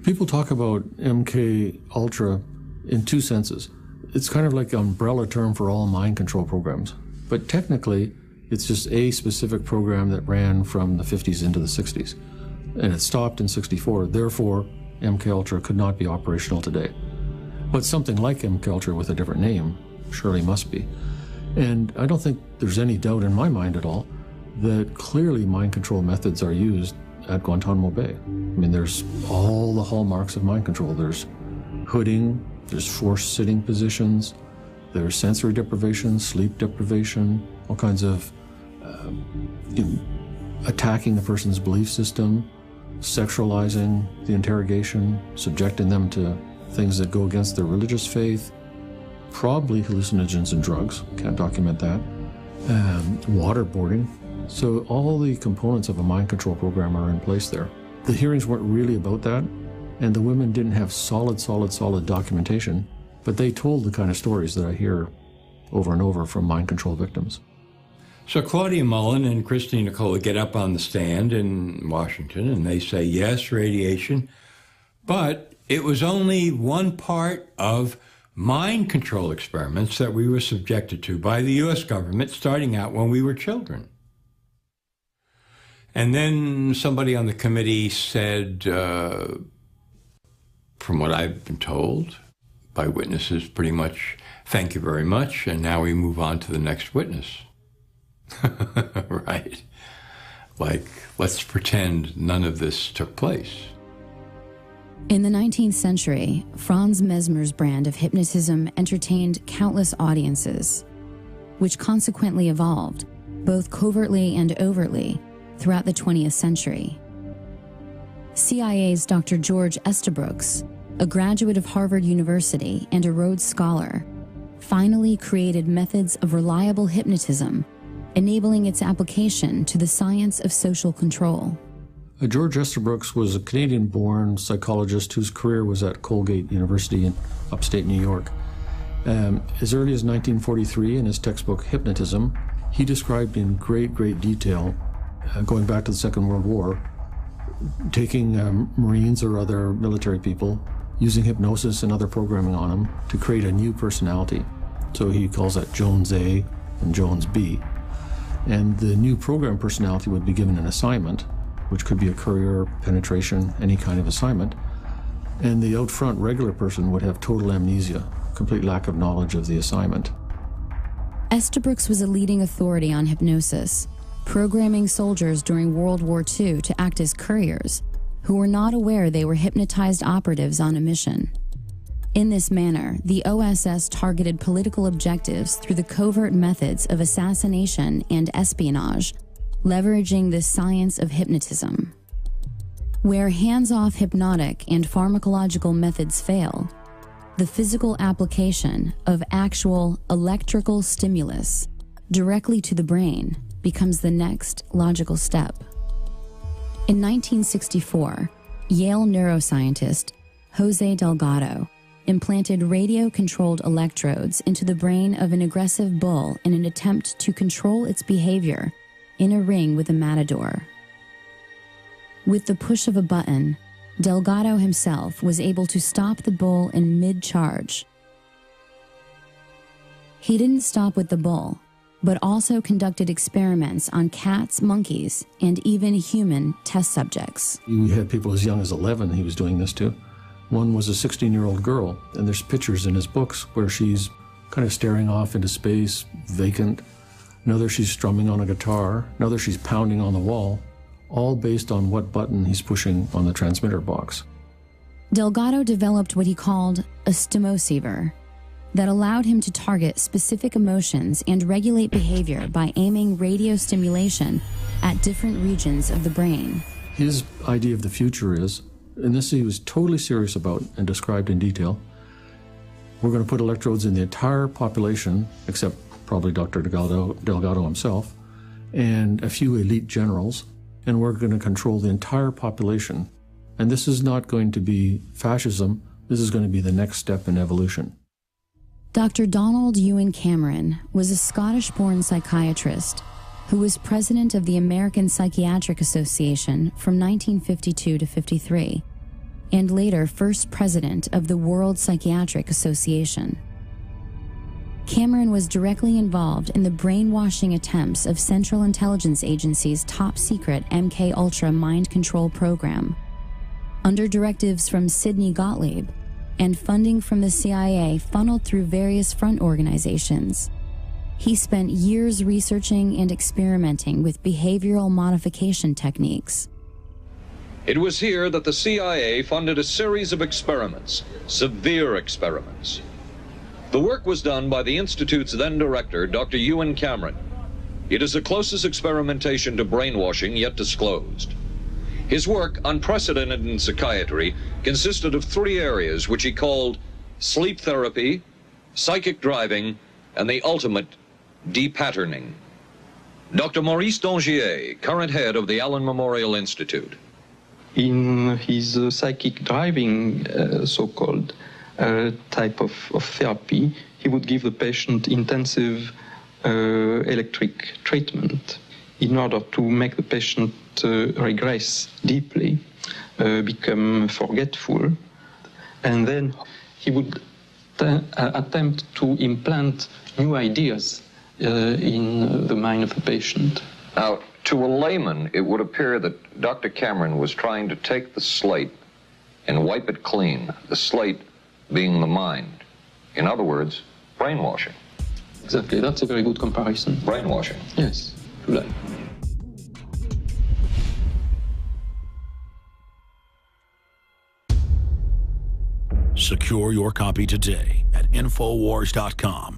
People talk about MKUltra in two senses. It's kind of like an umbrella term for all mind control programs. But technically, it's just a specific program that ran from the 50s into the 60s. And it stopped in 64. Therefore, MKUltra could not be operational today. But something like MKUltra with a different name surely must be. And I don't think there's any doubt in my mind at all that clearly mind control methods are used at Guantanamo Bay. I mean, there's all the hallmarks of mind control. There's hooding, there's forced sitting positions, there's sensory deprivation, sleep deprivation, all kinds of attacking a person's belief system, sexualizing the interrogation, subjecting them to things that go against their religious faith, probably hallucinogens and drugs, can't document that, waterboarding. So all the components of a mind control program are in place there. The hearings weren't really about that. And the women didn't have solid documentation, but they told the kind of stories that I hear over and over from mind control victims.
So Claudia Mullen and Christine Nicola get up on the stand in Washington and they say, yes, radiation, but it was only one part of mind control experiments that we were subjected to by the U.S. government starting out when we were children. And then somebody on the committee said, from what I've been told by witnesses, pretty much, thank you very much, and now we move on to the next witness. Right? Like, let's pretend none of this took place.
In the 19th century, Franz Mesmer's brand of hypnotism entertained countless audiences, which consequently evolved, both covertly and overtly, throughout the 20th century. CIA's Dr. George Estabrooks, a graduate of Harvard University and a Rhodes Scholar, finally created methods of reliable hypnotism, enabling its application to the science of social control.
George Estabrooks was a Canadian-born psychologist whose career was at Colgate University in upstate New York. As early as 1943, in his textbook Hypnotism, he described in great detail, going back to the Second World War, taking Marines or other military people, using hypnosis and other programming on them to create a new personality. So he calls that Jones A and Jones B. And the new program personality would be given an assignment, which could be a courier, penetration, any kind of assignment. And the out front regular person would have total amnesia, complete lack of knowledge of the assignment.
Estabrooks was a leading authority on hypnosis, programming soldiers during World War II to act as couriers, who were not aware they were hypnotized operatives on a mission. In this manner, the OSS targeted political objectives through the covert methods of assassination and espionage, leveraging the science of hypnotism. Where hands-off hypnotic and pharmacological methods fail, the physical application of actual electrical stimulus directly to the brain becomes the next logical step. In 1964, Yale neuroscientist Jose Delgado implanted radio-controlled electrodes into the brain of an aggressive bull in an attempt to control its behavior in a ring with a matador. With the push of a button, Delgado himself was able to stop the bull in mid-charge. He didn't stop with the bull, but also conducted experiments on cats, monkeys, and even human test subjects.
You had people as young as 11 he was doing this to. One was a 16-year-old girl, and there's pictures in his books where she's kind of staring off into space, vacant. Another she's strumming on a guitar. Another she's pounding on the wall, all based on what button he's pushing on the transmitter box.
Delgado developed what he called a stimoceiver that allowed him to target specific emotions and regulate behavior by aiming radio stimulation at different regions of the brain.
His idea of the future is, and this he was totally serious about and described in detail, we're going to put electrodes in the entire population, except probably Dr. Delgado himself, and a few elite generals, and we're going to control the entire population. And this is not going to be fascism, this is going to be the next step in evolution.
Dr. Donald Ewan Cameron was a Scottish-born psychiatrist who was president of the American Psychiatric Association from 1952 to 53, and later first president of the World Psychiatric Association. Cameron was directly involved in the brainwashing attempts of Central Intelligence Agency's top-secret MK-Ultra mind control program. Under directives from Sidney Gottlieb and funding from the CIA funneled through various front organizations, he spent years researching and experimenting with behavioral modification techniques.
It was here that the CIA funded a series of experiments, severe experiments. The work was done by the Institute's then director, Dr. Ewan Cameron. It is the closest experimentation to brainwashing yet disclosed. His work, unprecedented in psychiatry, consisted of 3 areas which he called sleep therapy, psychic driving, and the ultimate depatterning. Dr. Maurice Dongier, current head of the Allen Memorial Institute.
in his psychic driving, so-called type of therapy, he would give the patient intensive electric treatment in order to make the patient regress deeply, become forgetful, and then he would attempt to implant new ideas in the mind of the patient.
Now, to a layman, it would appear that Dr. Cameron was trying to take the slate and wipe it clean, the slate being the mind. In other words, brainwashing.
Exactly, that's a very good comparison.
Brainwashing.
Yes, to that.
Secure your copy today at Infowars.com.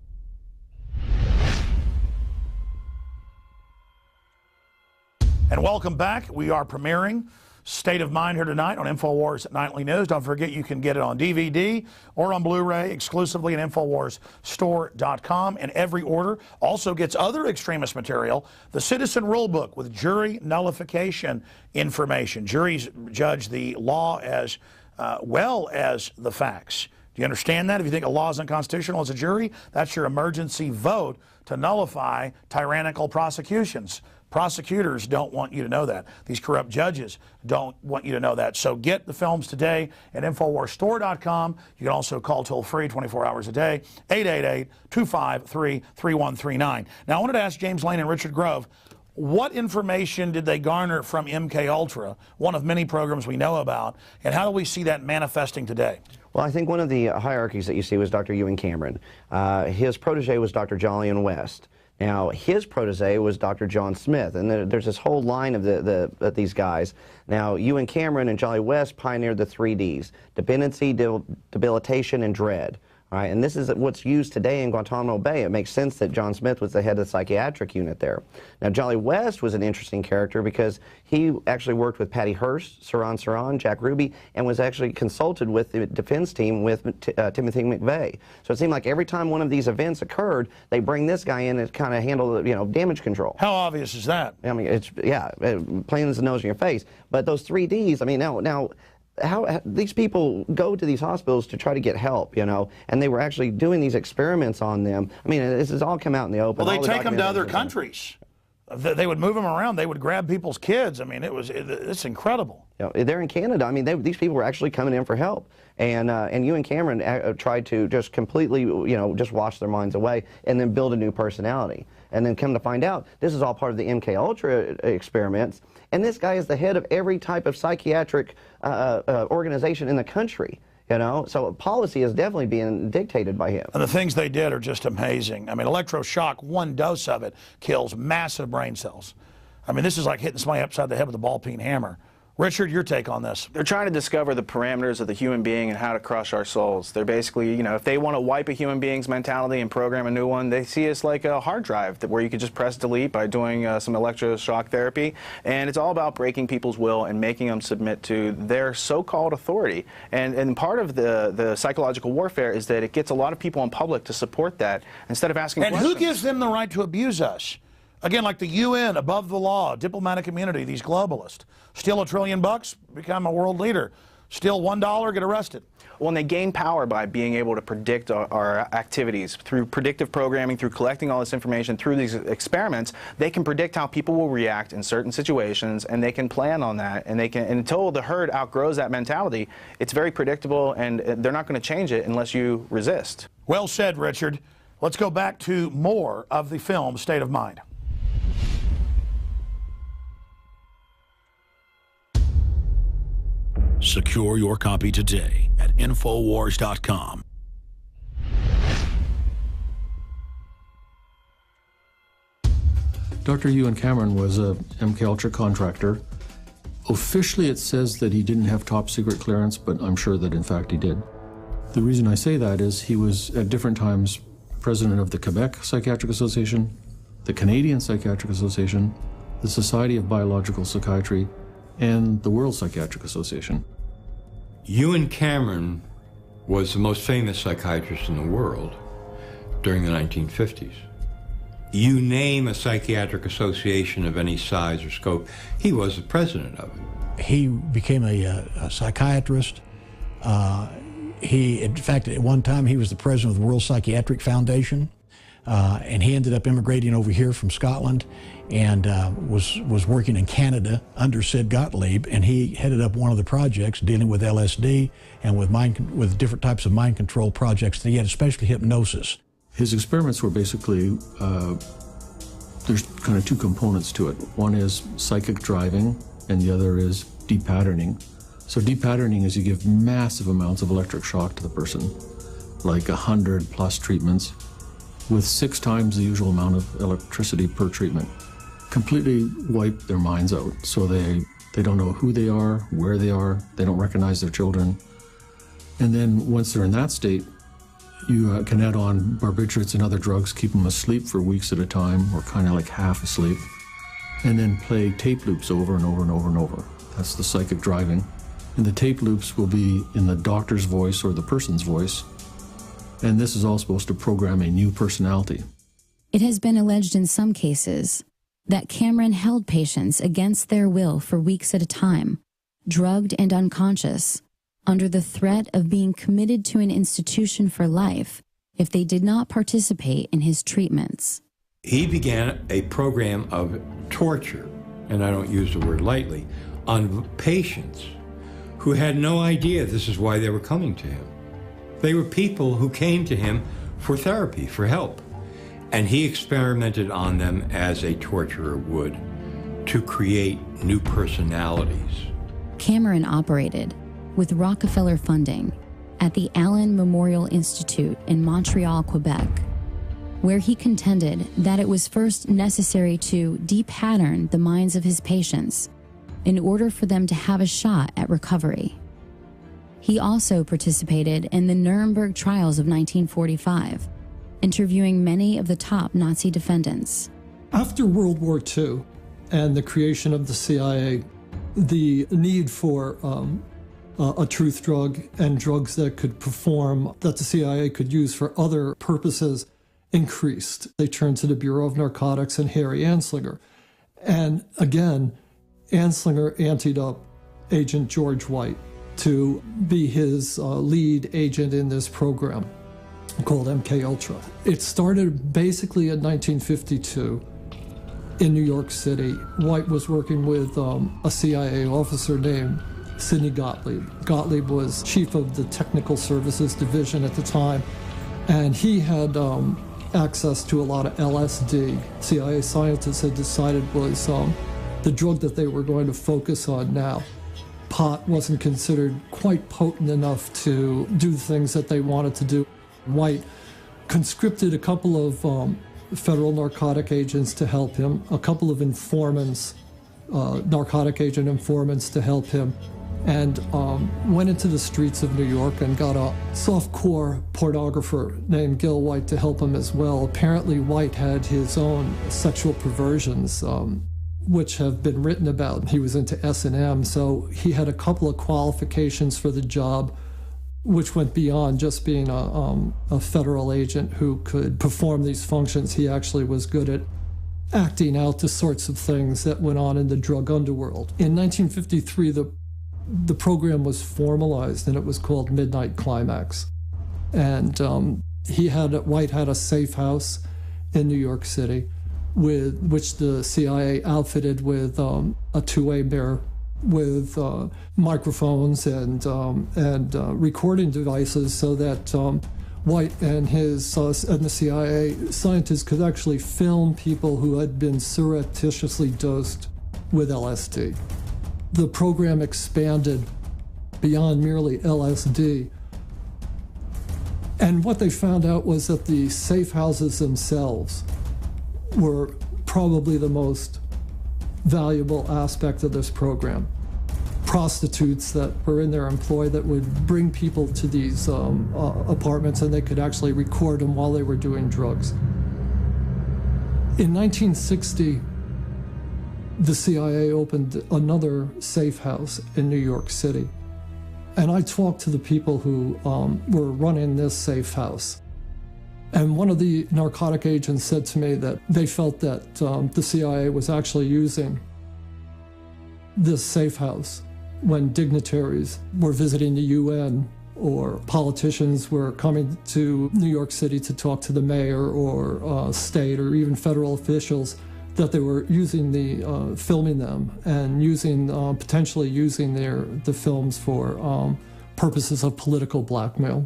And welcome back. We are premiering State of Mind here tonight on Infowars Nightly News. Don't forget you can get it on DVD or on Blu-ray exclusively at InfoWarsStore.com. And every order also gets other extremist material, the Citizen Rulebook with jury nullification information. Juries judge the law as well as the facts. Do you understand that? If you think a law is unconstitutional as a jury, that's your emergency vote to nullify tyrannical prosecutions. Prosecutors don't want you to know that. These corrupt judges don't want you to know that. So get the films today at InfoWarsStore.com. You can also call toll-free 24 hours a day, 888-253-3139. Now, I wanted to ask James Lane and Richard Grove, what information did they garner from MKUltra, one of many programs we know about, and how do we see that manifesting today?
Well, I think one of the hierarchies that you see was Dr. Ewan Cameron. His protege was Dr. Jolyon West. Now, his protege was Dr. John Smith, and there's this whole line of these guys. Now, Ewan Cameron and Jolly West pioneered the 3 Ds, dependency, debilitation, and dread. Right, and this is what's used today in Guantanamo Bay. It makes sense that John Smith was the head of the psychiatric unit there. Now, Jolly West was an interesting character because he actually worked with Patty Hearst, Saran, Jack Ruby, and was actually consulted with the defense team with Timothy McVeigh. So it seemed like every time one of these events occurred, they bring this guy in and kind of handle, damage control.
How obvious is that?
I mean, it's, plain as the nose in your face. But those 3 Ds, I mean, now how these people go to these hospitals to try to get help, and they were actually doing these experiments on them. I mean, this has all come out in the open.
Well, they take them to other countries. They would move them around. They would grab people's kids. I mean, it's incredible.
They're in Canada. I mean, these people were actually coming in for help. And Ewan Cameron tried to just completely, just wash their minds away and then build a new personality. And then come to find out, this is all part of the MKUltra experiments. And this guy is the head of every type of psychiatric organization in the country. So policy is definitely being dictated by him.
And the things they did are just amazing. I mean, electroshock, 1 dose of it kills massive brain cells. I mean, this is like hitting somebody upside the head with a ball-peen hammer. Richard, your take on this?
They're trying to discover the parameters of the human being and how to crush our souls. They're basically, if they want to wipe a human being's mentality and program a new one, they see us like a hard drive where you could just press delete by doing some electroshock therapy. And it's all about breaking people's will and making them submit to their so-called authority. And part of the psychological warfare is that it gets a lot of people in public to support that instead of asking questions.
And who gives them the right to abuse us? Again, like the UN, above the law, diplomatic immunity, these globalists. Steal $1 trillion, become a world leader. Steal $1, get arrested.
Well, and they gain power by being able to predict our activities. Through predictive programming, through collecting all this information, through these experiments, they can predict how people will react in certain situations, and they can plan on that. And and until the herd outgrows that mentality, it's very predictable, and they're not going to change it unless you resist.
Well said, Richard. Let's go back to more of the film State of Mind.
Secure your copy today at Infowars.com.
Dr. Ewan Cameron was a MKUltra contractor. Officially, it says that he didn't have top secret clearance, but I'm sure that in fact he did. The reason I say that is he was at different times president of the Quebec Psychiatric Association, the Canadian Psychiatric Association, the Society of Biological Psychiatry, and the World Psychiatric Association.
Ewan Cameron was the most famous psychiatrist in the world during the 1950s. You name a psychiatric association of any size or scope, he was the president of it.
He became a psychiatrist. In fact, at one time, he was the president of the World Psychiatric Foundation, and he ended up immigrating over here from Scotland and was working in Canada under Sid Gottlieb, and he headed up one of the projects dealing with LSD and with different types of mind control projects. He had especially hypnosis.
His experiments were basically, there's kind of two components to it. One is psychic driving, and the other is de-patterning. So de-patterning is you give massive amounts of electric shock to the person, like 100+ treatments, with 6 times the usual amount of electricity per treatment. Completely wipe their minds out, so they don't know who they are, where they are, they don't recognize their children. And then once they're in that state, you can add on barbiturates and other drugs, keep them asleep for weeks at a time, or kind of like half asleep, and then play tape loops over and over and over and over. That's the psychic driving. And the tape loops will be in the doctor's voice or the person's voice. And this is all supposed to program a new personality.
It has been alleged in some cases that Cameron held patients against their will for weeks at a time, drugged and unconscious, under the threat of being committed to an institution for life if they did not participate in his treatments.
He began a program of torture, and I don't use the word lightly, on patients who had no idea this is why they were coming to him. They were people who came to him for therapy, for help. And he experimented on them as a torturer would, to create new personalities.
Cameron operated, with Rockefeller funding, at the Allen Memorial Institute in Montreal, Quebec, where he contended that it was first necessary to de-pattern the minds of his patients in order for them to have a shot at recovery. He also participated in the Nuremberg trials of 1945, interviewing many of the top Nazi defendants.
After World War II and the creation of the CIA, the need for a truth drug and drugs that could perform, that the CIA could use for other purposes, increased. They turned to the Bureau of Narcotics and Harry Anslinger. And again, Anslinger anteed up Agent George White to be his lead agent in this program called MK-Ultra. It started basically in 1952 in New York City. White was working with a CIA officer named Sidney Gottlieb. Gottlieb was chief of the Technical Services Division at the time, and he had access to a lot of LSD. CIA scientists had decided was the drug that they were going to focus on now. Pot wasn't considered quite potent enough to do the things that they wanted to do. White conscripted a couple of federal narcotic agents to help him, a couple of informants, narcotic agent informants to help him, and went into the streets of New York and got a softcore pornographer named Gil White to help him as well. Apparently White had his own sexual perversions, which have been written about. He was into S&M, so he had a couple of qualifications for the job, which went beyond just being a federal agent who could perform these functions. He actually was good at acting out the sorts of things that went on in the drug underworld. In 1953, the program was formalized, and it was called Midnight Climax. And White had a safe house in New York City, which the CIA outfitted with a two-way mirror with microphones and recording devices, so that White and the CIA scientists could actually film people who had been surreptitiously dosed with LSD. The program expanded beyond merely LSD. And what they found out was that the safe houses themselves were probably the most valuable aspect of this program. Prostitutes that were in their employ that would bring people to these apartments, and they could actually record them while they were doing drugs. In 1960, the CIA opened another safe house in New York City. And I talked to the people who were running this safe house. And one of the narcotic agents said to me that they felt that the CIA was actually using this safe house when dignitaries were visiting the UN or politicians were coming to New York City to talk to the mayor or state or even federal officials, that they were using filming them and potentially using the films for purposes of political blackmail.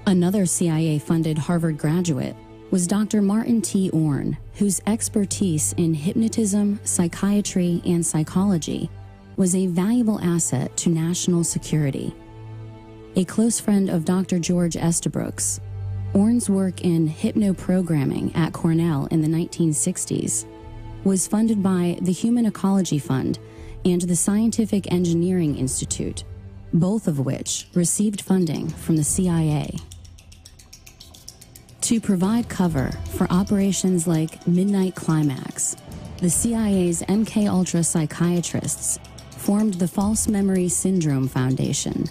Another CIA-funded Harvard graduate was Dr. Martin T. Orne, whose expertise in hypnotism, psychiatry, and psychology was a valuable asset to national security. A close friend of Dr. George Estabrooks, Orne's work in hypnoprogramming at Cornell in the 1960s was funded by the Human Ecology Fund and the Scientific Engineering Institute, both of which received funding from the CIA. To provide cover for operations like Midnight Climax, the CIA's MKUltra psychiatrists formed the False Memory Syndrome Foundation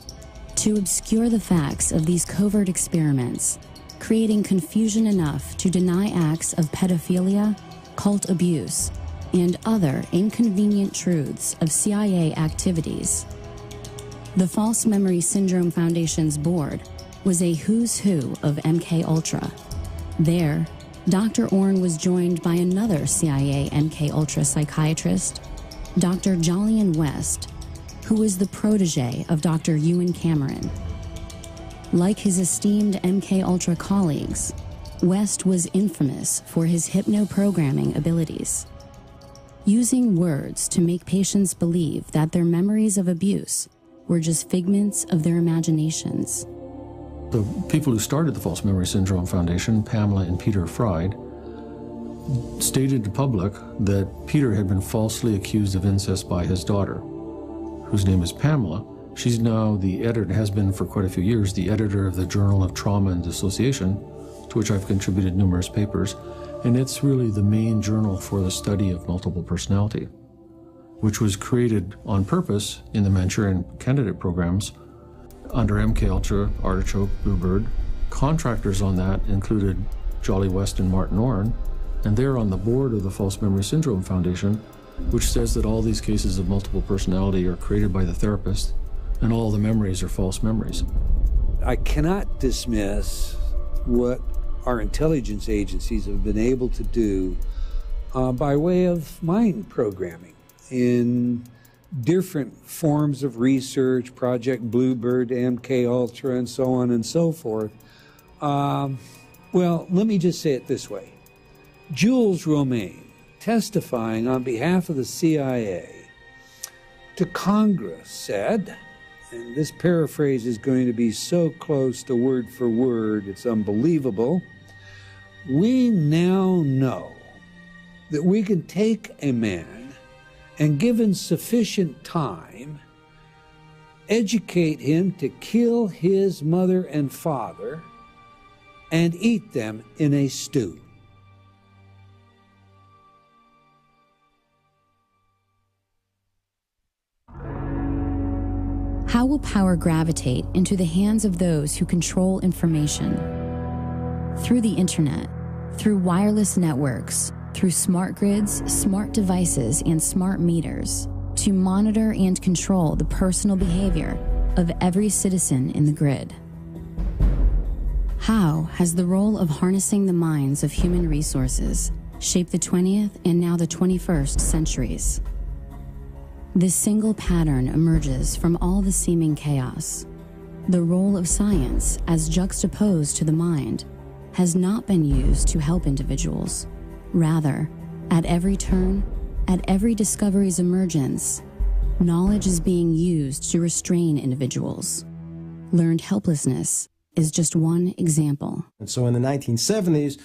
to obscure the facts of these covert experiments, creating confusion enough to deny acts of pedophilia, cult abuse, and other inconvenient truths of CIA activities. The False Memory Syndrome Foundation's board was a who's who of MKUltra. There, Dr. Orne was joined by another CIA MKUltra psychiatrist, Dr. Jolyon West, who was the protege of Dr. Ewan Cameron. Like his esteemed MKUltra colleagues, West was infamous for his hypnoprogramming abilities, using words to make patients believe that their memories of abuse were just figments of their imaginations.
The people who started the False Memory Syndrome Foundation, Pamela and Peter Fried, stated to the public that Peter had been falsely accused of incest by his daughter, whose name is Pamela. She's now the editor, has been for quite a few years, the editor of the Journal of Trauma and Dissociation, to which I've contributed numerous papers, and it's really the main journal for the study of multiple personality, which was created on purpose in the Manchurian Candidate programs under MKUltra, Artichoke, Bluebird. Contractors on that included Jolly West and Martin Orne, and they're on the board of the False Memory Syndrome Foundation, which says that all these cases of multiple personality are created by the therapist, and all the memories are false memories.
I cannot dismiss what our intelligence agencies have been able to do by way of mind programming in different forms of research, Project Bluebird, MKUltra, and so on and so forth. Well, let me just say it this way. Jules Romaine, testifying on behalf of the CIA to Congress, said, and this paraphrase is going to be so close to word for word, it's unbelievable, "We now know that we can take a man and, given sufficient time, educate him to kill his mother and father and eat them in a stew."
How will power gravitate into the hands of those who control information? Through the internet, through wireless networks, through smart grids, smart devices, and smart meters, to monitor and control the personal behavior of every citizen in the grid. How has the role of harnessing the minds of human resources shaped the 20th and now the 21st centuries? This single pattern emerges from all the seeming chaos. The role of science, as juxtaposed to the mind, has not been used to help individuals. Rather, at every turn, at every discovery's emergence, knowledge is being used to restrain individuals. Learned helplessness is just one example.
And so in the 1970s,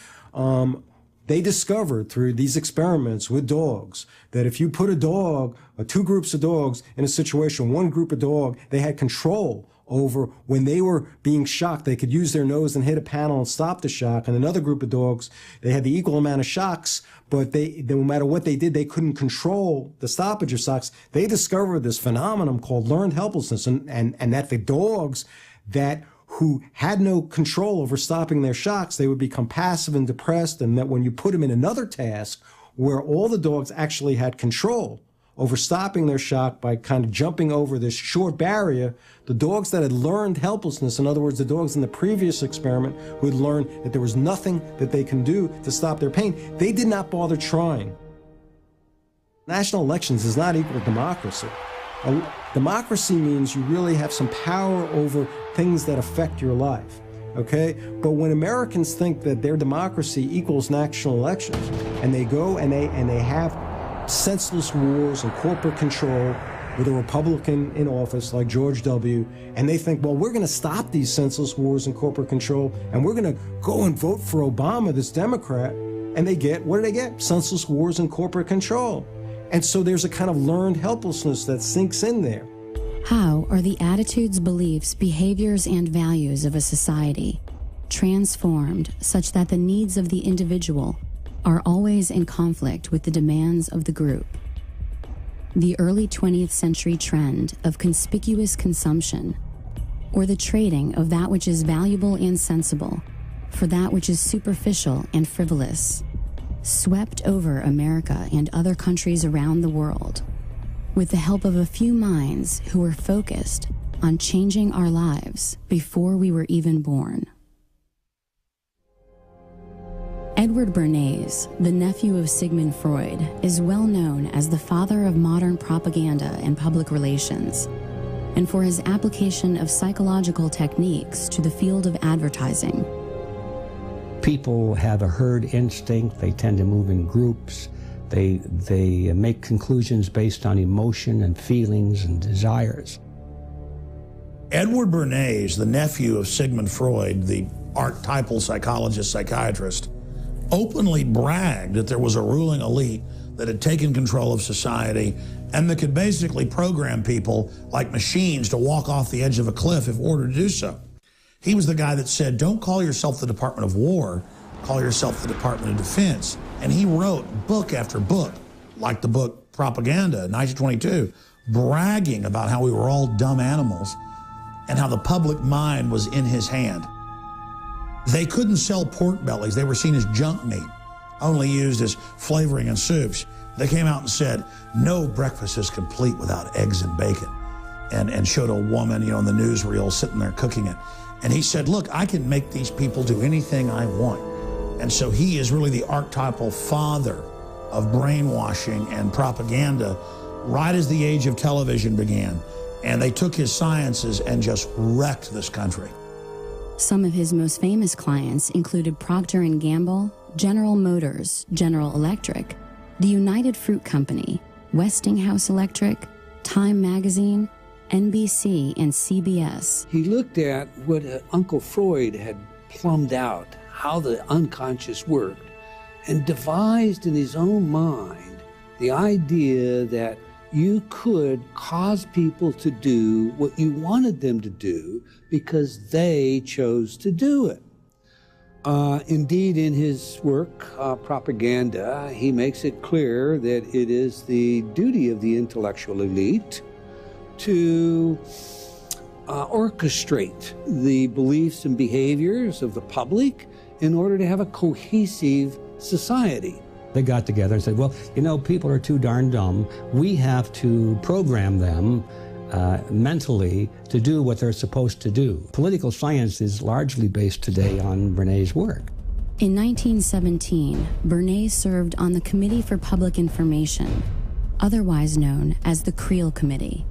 they discovered through these experiments with dogs that if you put a dog, or two groups of dogs in a situation, one group of dog, they had control over when they were being shocked. They could use their nose and hit a panel and stop the shock. And another group of dogs, they had the equal amount of shocks, but no matter what they did, they couldn't control the stoppage of shocks. They discovered this phenomenon called learned helplessness, and that the dogs who had no control over stopping their shocks, they would become passive and depressed, and that when you put them in another task where all the dogs actually had control over stopping their shock by kind of jumping over this short barrier. The dogs that had learned helplessness, in other words, the dogs in the previous experiment who had learned that there was nothing that they can do to stop their pain, they did not bother trying. National elections is not equal to democracy. Democracy means you really have some power over things that affect your life, okay? But when Americans think that their democracy equals national elections, and they go and they have senseless wars and corporate control with a Republican in office like George W., and they think, well, we're going to stop these senseless wars and corporate control, and we're going to go and vote for Obama, this Democrat, and they get, what do they get? Senseless wars and corporate control. And so there's a kind of learned helplessness that sinks in there.
How are the attitudes, beliefs, behaviors, and values of a society transformed such that the needs of the individual are always in conflict with the demands of the group? The early 20th century trend of conspicuous consumption, or the trading of that which is valuable and sensible for that which is superficial and frivolous, swept over America and other countries around the world with the help of a few minds who were focused on changing our lives before we were even born. Edward Bernays, the nephew of Sigmund Freud, is well known as the father of modern propaganda and public relations, and for his application of psychological techniques to the field of advertising.
People have a herd instinct. They tend to move in groups. They make conclusions based on emotion and feelings and desires.
Edward Bernays, the nephew of Sigmund Freud, the archetypal psychologist, psychiatrist, openly bragged that there was a ruling elite that had taken control of society and that could basically program people like machines to walk off the edge of a cliff if ordered to do so. He was the guy that said, don't call yourself the Department of War, call yourself the Department of Defense. And he wrote book after book, like the book Propaganda in 1922, bragging about how we were all dumb animals and how the public mind was in his hand. They couldn't sell pork bellies. They were seen as junk meat, only used as flavoring in soups. They came out and said, no breakfast is complete without eggs and bacon, and showed a woman, you know, in the newsreel sitting there cooking it. And he said, look, I can make these people do anything I want. And so he is really the archetypal father of brainwashing and propaganda right as the age of television began. And they took his sciences and just wrecked this country.
Some of his most famous clients included Procter & Gamble, General Motors, General Electric, the United Fruit Company, Westinghouse Electric, Time Magazine, NBC, and CBS.
He looked at what Uncle Freud had plumbed out, how the unconscious worked, and devised in his own mind the idea that you could cause people to do what you wanted them to do because they chose to do it. Indeed, in his work, Propaganda, he makes it clear that it is the duty of the intellectual elite to orchestrate the beliefs and behaviors of the public in order to have a cohesive society.
They got together and said, well, you know, people are too darn dumb. We have to program them mentally to do what they're supposed to do. Political science is largely based today on Bernays' work.
In 1917, Bernays served on the Committee for Public Information, otherwise known as the Creel Committee,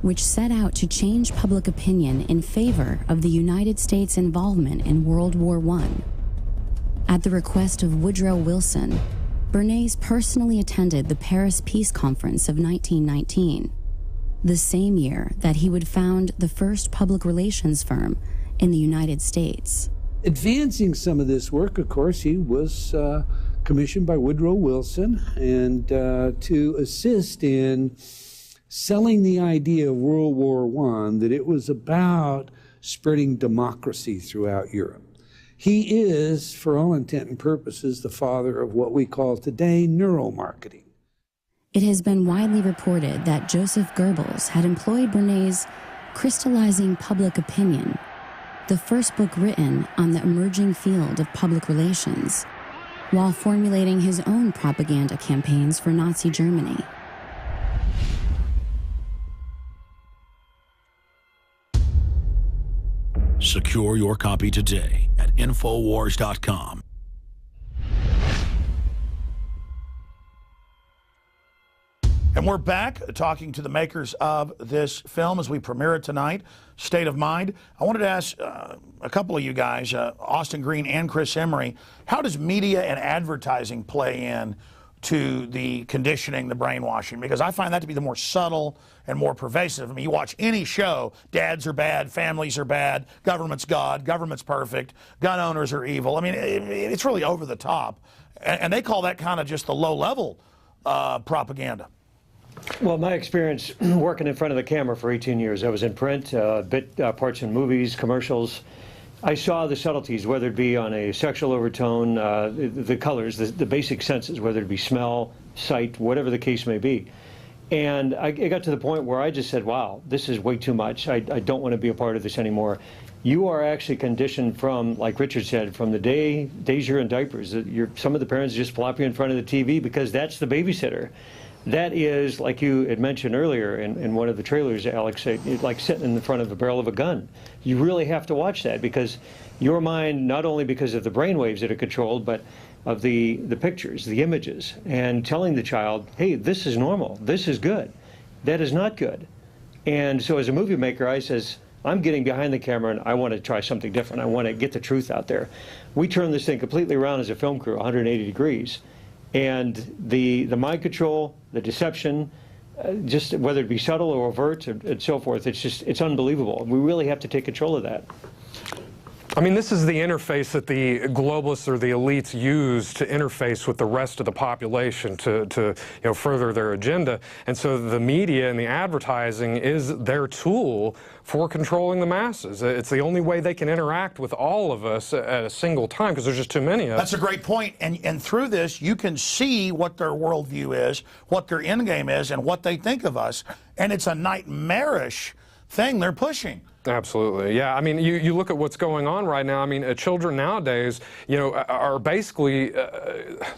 which set out to change public opinion in favor of the United States' involvement in World War I. At the request of Woodrow Wilson, Bernays personally attended the Paris Peace Conference of 1919, the same year that he would found the first public relations firm in the United States.
Advancing some of this work, of course, he was commissioned by Woodrow Wilson and to assist in selling the idea of World War I, that it was about spreading democracy throughout Europe. He is, for all intent and purposes, the father of what we call today neuromarketing.
It has been widely reported that Joseph Goebbels had employed Bernays' Crystallizing Public Opinion, the first book written on the emerging field of public relations, while formulating his own propaganda campaigns for Nazi Germany.
Secure your copy today at Infowars.com.
And we're back talking to the makers of this film as we premiere it tonight, State of Mind. I wanted to ask a couple of you guys, Austin Green and Chris Emery, how does media and advertising play in to the conditioning, the brainwashing? Because I find that to be the more subtle and more pervasive. I mean, you watch any show, dads are bad, families are bad, government's God, government's perfect, gun owners are evil. I mean, it's really over the top. And they call that kind of just the low-level propaganda.
Well, my experience working in front of the camera for 18 years, I was in print, parts in movies, commercials. I saw the subtleties, whether it be on a sexual overtone, the colors, the basic senses, whether it be smell, sight, whatever the case may be. And it got to the point where I just said, wow, this is way too much. I don't want to be a part of this anymore. You are actually conditioned from, like Richard said, from the days you're in diapers. Some of the parents just flop you in front of the TV because that's the babysitter. That is, like you had mentioned earlier in one of the trailers, Alex, like sitting in the front of a barrel of a gun. You really have to watch that because your mind, not only because of the brainwaves that are controlled, but of the pictures, the images, and telling the child, hey, this is normal, this is good, that is not good. And so as a movie maker, I says, I'm getting behind the camera and I want to try something different. I want to get the truth out there. We turned this thing completely around as a film crew, 180 degrees. And the mind control, the deception, just whether it be subtle or overt and so forth, it's unbelievable. We really have to take control of that.
I mean, this is the interface that the globalists or the elites use to interface with the rest of the population to further their agenda. And so the media and the advertising is their tool for controlling the masses. It's the only way they can interact with all of us at a single time because there's just too many of us.
That's a great point. And through this, you can see what their worldview is, what their end game is, and what they think of us. And it's a nightmarish thing they're pushing.
Absolutely, yeah. I mean, you look at what's going on right now. I mean, children nowadays, are basically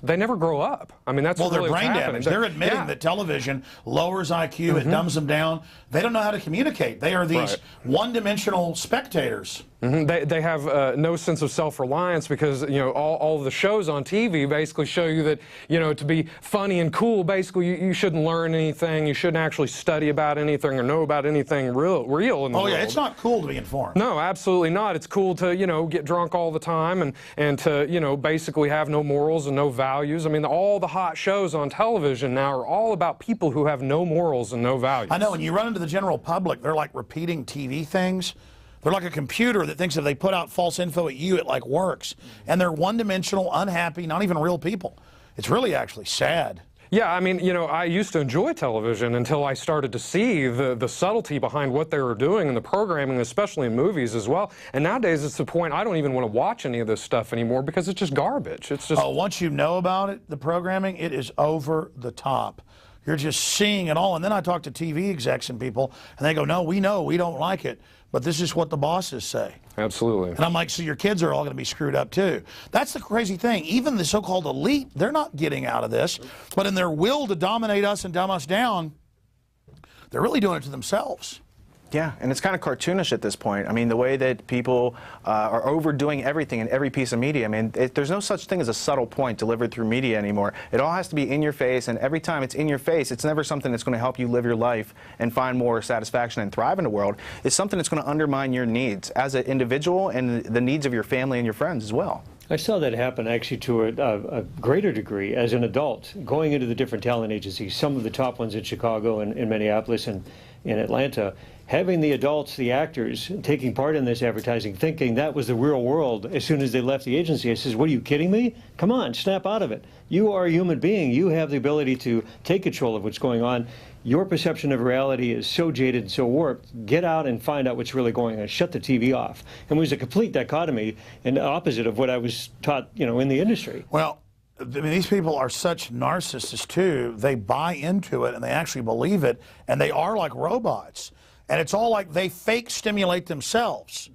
they never grow up. I mean, that's
well,
really
they're brain
happening.
damaged. They're admitting that television lowers IQ, it dumbs them down. They don't know how to communicate. They are these one-dimensional spectators.
They have no sense of self-reliance because all the shows on TV basically show you that to be funny and cool, basically you shouldn't learn anything, you shouldn't actually study about anything or know about anything real in the world.
Oh yeah, it's not cool to be informed.
No, absolutely not. It's cool to get drunk all the time and to basically have no morals and no values. I mean, all the hot shows on television now are all about people who have no morals and no values.
I know, and you run into the general public, they're like repeating TV things. They're like a computer that thinks if they put out false info at you, it like works. And they're one-dimensional, unhappy, not even real people. It's really actually sad.
Yeah, I mean, I used to enjoy television until I started to see the subtlety behind what they were doing in the programming, especially in movies as well. And nowadays, it's the point I don't even want to watch any of this stuff anymore because it's just garbage. It's just...
Oh, once you know about it, the programming, it is over the top. You're just seeing it all. And then I talk to TV execs and people, and they go, no, we know, we don't like it, but this is what the bosses say.
Absolutely.
And I'm like, so your kids are all going to be screwed up too. That's the crazy thing. Even the so-called elite, they're not getting out of this, but in their will to dominate us and dumb us down, they're really doing it to themselves.
Yeah, and it's kind of cartoonish at this point. I mean, the way that people are overdoing everything in every piece of media. I mean, there's no such thing as a subtle point delivered through media anymore. It all has to be in your face, and every time it's in your face, it's never something that's going to help you live your life and find more satisfaction and thrive in the world. It's something that's going to undermine your needs as an individual and the needs of your family and your friends as well.
I saw that happen actually to a greater degree as an adult, going into the different talent agencies, some of the top ones in Chicago and in Minneapolis and in Atlanta, having the adults, the actors, taking part in this advertising, thinking that was the real world as soon as they left the agency. I says, what, are you kidding me? Come on, snap out of it. You are a human being. You have the ability to take control of what's going on. Your perception of reality is so jaded and so warped. Get out and find out what's really going on. Shut the TV off. And it was a complete dichotomy and opposite of what I was taught, in the industry.
Well, I mean, these people are such narcissists too. They buy into it and they actually believe it, and they are like robots. And it's all like they fake stimulate themselves.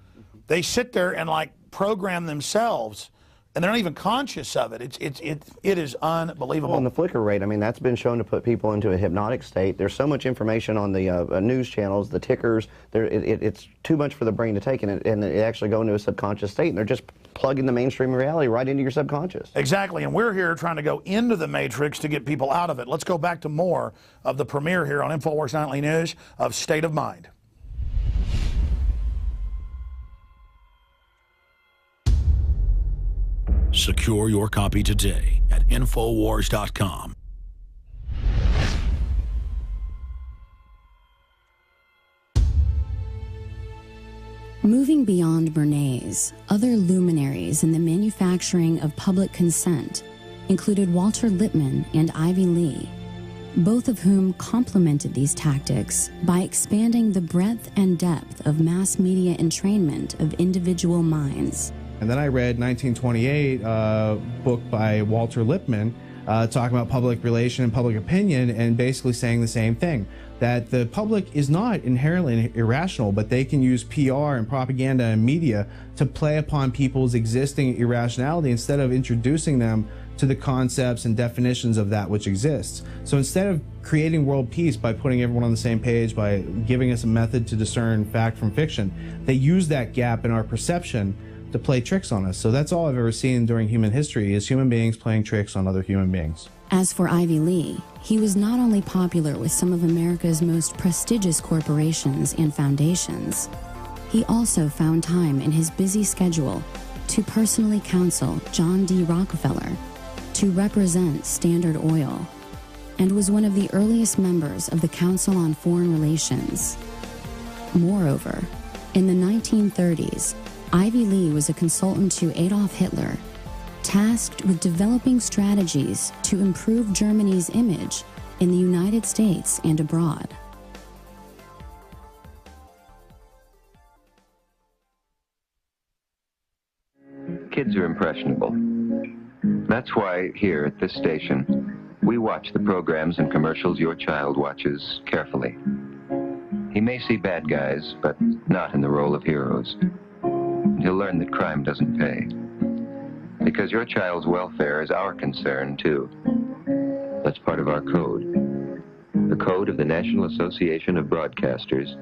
They sit there and like program themselves and they're not even conscious of it. It is unbelievable.
Well, and the flicker rate, I mean, that's been shown to put people into a hypnotic state. There's so much information on the news channels, the tickers. It's too much for the brain to take, and it actually go into a subconscious state, and they're just plugging the mainstream reality right into your subconscious.
Exactly, and we're here trying to go into the matrix to get people out of it. Let's go back to more of the premiere here on Infowars Nightly News of State of Mind.
Secure your copy today at Infowars.com.
Moving beyond Bernays, other luminaries in the manufacturing of public consent included Walter Lippmann and Ivy Lee, both of whom complemented these tactics by expanding the breadth and depth of mass media entrainment of individual minds.
And then I read 1928, book by Walter Lippmann, talking about public relation and public opinion, and basically saying the same thing, that the public is not inherently irrational, but they can use PR and propaganda and media to play upon people's existing irrationality instead of introducing them to the concepts and definitions of that which exists. So instead of creating world peace by putting everyone on the same page, by giving us a method to discern fact from fiction, they use that gap in our perception to play tricks on us. So that's all I've ever seen during human history, is human beings playing tricks on other human beings.
As for Ivy Lee, he was not only popular with some of America's most prestigious corporations and foundations, he also found time in his busy schedule to personally counsel John D. Rockefeller, to represent Standard Oil, and was one of the earliest members of the Council on Foreign Relations. Moreover, in the 1930s, Ivy Lee was a consultant to Adolf Hitler, tasked with developing strategies to improve Germany's image in the United States and abroad.
Kids are impressionable. That's why here at this station, we watch the programs and commercials your child watches carefully. He may see bad guys, but not in the role of heroes. He'll learn that crime doesn't pay. Because your child's welfare is our concern, too. That's part of our code. The code of the National Association of Broadcasters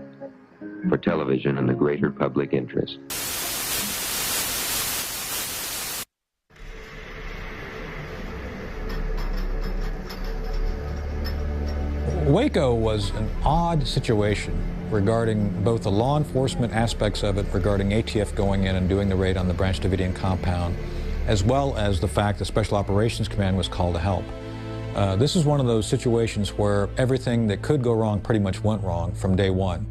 for television and the greater public interest.
Waco was an odd situation regarding both the law enforcement aspects of it, regarding ATF going in and doing the raid on the Branch Davidian compound, as well as the fact that Special Operations Command was called to help. This is one of those situations where everything that could go wrong pretty much went wrong from day one.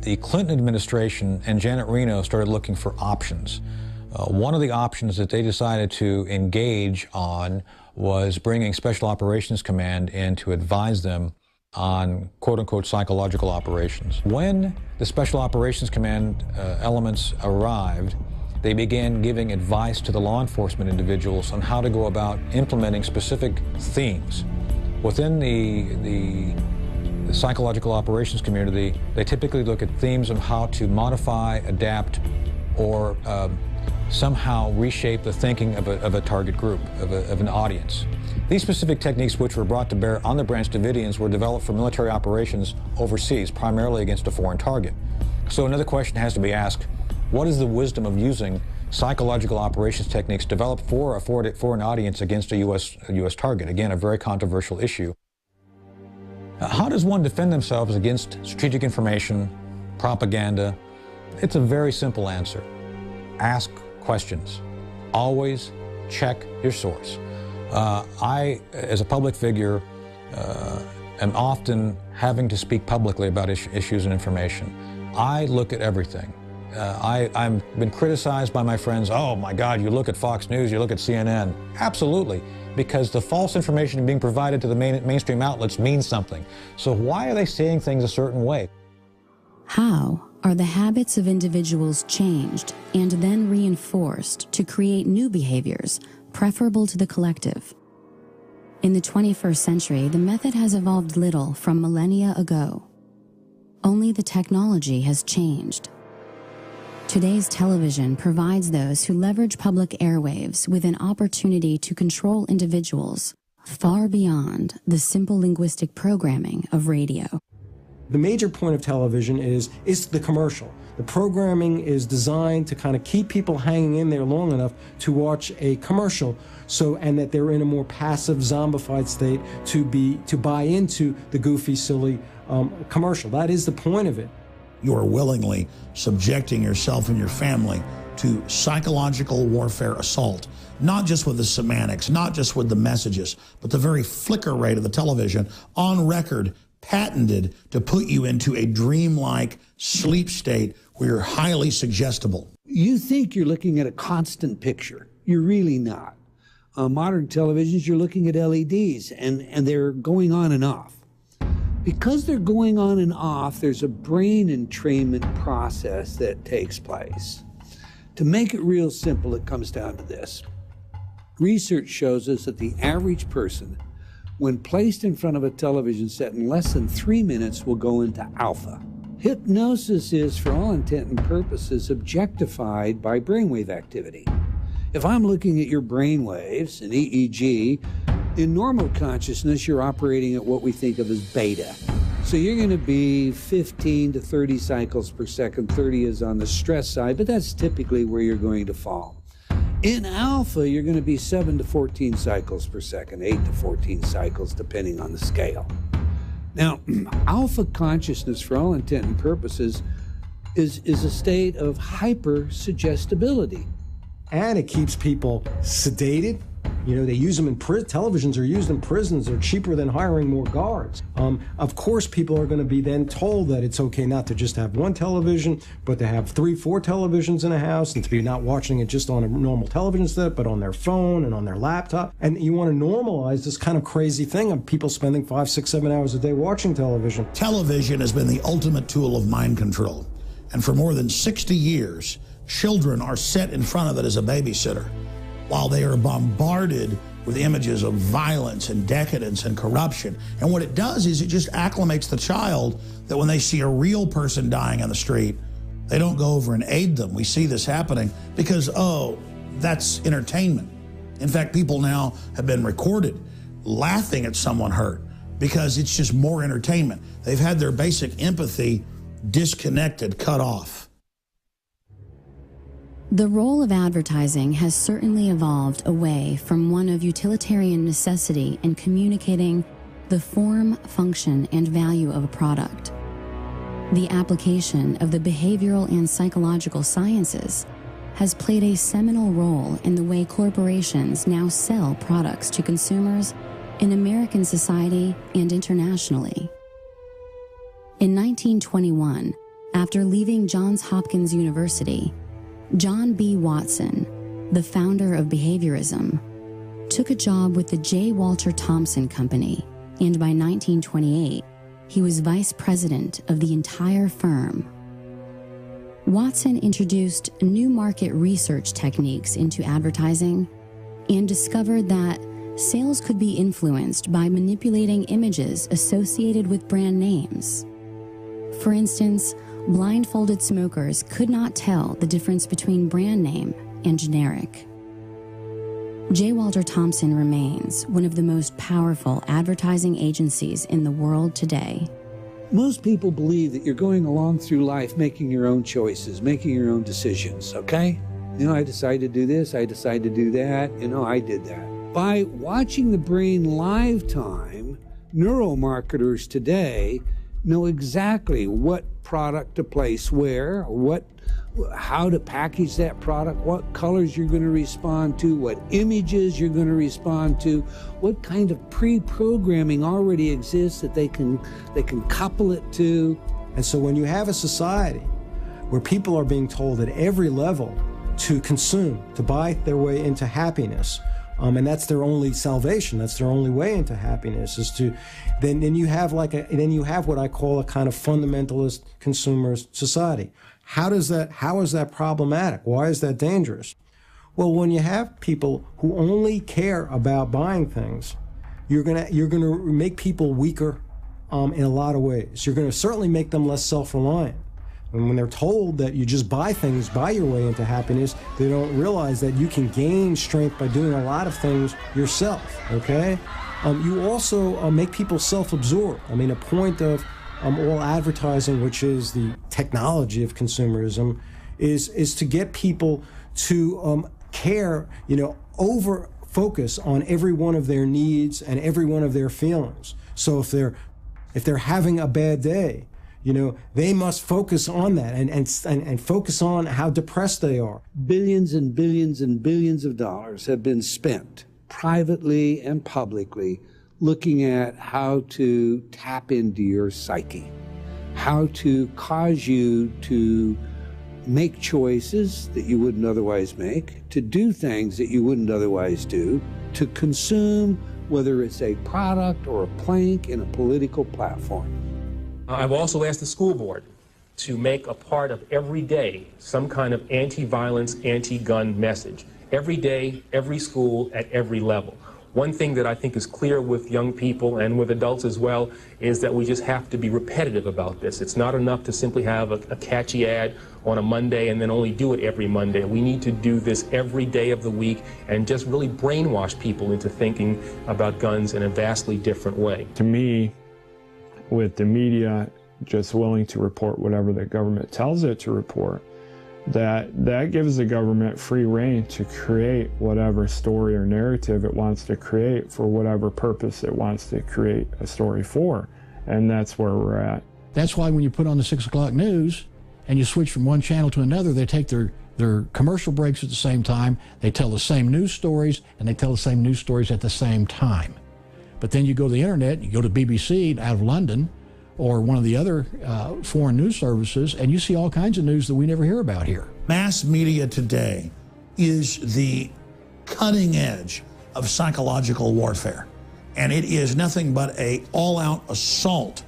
The Clinton administration and Janet Reno started looking for options. One of the options that they decided to engage on was bringing Special Operations Command in to advise them on quote-unquote psychological operations. When the Special Operations Command elements arrived, they began giving advice to the law enforcement individuals on how to go about implementing specific themes. Within the psychological operations community, they typically look at themes of how to modify, adapt, or somehow reshape the thinking of a target group, of an audience. These specific techniques, which were brought to bear on the Branch Davidians, were developed for military operations overseas, primarily against a foreign target. So another question has to be asked: what is the wisdom of using psychological operations techniques developed for an audience against a U.S. target? Again, a very controversial issue. How does one defend themselves against strategic information, propaganda? It's a very simple answer. Ask questions. Always check your source. I, as a public figure, am often having to speak publicly about issues and information. I look at everything. I've been criticized by my friends. Oh my God, you look at Fox News, you look at CNN. Absolutely, because the false information being provided to the mainstream outlets means something. So why are they saying things a certain way?
How are the habits of individuals changed and then reinforced to create new behaviors preferable to the collective? In the 21st century, the method has evolved little from millennia ago. Only the technology has changed. Today's television provides those who leverage public airwaves with an opportunity to control individuals far beyond the simple linguistic programming of radio.
The major point of television is the commercial. The programming is designed to kind of keep people hanging in there long enough to watch a commercial, and that they're in a more passive, zombified state to buy into the goofy, silly commercial. That is the point of it.
You are willingly subjecting yourself and your family to psychological warfare assault, not just with the semantics, not just with the messages, but the very flicker rate of the television on record, patented to put you into a dreamlike sleep state where you're highly suggestible.
You think you're looking at a constant picture. You're really not. Modern televisions, you're looking at LEDs, and they're going on and off. Because they're going on and off, there's a brain entrainment process that takes place. To make it real simple, it comes down to this. Research shows us that the average person, when placed in front of a television set in less than 3 minutes, will go into alpha. Hypnosis is, for all intent and purposes, objectified by brainwave activity. If I'm looking at your brainwaves, an EEG, in normal consciousness, you're operating at what we think of as beta. So you're going to be 15 to 30 cycles per second. 30 is on the stress side, but that's typically where you're going to fall. In alpha, you're going to be 7 to 14 cycles per second, 8 to 14 cycles, depending on the scale. Now, alpha consciousness, for all intent and purposes, is a state of hyper-suggestibility.
And it keeps people sedated. You know, they use them in televisions are used in prisons. They're cheaper than hiring more guards. Of course, people are going to be then told that it's okay not to just have one television, but to have 3, 4 televisions in a house, and to be not watching it just on a normal television set, but on their phone and on their laptop. And you want to normalize this kind of crazy thing of people spending 5, 6, 7 hours a day watching television.
Television has been the ultimate tool of mind control. And for more than 60 years, children are set in front of it as a babysitter, while they are bombarded with images of violence and decadence and corruption. And what it does is it just acclimates the child that when they see a real person dying on the street, they don't go over and aid them. We see this happening because, oh, that's entertainment. In fact, people now have been recorded laughing at someone hurt because it's just more entertainment. They've had their basic empathy disconnected, cut off.
The role of advertising has certainly evolved away from one of utilitarian necessity in communicating the form, function, and value of a product. The application of the behavioral and psychological sciences has played a seminal role in the way corporations now sell products to consumers in American society and internationally. In 1921, after leaving Johns Hopkins University, John B. Watson, the founder of behaviorism, took a job with the J. Walter Thompson Company, and by 1928, he was vice president of the entire firm. Watson introduced new market research techniques into advertising and discovered that sales could be influenced by manipulating images associated with brand names. For instance, blindfolded smokers could not tell the difference between brand name and generic. J. Walter Thompson remains one of the most powerful advertising agencies in the world today.
Most people believe that you're going along through life making your own choices, making your own decisions, okay? You know, I decided to do this, I decided to do that, I did that. By watching the brain live time, neuromarketers today know exactly what product to place where, how to package that product, what colors you're going to respond to, what images you're going to respond to, what kind of pre-programming already exists that they can couple it to.
And so when you have a society where people are being told at every level to consume, to buy their way into happiness, and that's their only salvation, that's their only way into happiness, is to then you have what I call a kind of fundamentalist consumer society. How is that problematic? Why is that dangerous? Well, when you have people who only care about buying things, you're gonna make people weaker in a lot of ways. You're gonna certainly make them less self-reliant. And when they're told that you just buy things, buy your way into happiness, they don't realize that you can gain strength by doing a lot of things yourself, okay? You also make people self-absorbed. I mean, a point of all advertising, which is the technology of consumerism, is to get people to care, over focus on every one of their needs and every one of their feelings. So if they're having a bad day, they must focus on that and focus on how depressed they are.
Billions and billions and billions of dollars have been spent, privately and publicly, looking at how to tap into your psyche, how to cause you to make choices that you wouldn't otherwise make, to do things that you wouldn't otherwise do, to consume, whether it's a product or a plank in a political platform.
I've also asked the school board to make a part of every day some kind of anti-violence, anti-gun message. Every day, every school, at every level. One thing that I think is clear with young people and with adults as well is that we just have to be repetitive about this. It's not enough to simply have a catchy ad on a Monday and then only do it every Monday. We need to do this every day of the week and just really brainwash people into thinking about guns in a vastly different way.
To me, with the media just willing to report whatever the government tells it to report, that gives the government free rein to create whatever story or narrative it wants to create for whatever purpose it wants to create a story for. And that's where we're at.
That's why when you put on the 6 o'clock news and you switch from one channel to another, they take their commercial breaks at the same time, they tell the same news stories, and they tell the same news stories at the same time. But then you go to the internet, you go to BBC out of London, or one of the other foreign news services, and you see all kinds of news that we never hear about here.
Mass media today is the cutting edge of psychological warfare. And it is nothing but an all-out assault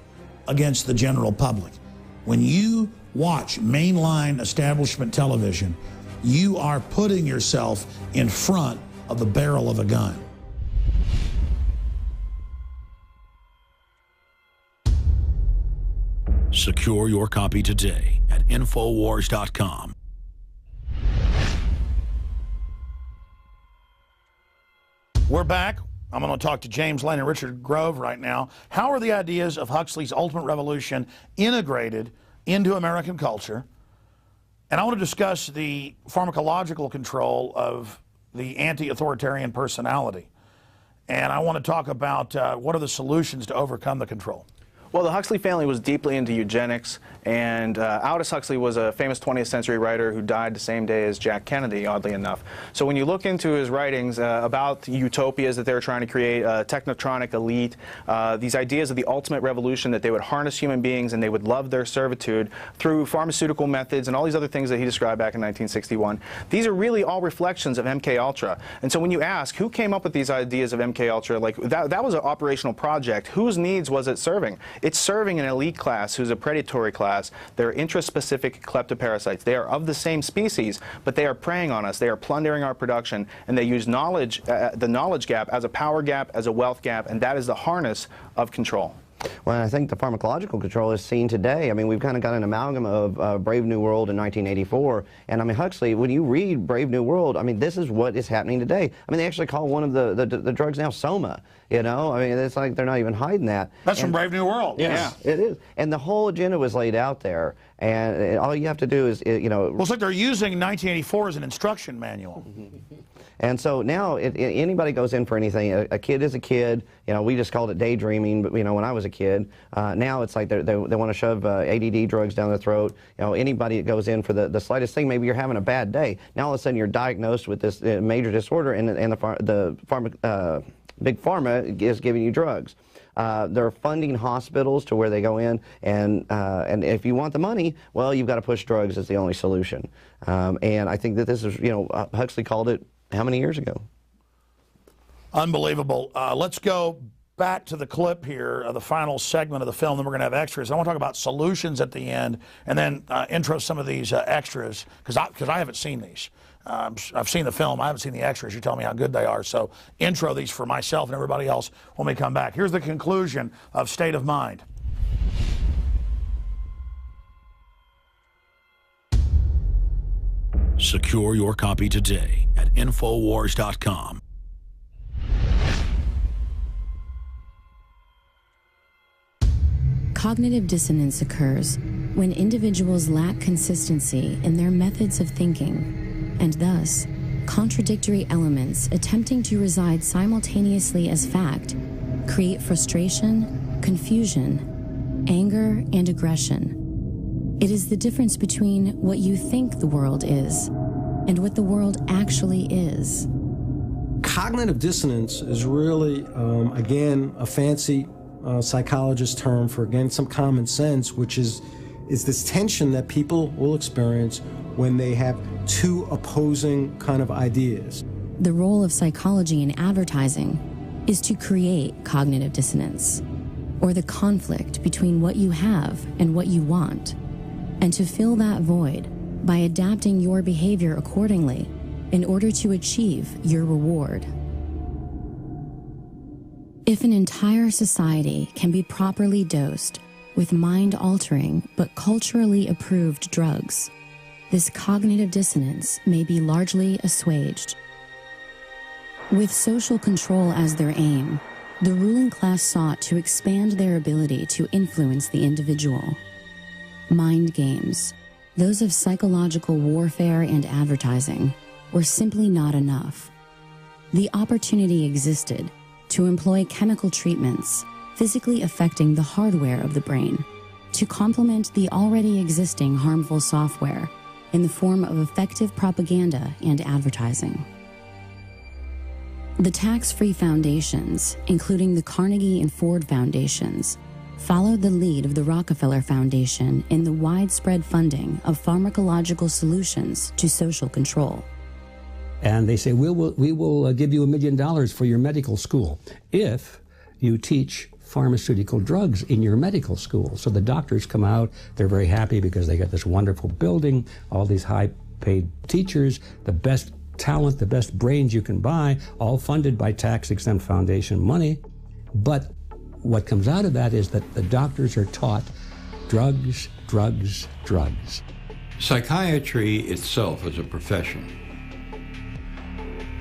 against the general public. When you watch mainline establishment television, you are putting yourself in front of the barrel of a gun.
Secure your copy today at Infowars.com.
We're back. I'm going to talk to James Lane and Richard Grove right now. How are the ideas of Huxley's Ultimate Revolution integrated into American culture? And I want to discuss the pharmacological control of the anti-authoritarian personality. And I want to talk about what are the solutions to overcome the control.
Well, the Huxley family was deeply into eugenics, and Aldous Huxley was a famous 20th century writer who died the same day as Jack Kennedy, oddly enough. So when you look into his writings about utopias that they were trying to create, a technotronic elite, these ideas of the ultimate revolution, that they would harness human beings and they would love their servitude through pharmaceutical methods and all these other things that he described back in 1961, these are really all reflections of MK Ultra. And so when you ask who came up with these ideas of MK Ultra, like that was an operational project. Whose needs was it serving? It's serving an elite class who's a predatory class. They're interest-specific kleptoparasites. They are of the same species, but they are preying on us. They are plundering our production, and they use knowledge, the knowledge gap as a power gap, as a wealth gap, and that is the harness of control.
Well, I think the pharmacological control is seen today. I mean, we've kind of got an amalgam of Brave New World in 1984. And I mean, Huxley, when you read Brave New World, I mean, this is what is happening today. I mean, they actually call one of the drugs now Soma, you know? I mean, it's like they're not even hiding that.
That's from Brave New World.
Yes, yeah, it is. And the whole agenda was laid out there. And all you have to do is, you know...
Well, it's like they're using 1984 as an instruction manual.
And so now anybody goes in for anything. A kid is a kid. You know, we just called it daydreaming, but, you know, when I was a kid. Now it's like they want to shove ADD drugs down their throat. You know, anybody that goes in for the slightest thing, maybe you're having a bad day. Now all of a sudden you're diagnosed with this major disorder, and Big Pharma is giving you drugs. They're funding hospitals to where they go in, and if you want the money, well, you've got to push drugs as the only solution. And I think that this is, you know, Huxley called it how many years ago?
Unbelievable. Let's go back to the clip here, the final segment of the film, then we're going to have extras. I want to talk about solutions at the end, and then intro some of these extras, because I haven't seen these. I've seen the film. I haven't seen the extras. You tell me how good they are. So intro these for myself and everybody else when we come back. Here's the conclusion of State of Mind.
Secure your copy today at Infowars.com.
Cognitive dissonance occurs when individuals lack consistency in their methods of thinking, and thus, contradictory elements attempting to reside simultaneously as fact create frustration, confusion, anger, and aggression. It is the difference between what you think the world is and what the world actually is.
Cognitive dissonance is really, again, a fancy psychologist term for, again, some common sense, which is this tension that people will experience when they have two opposing kind of ideas.
The role of psychology in advertising is to create cognitive dissonance, or the conflict between what you have and what you want, and to fill that void by adapting your behavior accordingly in order to achieve your reward. If an entire society can be properly dosed with mind-altering but culturally approved drugs, this cognitive dissonance may be largely assuaged. With social control as their aim, the ruling class sought to expand their ability to influence the individual. Mind games, those of psychological warfare and advertising, were simply not enough. The opportunity existed to employ chemical treatments, physically affecting the hardware of the brain, to complement the already existing harmful software in the form of effective propaganda and advertising. The tax-free foundations, including the Carnegie and Ford Foundations, followed the lead of the Rockefeller Foundation in the widespread funding of pharmacological solutions to social control.
And they say, we will give you $1 million for your medical school if you teach pharmaceutical drugs in your medical school. So the doctors come out, they're very happy because they got this wonderful building, all these high-paid teachers, the best talent, the best brains you can buy, all funded by tax-exempt foundation money. But what comes out of that is that the doctors are taught drugs, drugs, drugs.
Psychiatry itself as a profession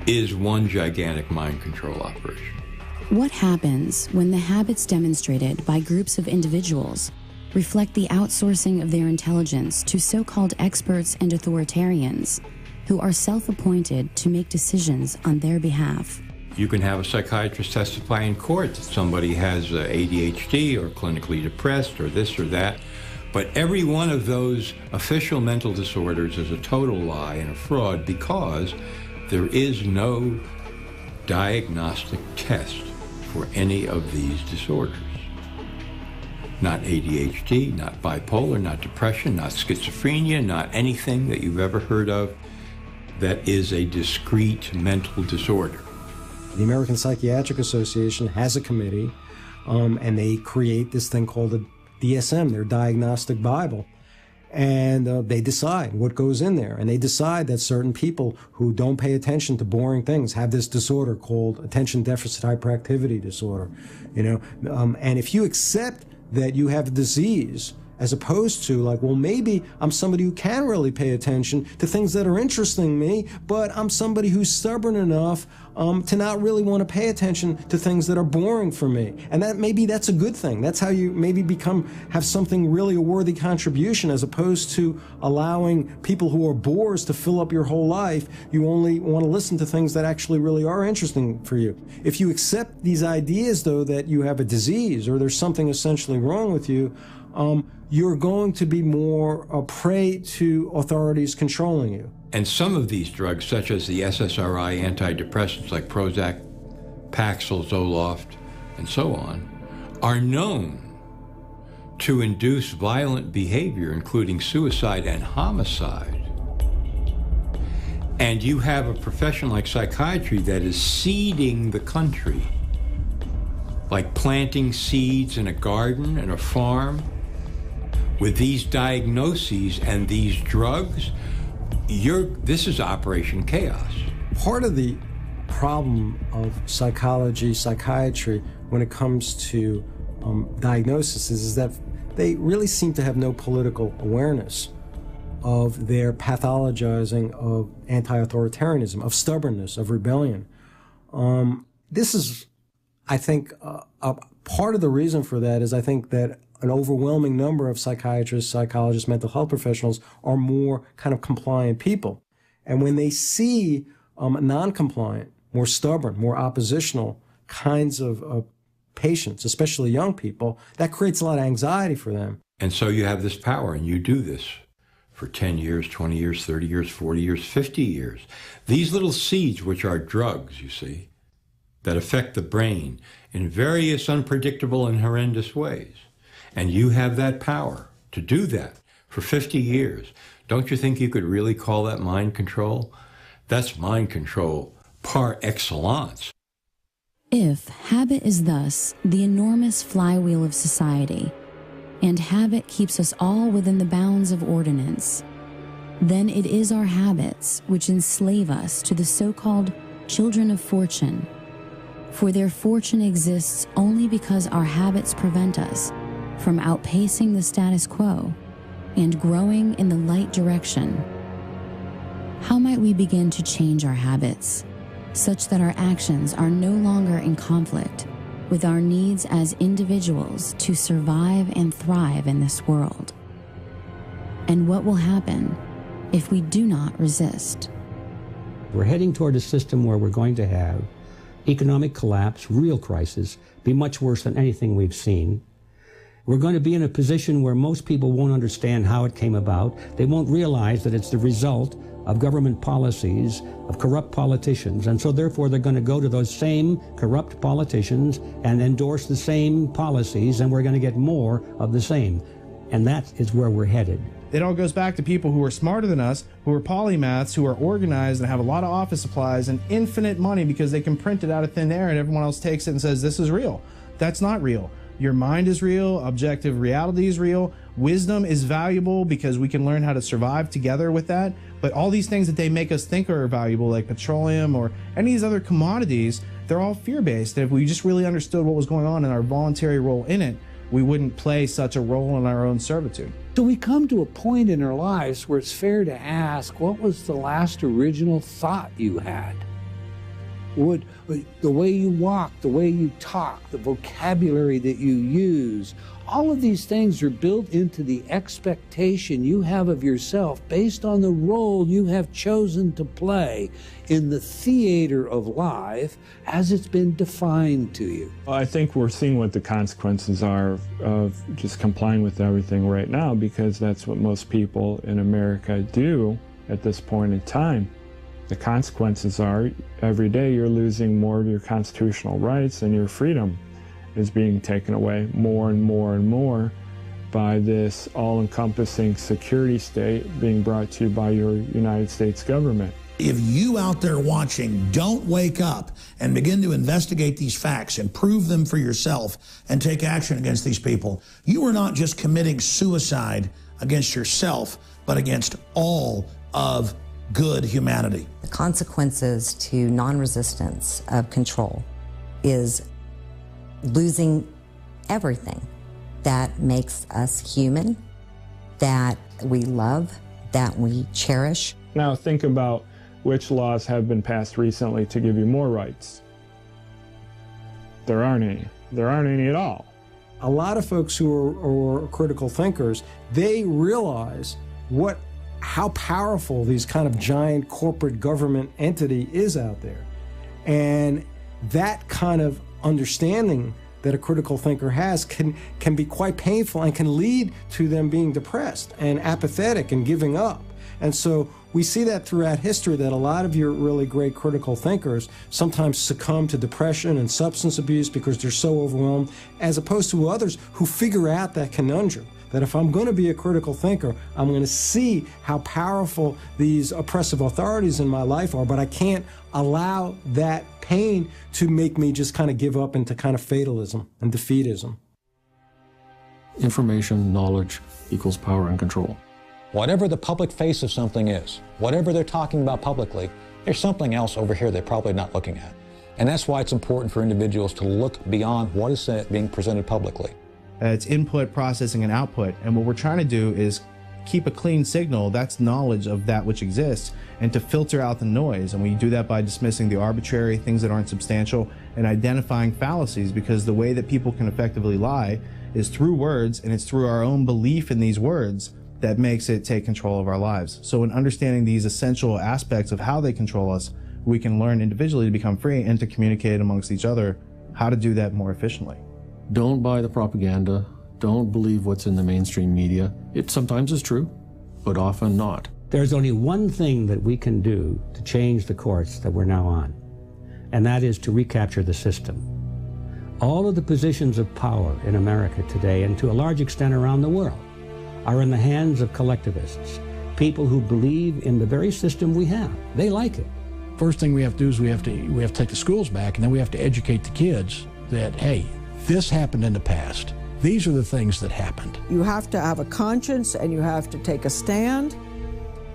is one gigantic mind control operation.
What happens when the habits demonstrated by groups of individuals reflect the outsourcing of their intelligence to so-called experts and authoritarians who are self-appointed to make decisions on their behalf?
You can have a psychiatrist testify in court that somebody has ADHD or clinically depressed or this or that, but every one of those official mental disorders is a total lie and a fraud because there is no diagnostic test for any of these disorders. Not ADHD, not bipolar, not depression, not schizophrenia, not anything that you've ever heard of that is a discrete mental disorder.
The American Psychiatric Association has a committee, and they create this thing called the DSM, their Diagnostic Bible. And they decide what goes in there. And they decide that certain people who don't pay attention to boring things have this disorder called attention deficit hyperactivity disorder. And if you accept that you have a disease, as opposed to like, well, maybe I'm somebody who can really pay attention to things that are interesting me, but I'm somebody who's stubborn enough to not really want to pay attention to things that are boring for me. And that maybe that's a good thing. That's how you maybe have something really a worthy contribution, as opposed to allowing people who are bores to fill up your whole life. You only want to listen to things that actually really are interesting for you. If you accept these ideas, though, that you have a disease or there's something essentially wrong with you, you're going to be more a prey to authorities controlling you.
And some of these drugs, such as the SSRI antidepressants like Prozac, Paxil, Zoloft, and so on, are known to induce violent behavior, including suicide and homicide. And you have a profession like psychiatry that is seeding the country, like planting seeds in a garden and a farm, with these diagnoses and these drugs. This is Operation Chaos.
Part of the problem of psychiatry, when it comes to diagnosis is that they really seem to have no political awareness. of their pathologizing of anti-authoritarianism, of stubbornness, of rebellion. This is, I think, a part of the reason for that is I think that an overwhelming number of psychiatrists, psychologists, mental health professionals are more kind of compliant people. And when they see non-compliant, more stubborn, more oppositional kinds of patients, especially young people, that creates a lot of anxiety for them.
And so you have this power, and you do this for 10 years, 20 years, 30 years, 40 years, 50 years. These little seeds, which are drugs, you see, that affect the brain in various unpredictable and horrendous ways. And you have that power to do that for 50 years. Don't you think you could really call that mind control? That's mind control par excellence.
If habit is thus the enormous flywheel of society, and habit keeps us all within the bounds of ordinance, then it is our habits which enslave us to the so-called children of fortune. For their fortune exists only because our habits prevent us from outpacing the status quo and growing in the light direction. How might we begin to change our habits such that our actions are no longer in conflict with our needs as individuals to survive and thrive in this world? And what will happen if we do not resist?
We're heading toward a system where we're going to have economic collapse, real crisis, be much worse than anything we've seen. We're going to be in a position where most people won't understand how it came about. They won't realize that it's the result of government policies, of corrupt politicians, and so therefore they're going to go to those same corrupt politicians and endorse the same policies, and we're going to get more of the same. And that is where we're headed.
It all goes back to people who are smarter than us, who are polymaths, who are organized and have a lot of office supplies and infinite money because they can print it out of thin air and everyone else takes it and says, this is real. That's not real. Your mind is real, objective reality is real, wisdom is valuable because we can learn how to survive together with that. But all these things that they make us think are valuable, like petroleum or any of these other commodities, they're all fear-based. And if we just really understood what was going on and our voluntary role in it, we wouldn't play such a role in our own servitude.
So we come to a point in our lives where it's fair to ask, what was the last original thought you had? The way you walk, the way you talk, the vocabulary that you use, all of these things are built into the expectation you have of yourself based on the role you have chosen to play in the theater of life as it's been defined to you.
I think we're seeing what the consequences are of just complying with everything right now, because that's what most people in America do at this point in time. The consequences are every day you're losing more of your constitutional rights, and your freedom is being taken away more and more and more by this all-encompassing security state being brought to you by your United States government.
If you out there watching don't wake up and begin to investigate these facts and prove them for yourself and take action against these people, you are not just committing suicide against yourself, but against all of good humanity.
The consequences to non-resistance of control is losing everything that makes us human, that we love, that we cherish.
Now think about which laws have been passed recently to give you more rights. There aren't any. There aren't any at all.
A lot of folks who are critical thinkers, they realize how powerful these kind of giant corporate government entity is out there. And that kind of understanding that a critical thinker has can be quite painful and can lead to them being depressed and apathetic and giving up. And so we see that throughout history, that a lot of your really great critical thinkers sometimes succumb to depression and substance abuse because they're so overwhelmed, as opposed to others who figure out that conundrum, that if I'm going to be a critical thinker, I'm going to see how powerful these oppressive authorities in my life are, but I can't allow that pain to make me just kind of give up into kind of fatalism and defeatism.
Information, knowledge equals power and control.
Whatever the public face of something is, whatever they're talking about publicly, there's something else over here they're probably not looking at. And that's why it's important for individuals to look beyond what is being presented publicly.
It's input, processing, and output. And what we're trying to do is keep a clean signal, that's knowledge of that which exists, and to filter out the noise. And we do that by dismissing the arbitrary, things that aren't substantial, and identifying fallacies, because the way that people can effectively lie is through words, and it's through our own belief in these words that makes it take control of our lives. So in understanding these essential aspects of how they control us, we can learn individually to become free and to communicate amongst each other how to do that more efficiently.
Don't buy the propaganda. Don't believe what's in the mainstream media. It sometimes is true, but often not.
There's only one thing that we can do to change the course that we're now on, and that is to recapture the system. All of the positions of power in America today, and to a large extent around the world, are in the hands of collectivists, people who believe in the very system we have. They like it.
First thing we have to do is we have to take the schools back, and then we have to educate the kids that, hey, this happened in the past. These are the things that happened.
You have to have a conscience, and you have to take a stand.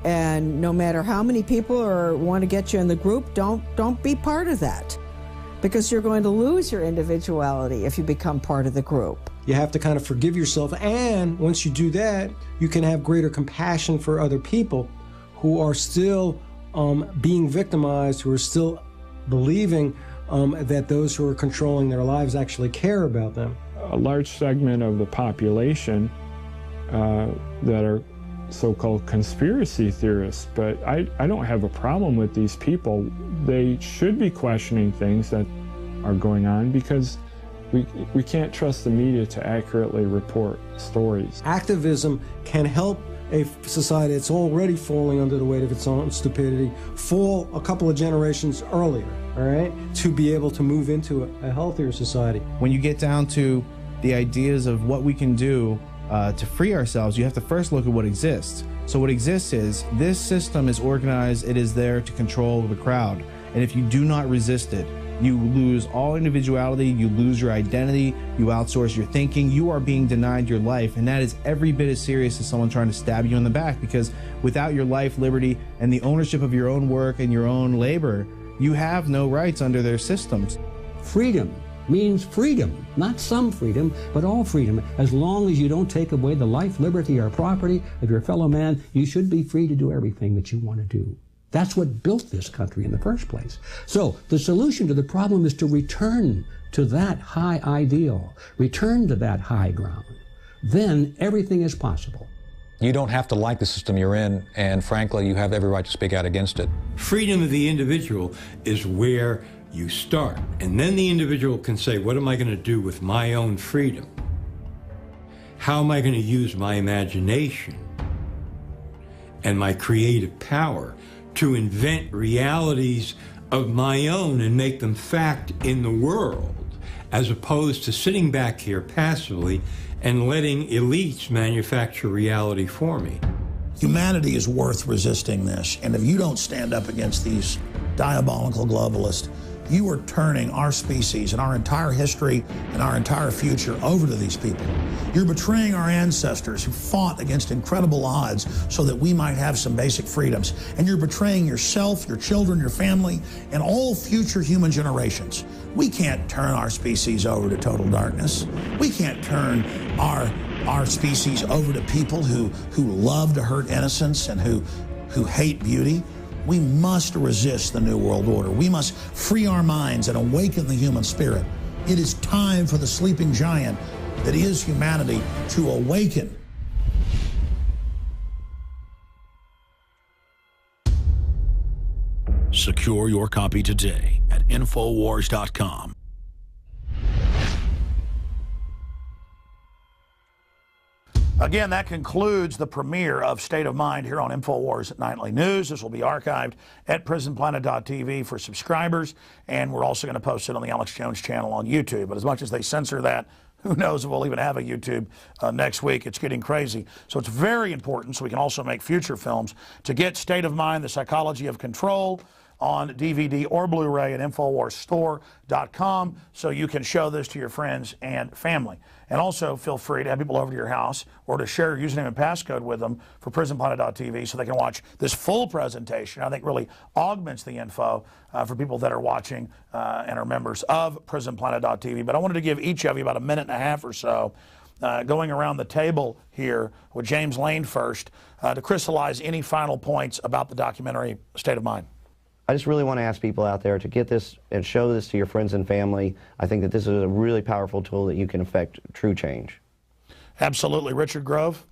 And no matter how many people want to get you in the group, don't be part of that, because you're going to lose your individuality if you become part of the group.
You have to kind of forgive yourself, and once you do that, you can have greater compassion for other people who are still being victimized, who are still believing that those who are controlling their lives actually care about them.
A large segment of the population that are so-called conspiracy theorists, but I don't have a problem with these people. They should be questioning things that are going on, because we can't trust the media to accurately report stories.
Activism can help a society that's already falling under the weight of its own stupidity fall a couple of generations earlier, all right, to be able to move into a healthier society.
When you get down to the ideas of what we can do to free ourselves, you have to first look at what exists. So what exists is this system is organized, it is there to control the crowd. And if you do not resist it, you lose all individuality, you lose your identity, you outsource your thinking, you are being denied your life. And that is every bit as serious as someone trying to stab you in the back, because without your life, liberty, and the ownership of your own work and your own labor, you have no rights under their systems.
Freedom means freedom, not some freedom, but all freedom. As long as you don't take away the life, liberty, or property of your fellow man, you should be free to do everything that you want to do. That's what built this country in the first place. So the solution to the problem is to return to that high ideal, return to that high ground. Then everything is possible.
You don't have to like the system you're in, and frankly, you have every right to speak out against it.
Freedom of the individual is where you start. And then the individual can say, what am I going to do with my own freedom? How am I going to use my imagination and my creative power to invent realities of my own and make them fact in the world, as opposed to sitting back here passively and letting elites manufacture reality for me.
Humanity is worth resisting this, and if you don't stand up against these diabolical globalists, you are turning our species and our entire history and our entire future over to these people. You're betraying our ancestors who fought against incredible odds so that we might have some basic freedoms. And you're betraying yourself, your children, your family, and all future human generations. We can't turn our species over to total darkness. We can't turn our species over to people who love to hurt innocence and who hate beauty. We must resist the New World Order. We must free our minds and awaken the human spirit. It is time for the sleeping giant that is humanity to awaken.
Secure your copy today at Infowars.com.
Again, that concludes the premiere of State of Mind here on Infowars Nightly News. This will be archived at prisonplanet.tv for subscribers, and we're also going to post it on the Alex Jones channel on YouTube. But as much as they censor that, who knows if we'll even have a YouTube next week. It's getting crazy. So it's very important, so we can also make future films, to get State of Mind, The Psychology of Control, on DVD or Blu-ray at InfoWarsStore.com, so you can show this to your friends and family. And also feel free to have people over to your house or to share your username and passcode with them for prisonplanet.tv so they can watch this full presentation. I think really augments the info for people that are watching and are members of prisonplanet.tv. But I wanted to give each of you about a minute and a half or so going around the table here with James Lane first to crystallize any final points about the documentary State of Mind.
I just really want to ask people out there to get this and show this to your friends and family. I think that this is a really powerful tool that you can affect true change.
Absolutely. Richard Grove?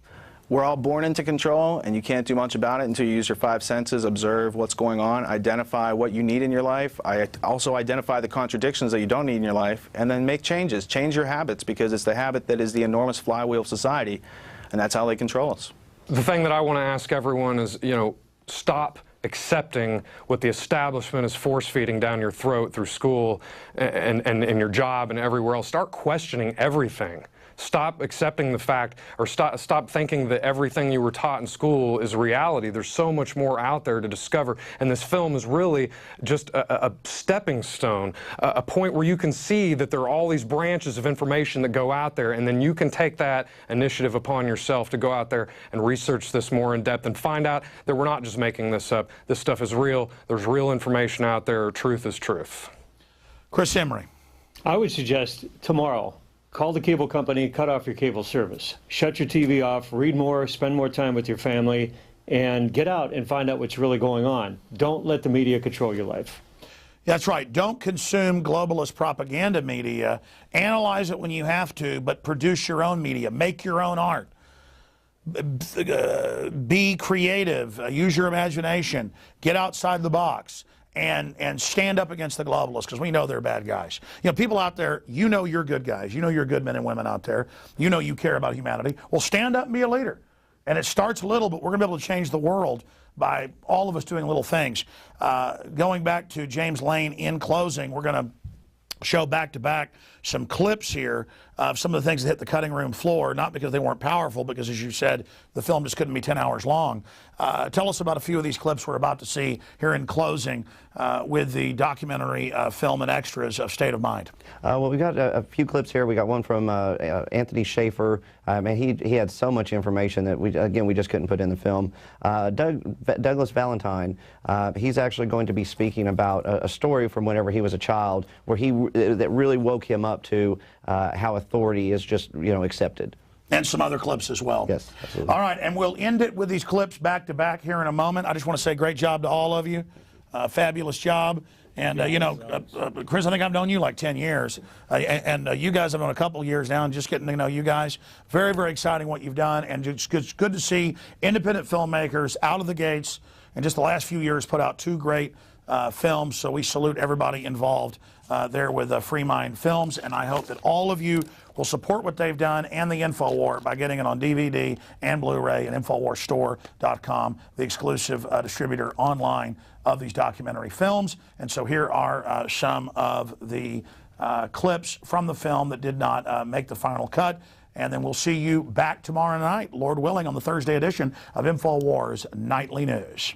We're all born into control, and you can't do much about it until you use your 5 senses, observe what's going on, identify what you need in your life. I also identify the contradictions that you don't need in your life, and then make changes. Change your habits, because it's the habit that is the enormous flywheel of society, and that's how they control us.
The thing that I want to ask everyone is, stop accepting what the establishment is force-feeding down your throat through school and your job and everywhere else. Start questioning everything. Stop accepting the fact, or stop thinking that everything you were taught in school is reality. There's so much more out there to discover, and this film is really just a stepping stone, a point where you can see that there are all these branches of information that go out there, and then you can take that initiative upon yourself to go out there and research this more in depth and find out that we're not just making this up. This stuff is real. There's real information out there. Truth is truth.
Chris Emery.
I would suggest tomorrow, call the cable company, cut off your cable service. Shut your TV off, read more, spend more time with your family, and get out and find out what's really going on. Don't let the media control your life.
That's right. Don't consume globalist propaganda media. Analyze it when you have to, but produce your own media. Make your own art. Be creative. Use your imagination. Get outside the box. And stand up against the globalists, because we know they're bad guys. People out there, you're good guys. You're good men and women out there. You care about humanity. Well, stand up and be a leader. And it starts little, but we're going to be able to change the world by all of us doing little things. Going back to James Lane in closing, we're going to show back-to-back some clips here of some of the things that hit the cutting room floor, not because they weren't powerful, because, as you said, the film just couldn't be 10 hours long. Tell us about a few of these clips we're about to see here in closing with the documentary film and extras of State of Mind.
Well, we got a few clips here. We got one from Anthony Schaefer. Man, he had so much information that we just couldn't put in the film. Douglas Valentine, he's actually going to be speaking about a story from whenever he was a child, where that really woke him up to how authority is just accepted.
And some other clips as well.
Yes, absolutely.
All right, and we'll end it with these clips back to back here in a moment. I just want to say great job to all of you. Fabulous job. And, Chris, I think I've known you like 10 years. And you guys have known a couple years now, and just getting to know you guys. Very, very exciting what you've done. And it's good to see independent filmmakers out of the gates, and just the last few years put out 2 great films. So we salute everybody involved there with Free Mind Films. And I hope that all of you will support what they've done and the Infowar by getting it on DVD and Blu-ray at InfoWarsStore.com, the exclusive distributor online of these documentary films. And so here are some of the clips from the film that did not make the final cut. And then we'll see you back tomorrow night, Lord willing, on the Thursday edition of Infowars Nightly News.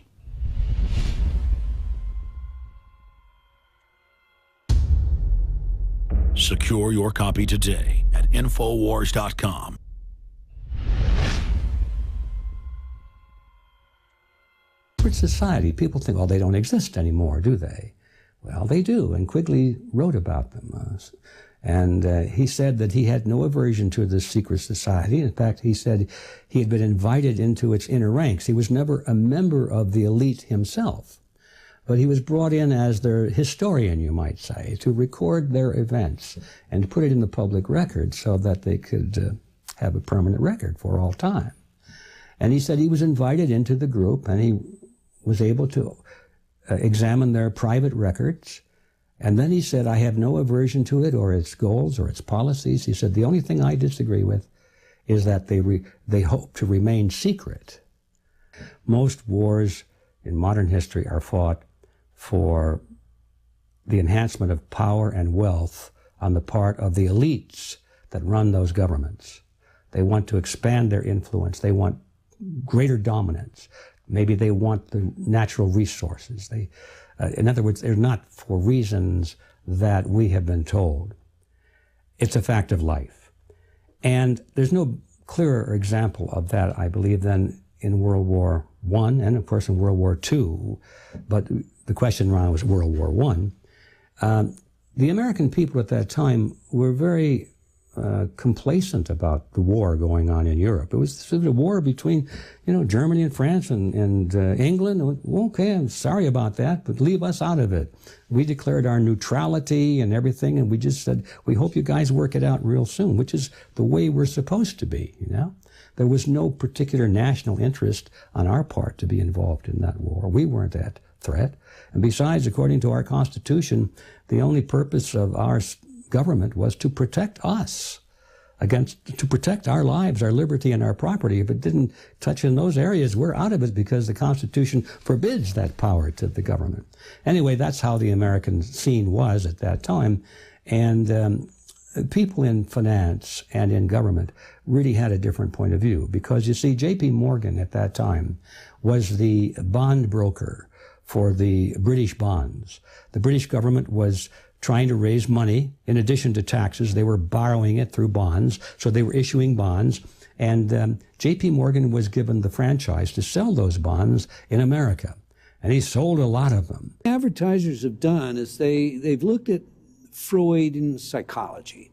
Secure your copy today at Infowars.com.
For society, people think, oh, they don't exist anymore, do they? Well, they do, and Quigley wrote about them. He said that he had no aversion to this secret society. In fact, he said he had been invited into its inner ranks. He was never a member of the elite himself, but he was brought in as their historian, you might say, to record their events and to put it in the public record so that they could have a permanent record for all time. And he said he was invited into the group, and he was able to examine their private records. And then he said, I have no aversion to it or its goals or its policies. He said, the only thing I disagree with is that they hope to remain secret. Most wars in modern history are fought for the enhancement of power and wealth on the part of the elites that run those governments. They want to expand their influence. They want greater dominance. Maybe they want the natural resources. In other words, they're not for reasons that we have been told. It's a fact of life. And there's no clearer example of that, I believe, than in World War I and, of course, in World War II. But the question around was World War I. The American people at that time were very complacent about the war going on in Europe. It was a war between, Germany and France and England. Okay, I'm sorry about that, but leave us out of it. We declared our neutrality and everything, and we just said, we hope you guys work it out real soon, which is the way we're supposed to be, There was no particular national interest on our part to be involved in that war. We weren't that threat. And besides, according to our Constitution, the only purpose of our government was to protect us to protect our lives, our liberty, and our property. If it didn't touch in those areas, we're out of it because the Constitution forbids that power to the government. Anyway, that's how the American scene was at that time. And people in finance and in government really had a different point of view because, you see, J.P. Morgan at that time was the bond broker for the British bonds. The British government was trying to raise money in addition to taxes. They were borrowing it through bonds, so they were issuing bonds. And J.P. Morgan was given the franchise to sell those bonds in America. And he sold a lot of them.
Advertisers have done is they've looked at Freud and psychology.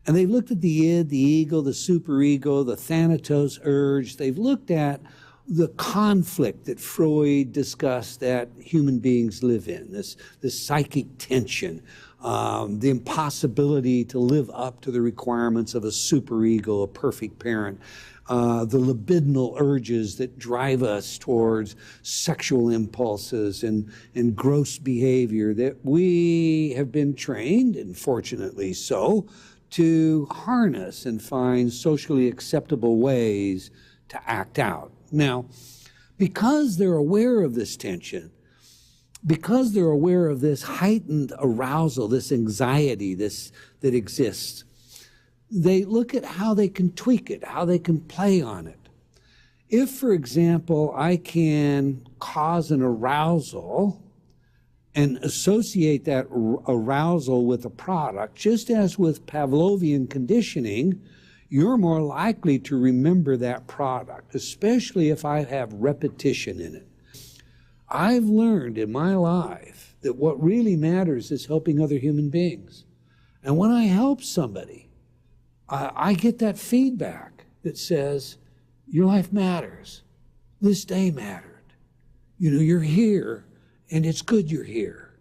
And they've looked at the id, the ego, the superego, the thanatos urge. They've looked at the conflict that Freud discussed that human beings live in, this psychic tension, the impossibility to live up to the requirements of a superego, a perfect parent, the libidinal urges that drive us towards sexual impulses and gross behavior that we have been trained, and fortunately so, to harness and find socially acceptable ways to act out. Now, because they're aware of this tension, because they're aware of this heightened arousal, this anxiety that exists, they look at how they can tweak it, how they can play on it. If, for example, I can cause an arousal and associate that arousal with a product, just as with Pavlovian conditioning, you're more likely to remember that product, especially if I have repetition in it. I've learned in my life that what really matters is helping other human beings. And when I help somebody, I get that feedback that says, your life matters. This day mattered. You're here, and it's good you're here.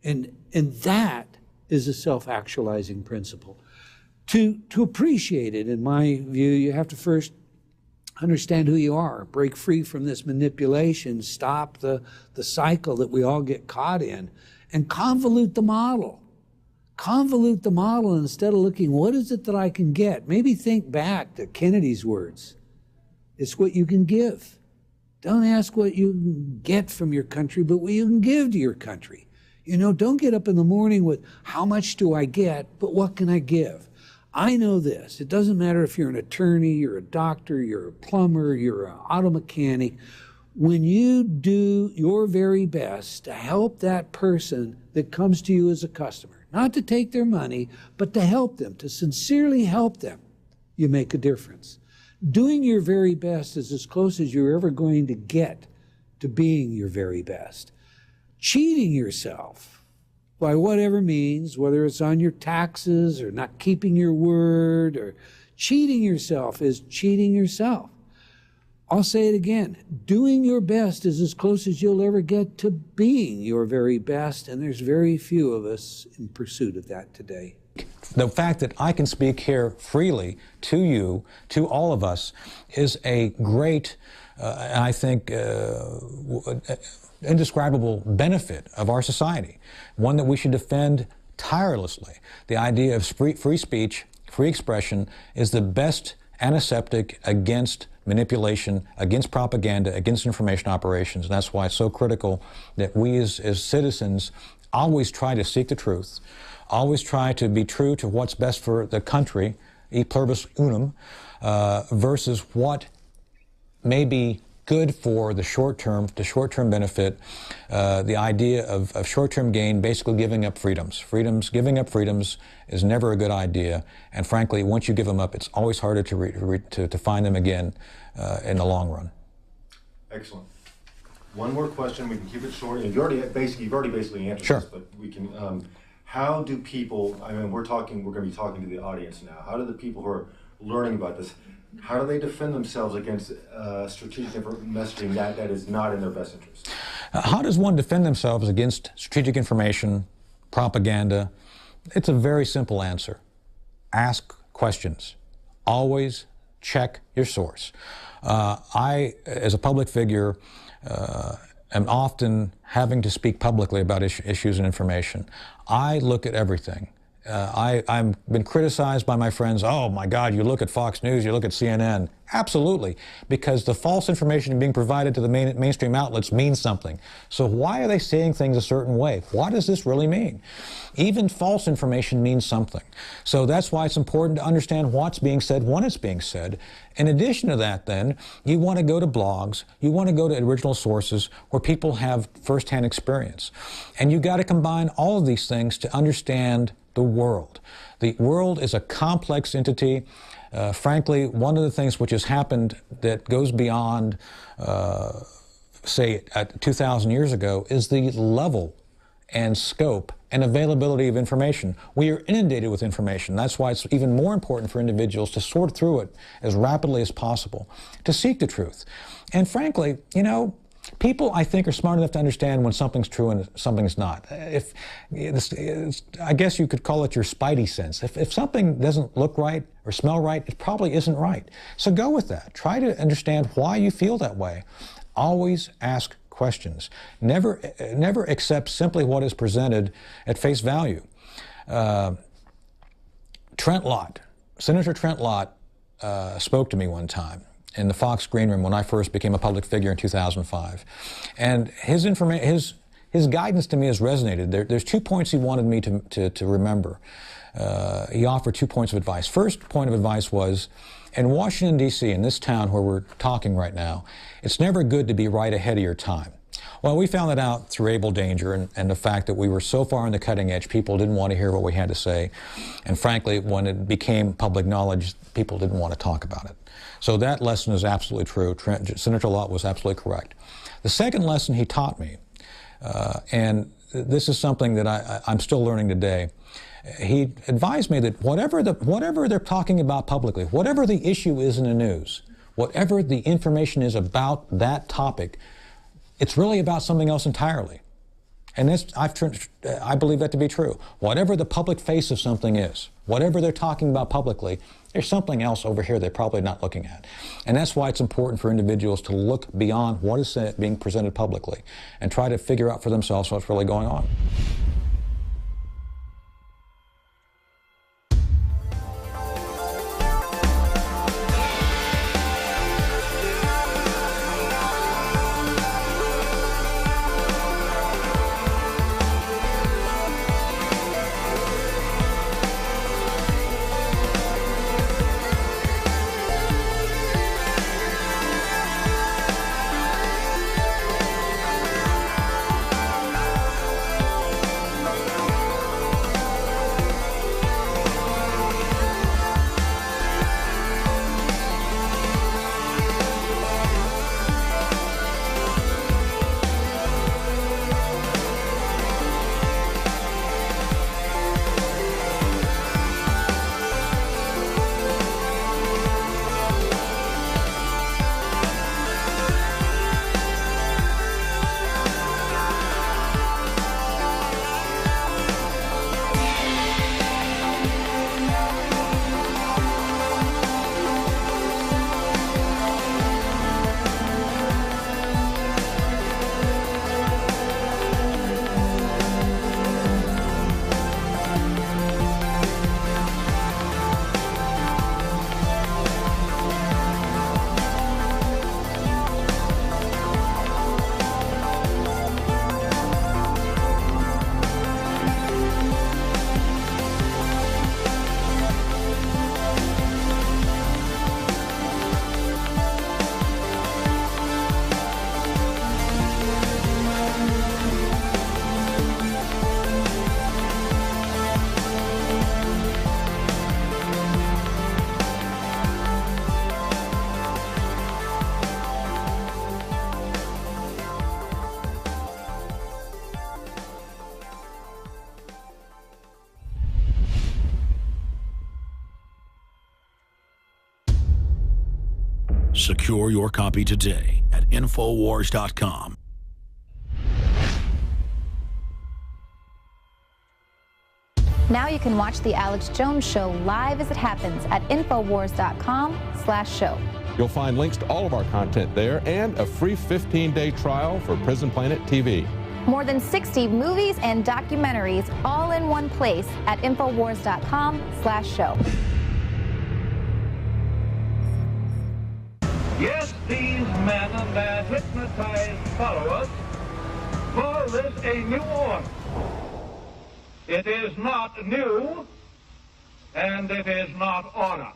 And that is a self-actualizing principle. To appreciate it, in my view, you have to first understand who you are, break free from this manipulation, stop the cycle that we all get caught in, and convolute the model. Convolute the model, and instead of looking, what is it that I can get? Maybe think back to Kennedy's words. It's what you can give. Don't ask what you can get from your country, but what you can give to your country. Don't get up in the morning with, how much do I get, but what can I give? I know this. It doesn't matter if you're an attorney, you're a doctor, you're a plumber, you're an auto mechanic. When you do your very best to help that person that comes to you as a customer, not to take their money, but to help them, to sincerely help them, you make a difference. Doing your very best is as close as you're ever going to get to being your very best. Cheating yourself by whatever means, whether it's on your taxes or not keeping your word or cheating yourself, is cheating yourself. I'll say it again. Doing your best is as close as you'll ever get to being your very best, and there's very few of us in pursuit of that today.
The fact that I can speak here freely to you, to all of us, is a great, I think, indescribable benefit of our society, one that we should defend tirelessly. The idea of free speech, free expression, is the best antiseptic against manipulation, against propaganda, against information operations. And that's why it's so critical that we as citizens always try to seek the truth, always try to be true to what's best for the country, e pluribus unum, versus what may be good for the short-term benefit, the idea of short-term gain, basically giving up freedoms. Giving up freedoms is never a good idea, and frankly, once you give them up, it's always harder to find them again in the long run.
Excellent. One more question. We can keep it short. You've already basically answered this, but we can. How do people, I mean, we're going to be talking to the audience now. How do the people who are learning about this, how do they defend themselves against strategic messaging that is not in their best interest?
How does one defend themselves against strategic information, propaganda? It's a very simple answer. Ask questions. Always check your source. I, as a public figure, am often having to speak publicly about issues and information. I look at everything. I've been criticized by my friends, oh my God, you look at Fox News, you look at CNN. Absolutely, because the false information being provided to the mainstream outlets means something. So why are they saying things a certain way? What does this really mean? Even false information means something. So that's why it's important to understand what's being said when it's being said. In addition to that, then, you want to go to blogs, you want to go to original sources where people have firsthand experience. And you got to combine all of these things to understand the world. The world is a complex entity. Frankly, one of the things which has happened that goes beyond, say, 2,000 years ago is the level and scope and availability of information. We are inundated with information. That's why it's even more important for individuals to sort through it as rapidly as possible, to seek the truth. And frankly, you know, people, I think, are smart enough to understand when something's true and something's not. I guess you could call it your spidey sense. If something doesn't look right or smell right, it probably isn't right. So go with that. Try to understand why you feel that way. Always ask questions. Never accept simply what is presented at face value. Trent Lott, Senator Trent Lott spoke to me one time in the Fox green room when I first became a public figure in 2005. And his guidance to me has resonated. There's 2 points he wanted me to remember. He offered 2 points of advice. First point of advice was, in Washington, D.C., in this town where we're talking right now, it's never good to be right ahead of your time. Well, we found that out through Able Danger and the fact that we were so far on the cutting edge, people didn't want to hear what we had to say. And frankly, when it became public knowledge, people didn't want to talk about it. So that lesson is absolutely true. Senator Lott was absolutely correct. The second lesson he taught me, and this is something that I'm still learning today, he advised me that whatever they're talking about publicly, whatever the issue is in the news, whatever the information is about that topic, it's really about something else entirely. And I believe that to be true. Whatever the public face of something is, whatever they're talking about publicly, there's something else over here they're probably not looking at. And that's why it's important for individuals to look beyond what is being presented publicly and try to figure out for themselves what's really going on.
Secure your copy today at Infowars.com.
Now you can watch The Alex Jones Show live as it happens at Infowars.com/show.
You'll find links to all of our content there and a free 15-day trial for Prison Planet TV.
More than 60 movies and documentaries all in one place at Infowars.com/show.
Yes, these men and their hypnotized followers call this a new order. It is not new, and it is not order.